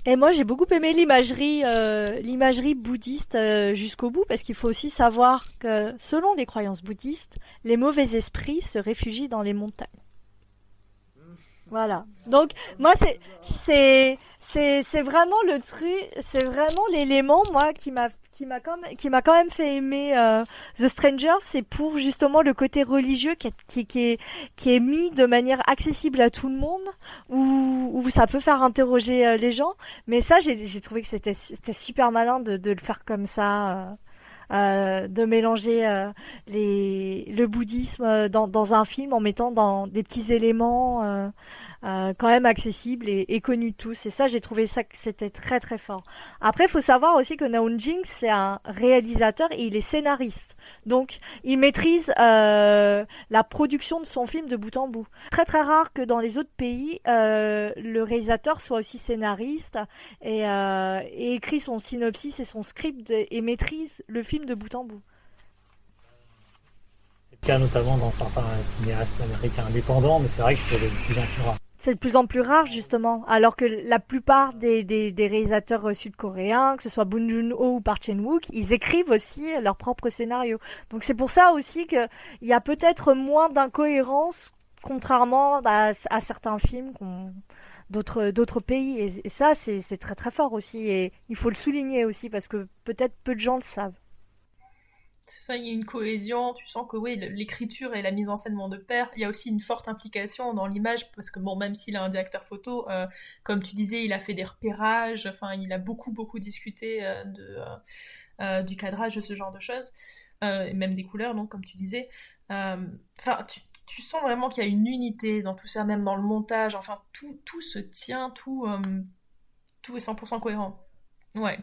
Et moi, j'ai beaucoup aimé l'imagerie bouddhiste jusqu'au bout, parce qu'il faut aussi savoir que, selon les croyances bouddhistes, les mauvais esprits se réfugient dans les montagnes. Voilà. Donc, moi, c'est vraiment le truc, c'est vraiment l'élément, moi, qui m'a quand même fait aimer The Stranger. C'est pour justement le côté religieux qui est mis de manière accessible à tout le monde, où ça peut faire interroger les gens. Mais ça, j'ai trouvé que c'était super malin de le faire comme ça. De mélanger le bouddhisme dans un film en mettant dans des petits éléments quand même accessibles et connus de tous. Et ça, j'ai trouvé ça que c'était très très fort. Après, il faut savoir aussi que Naunjing, c'est un réalisateur et il est scénariste. Donc, il maîtrise la production de son film de bout en bout. Très très rare que dans les autres pays, le réalisateur soit aussi scénariste et écrit son synopsis et son script et maîtrise le film de bout en bout. C'est le cas notamment dans certains cinéastes américains indépendants, mais c'est vrai que c'est de plus en plus rare. C'est de plus en plus rare, justement. Alors que la plupart des réalisateurs sud-coréens, que ce soit Bong Joon-ho ou Park Chan-wook, ils écrivent aussi leur propre scénario. Donc c'est pour ça aussi qu'il y a peut-être moins d'incohérence, contrairement à certains films d'autres pays. Et ça, c'est très très fort aussi. Et il faut le souligner aussi, parce que peut-être peu de gens le savent. C'est ça, il y a une cohésion, tu sens que oui, l'écriture et la mise en scène vont de pair. Il y a aussi une forte implication dans l'image, parce que bon, même s'il a un directeur photo, comme tu disais, il a fait des repérages, enfin, il a beaucoup beaucoup discuté du cadrage de ce genre de choses, et même des couleurs, donc comme tu disais. Enfin, tu sens vraiment qu'il y a une unité dans tout ça, même dans le montage, enfin, tout se tient, tout est 100% cohérent. Ouais.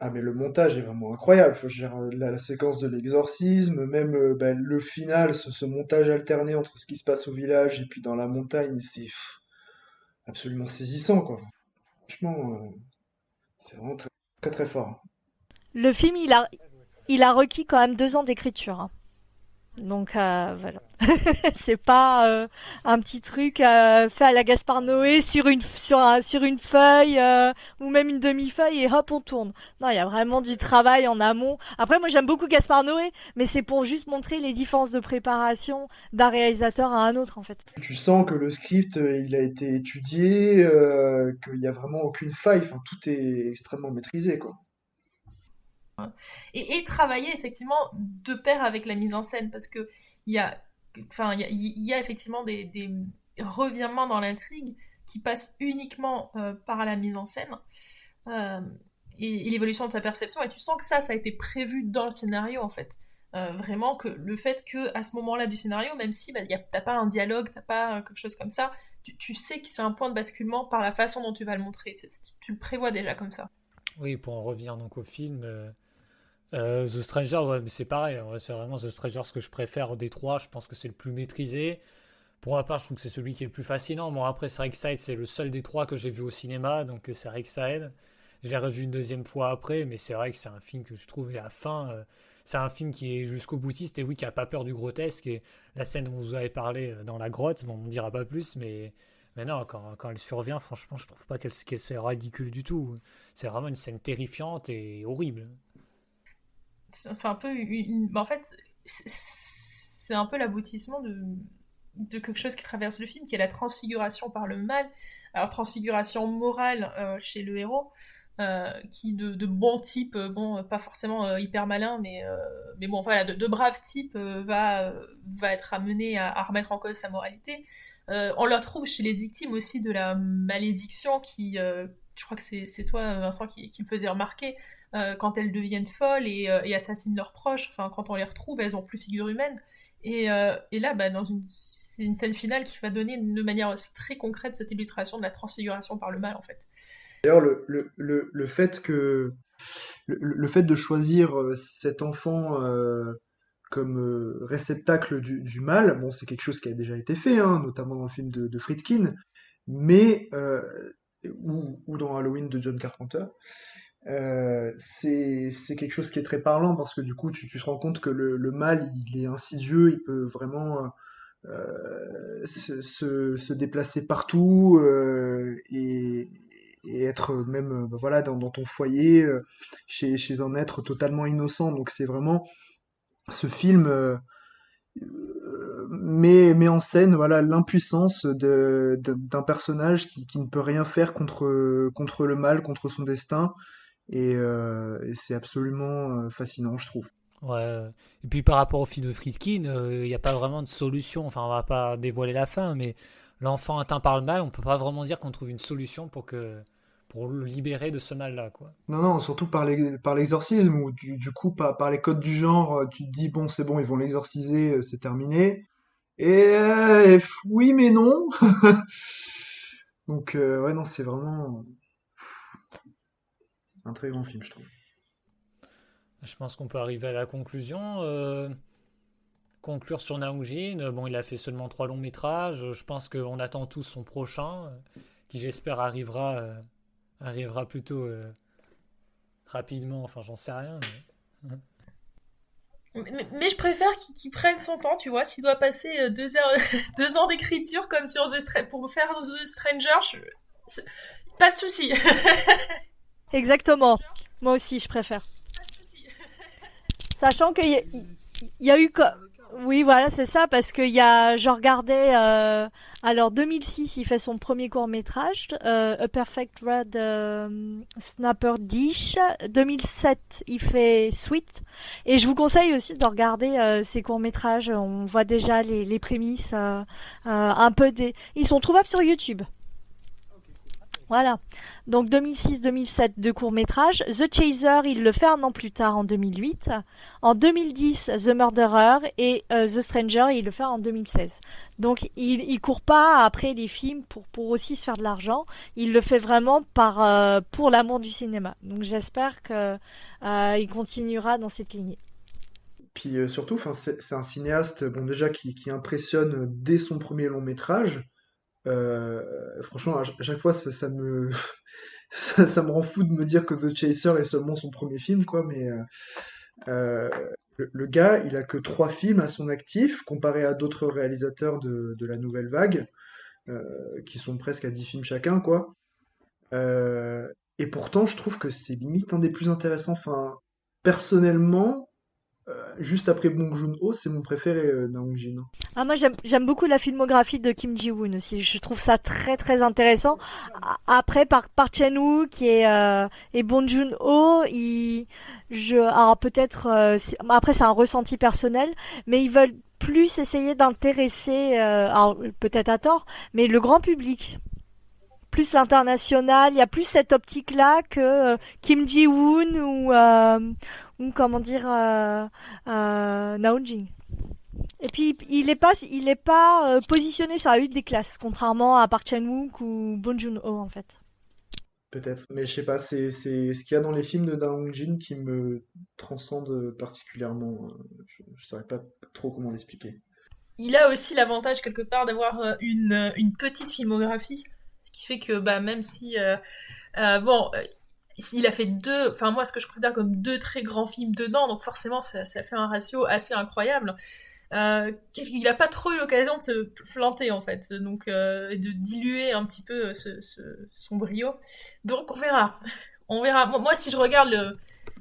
Ah, mais le montage est vraiment incroyable. Faut dire, la séquence de l'exorcisme, même le final, ce montage alterné entre ce qui se passe au village et puis dans la montagne, c'est absolument saisissant, quoi. Franchement, c'est vraiment très, très, très fort. Le film, il a requis quand même 2 ans d'écriture, hein. Donc voilà, c'est pas un petit truc fait à la Gaspard Noé sur une feuille ou même une demi-feuille et hop on tourne. Non, il y a vraiment du travail en amont. Après, moi j'aime beaucoup Gaspard Noé, mais c'est pour juste montrer les différences de préparation d'un réalisateur à un autre en fait. Tu sens que le script, il a été étudié, qu'il y a vraiment aucune faille. Enfin, tout est extrêmement maîtrisé, quoi. Et travailler effectivement de pair avec la mise en scène, parce que il y a, il y a effectivement des revirements dans l'intrigue qui passent uniquement par la mise en scène euh, et l'évolution de sa perception. Et tu sens que ça a été prévu dans le scénario en fait. Vraiment que le fait que à ce moment-là du scénario, même si t'as pas un dialogue, t'as pas quelque chose comme ça, tu sais que c'est un point de basculement par la façon dont tu vas le montrer. Tu le prévois déjà comme ça. Oui, pour en revenir donc au film, The Stranger, ouais, mais c'est pareil, ouais, c'est vraiment The Stranger ce que je préfère des trois. Je pense que c'est le plus maîtrisé. Pour ma part, je trouve que c'est celui qui est le plus fascinant. Bon, après, c'est vrai que Side, c'est le seul des trois que j'ai vu au cinéma, donc c'est vrai que ça aide. Je l'ai revu une deuxième fois après, mais c'est vrai que c'est un film que je trouve, et à la fin, c'est un film qui est jusqu'au boutiste, et oui, qui a pas peur du grotesque. Et la scène dont vous avez parlé dans la grotte, bon, on ne dira pas plus, mais non, quand elle survient, franchement, je trouve pas qu'elle soit ridicule du tout. C'est vraiment une scène terrifiante et horrible. C'est un peu en fait, c'est un peu l'aboutissement de quelque chose qui traverse le film, qui est la transfiguration par le mal. Alors, transfiguration morale chez le héros, qui de bon type, bon, pas forcément hyper malin, mais bon, voilà, de brave type va être amené à remettre en cause sa moralité. On le retrouve chez les victimes aussi de la malédiction je crois que c'est toi, Vincent, qui me faisait remarquer, quand elles deviennent folles et assassinent leurs proches, enfin, quand on les retrouve, elles ont plus figure humaine. Et là, c'est une scène finale qui va donner de manière aussi très concrète cette illustration de la transfiguration par le mal, en fait. D'ailleurs, le fait le fait de choisir cet enfant comme réceptacle du mal, bon, c'est quelque chose qui a déjà été fait, hein, notamment dans le film de Friedkin, mais ou dans Halloween de John Carpenter. C'est quelque chose qui est très parlant parce que du coup tu te rends compte que le mal il est insidieux, il peut vraiment se déplacer partout et être même voilà dans ton foyer chez un être totalement innocent. Donc c'est vraiment ce film met en scène voilà l'impuissance d'un personnage qui ne peut rien faire contre le mal, contre son destin et c'est absolument fascinant, je trouve. Ouais. Et puis par rapport au film de Friedkin, il n'y a pas vraiment de solution. Enfin, on va pas dévoiler la fin, mais l'enfant atteint par le mal, on peut pas vraiment dire qu'on trouve une solution pour le libérer de ce mal-là, quoi. Non, non, surtout par l'exorcisme, où du coup, par les codes du genre, tu te dis, bon, c'est bon, ils vont l'exorciser, c'est terminé. Et oui, mais non. Donc, ouais, non, c'est vraiment un très grand film, je trouve. Je pense qu'on peut arriver à la conclusion. Conclure sur Naoujin. Bon, il a fait seulement 3 longs métrages. Je pense qu'on attend tous son prochain, qui j'espère arrivera plutôt rapidement. Enfin, j'en sais rien. Mais je préfère qu'il prenne son temps, tu vois. S'il doit passer 2 heures, 2 ans d'écriture comme sur pour faire The Stranger, c'est- pas de souci. Exactement. Moi aussi, je préfère. Sachant qu'il y a eu oui, voilà, c'est ça, parce je regardais, alors 2006, il fait son premier court-métrage, A Perfect Red Snapper Dish. 2007, il fait Sweet. Et je vous conseille aussi de regarder ses courts-métrages. On voit déjà les prémices, un peu des... Ils sont trouvables sur YouTube. Voilà. Donc 2006-2007, deux courts-métrages. The Chaser, il le fait un an plus tard, en 2008. En 2010, The Murderer et The Stranger, il le fait en 2016. Donc il court pas après les films pour aussi se faire de l'argent. Il le fait vraiment pour l'amour du cinéma. Donc j'espère que il continuera dans cette lignée. Puis surtout, enfin, c'est un cinéaste, bon, déjà qui impressionne dès son premier long métrage. Franchement, à chaque fois, ça me, ça me rend fou de me dire que The Chaser est seulement son premier film, quoi. Mais euh, le gars, il a que 3 films à son actif, comparé à d'autres réalisateurs de la nouvelle vague, qui sont presque à 10 films chacun, quoi. Euh, et pourtant, je trouve que c'est limite un des plus intéressants. Enfin, personnellement, juste après Bong Joon-ho, c'est mon préféré, Naong Jin. Ah, moi j'aime beaucoup la filmographie de Kim Ji-woon aussi. Je trouve ça très très intéressant. Après par Chan-wook et Bong Joon-ho, alors peut-être après c'est un ressenti personnel, mais ils veulent plus essayer d'intéresser, alors peut-être à tort, mais le grand public. Plus l'international, il y a plus cette optique-là que Kim Ji-woon ou comment dire Naonjin. Et puis il est pas positionné sur la lutte des classes, contrairement à Park Chan-wook ou Bong Joon-ho en fait. Peut-être, mais je sais pas, c'est ce qu'il y a dans les films de Dong Jin qui me transcende particulièrement. Je saurais pas trop comment l'expliquer. Il a aussi l'avantage quelque part d'avoir une petite filmographie qui fait que bah, même si bon, il a fait deux, enfin moi ce que je considère comme deux très grands films dedans, donc forcément ça fait un ratio assez incroyable. Il n'a pas trop eu l'occasion de se planter en fait, donc et de diluer un petit peu son brio. Donc on verra, on verra. Moi si je regarde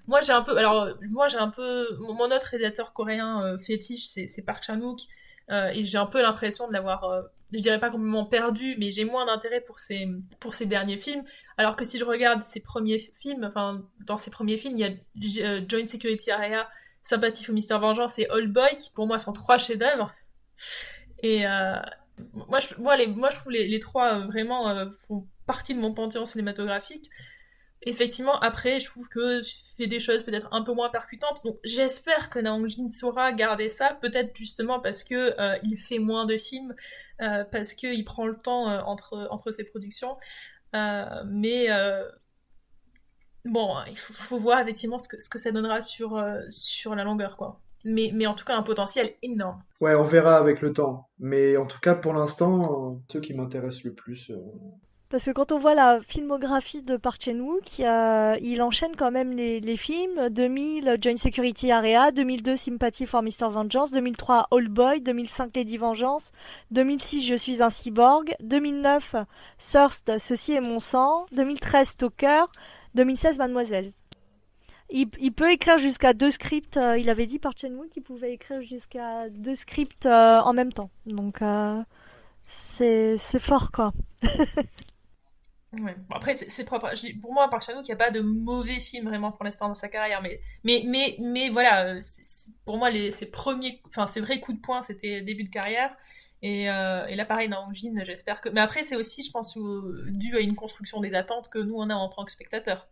moi j'ai un peu, alors moi j'ai un peu mon autre réalisateur coréen fétiche, c'est Park Chan-wook. Et j'ai un peu l'impression de l'avoir, je dirais pas complètement perdu, mais j'ai moins d'intérêt pour ses derniers films. Alors que si je regarde ses premiers films, enfin, dans ses premiers films, il y a Joint Security Area, Sympathy for Mr. Vengeance et Old Boy, qui pour moi sont 3 chefs-d'œuvre. Et moi, je trouve les trois vraiment font partie de mon panthéon cinématographique. Effectivement, après, je trouve que fait des choses peut-être un peu moins percutantes. Donc, j'espère que Naong Jin saura garder ça, peut-être justement parce que il fait moins de films, parce qu'il prend le temps entre ses productions. Mais bon, il faut voir effectivement ce que ça donnera sur la longueur, quoi. Mais en tout cas, un potentiel énorme. Ouais, on verra avec le temps. Mais en tout cas, pour l'instant, ceux qui m'intéressent le plus. Parce que quand on voit la filmographie de Park Chan-wook, il enchaîne quand même les films. 2000, Joint Security Area, 2002, Sympathy for Mr. Vengeance, 2003, Old Boy, 2005, Lady Vengeance, 2006, Je suis un cyborg, 2009, Thirst, Ceci est mon sang, 2013, Stalker, 2016, Mademoiselle. Il peut écrire jusqu'à 2 scripts. Il avait dit Park Chan-wook qu'il pouvait écrire jusqu'à 2 scripts en même temps. Donc c'est fort quoi. Ouais. Bon, après, c'est propre. Pour moi, Park Chan-wook, il n'y a pas de mauvais film vraiment pour l'instant dans sa carrière. Mais voilà, pour moi, ses vrais coups de poing, c'était début de carrière. Et là, pareil, dans Jin, j'espère que. Mais après, c'est aussi, je pense, dû à une construction des attentes que nous, on a en tant que spectateurs.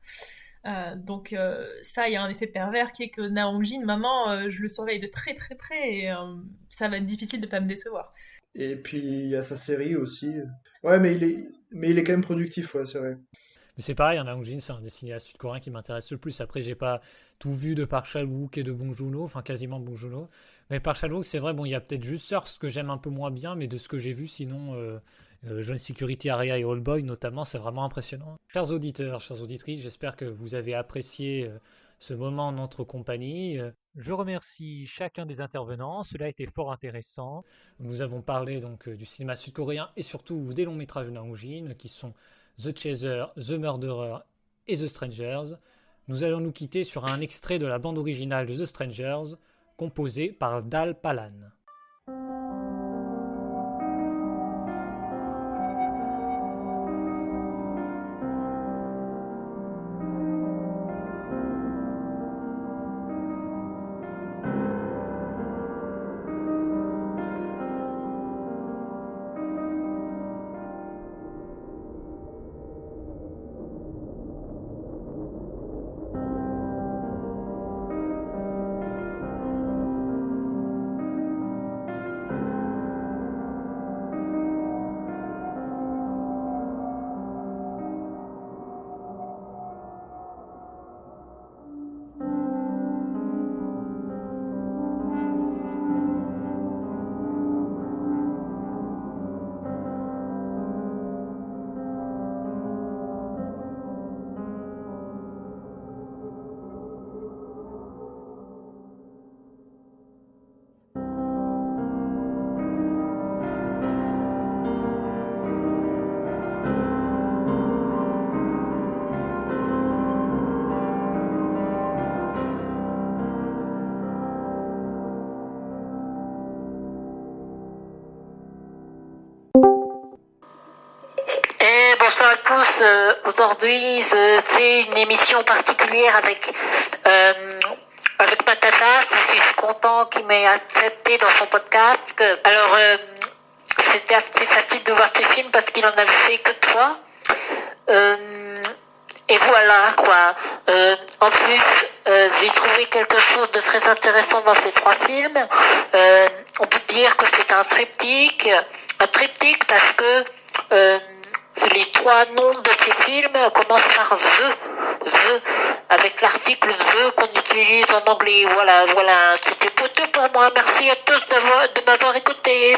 Donc ça, il y a un effet pervers qui est que Naong Jin, maintenant, je le surveille de très très près et ça va être difficile de pas me décevoir. Et puis, il y a sa série aussi. Ouais, mais il est quand même productif, ouais, c'est vrai. Mais c'est pareil, Naong Jin, c'est un des cinéastes sud-coréens qui m'intéresse le plus. Après, j'ai pas tout vu de Park Chan-wook et de Bong Joon-ho, enfin quasiment Bong Joon-ho. Mais Park Chan-wook, c'est vrai, bon, il y a peut-être juste Thirst que j'aime un peu moins bien, mais de ce que j'ai vu, sinon, Joint Security Area et Old Boy notamment, c'est vraiment impressionnant. Chers auditeurs, chères auditrices, j'espère que vous avez apprécié ce moment en notre compagnie. Je remercie chacun des intervenants, cela a été fort intéressant. Nous avons parlé donc du cinéma sud-coréen et surtout des longs métrages de Naong Jin qui sont The Chaser, The Murderer et The Strangers. Nous allons nous quitter sur un extrait de la bande originale de The Strangers, composée par Dal Palan. bonsoir à tous. Aujourd'hui, c'est une émission particulière avec Matata. Je suis content qu'il m'ait accepté dans son podcast. Alors, c'était assez facile de voir ses films parce qu'il en avait fait que 3. Et voilà, quoi. En plus, j'ai trouvé quelque chose de très intéressant dans ces 3 films. On peut dire que c'est un triptyque. Un triptyque parce que les 3 noms de ces films commencent par The, avec l'article The qu'on utilise en anglais. Voilà, c'était tout pour moi. Merci à tous de m'avoir écouté.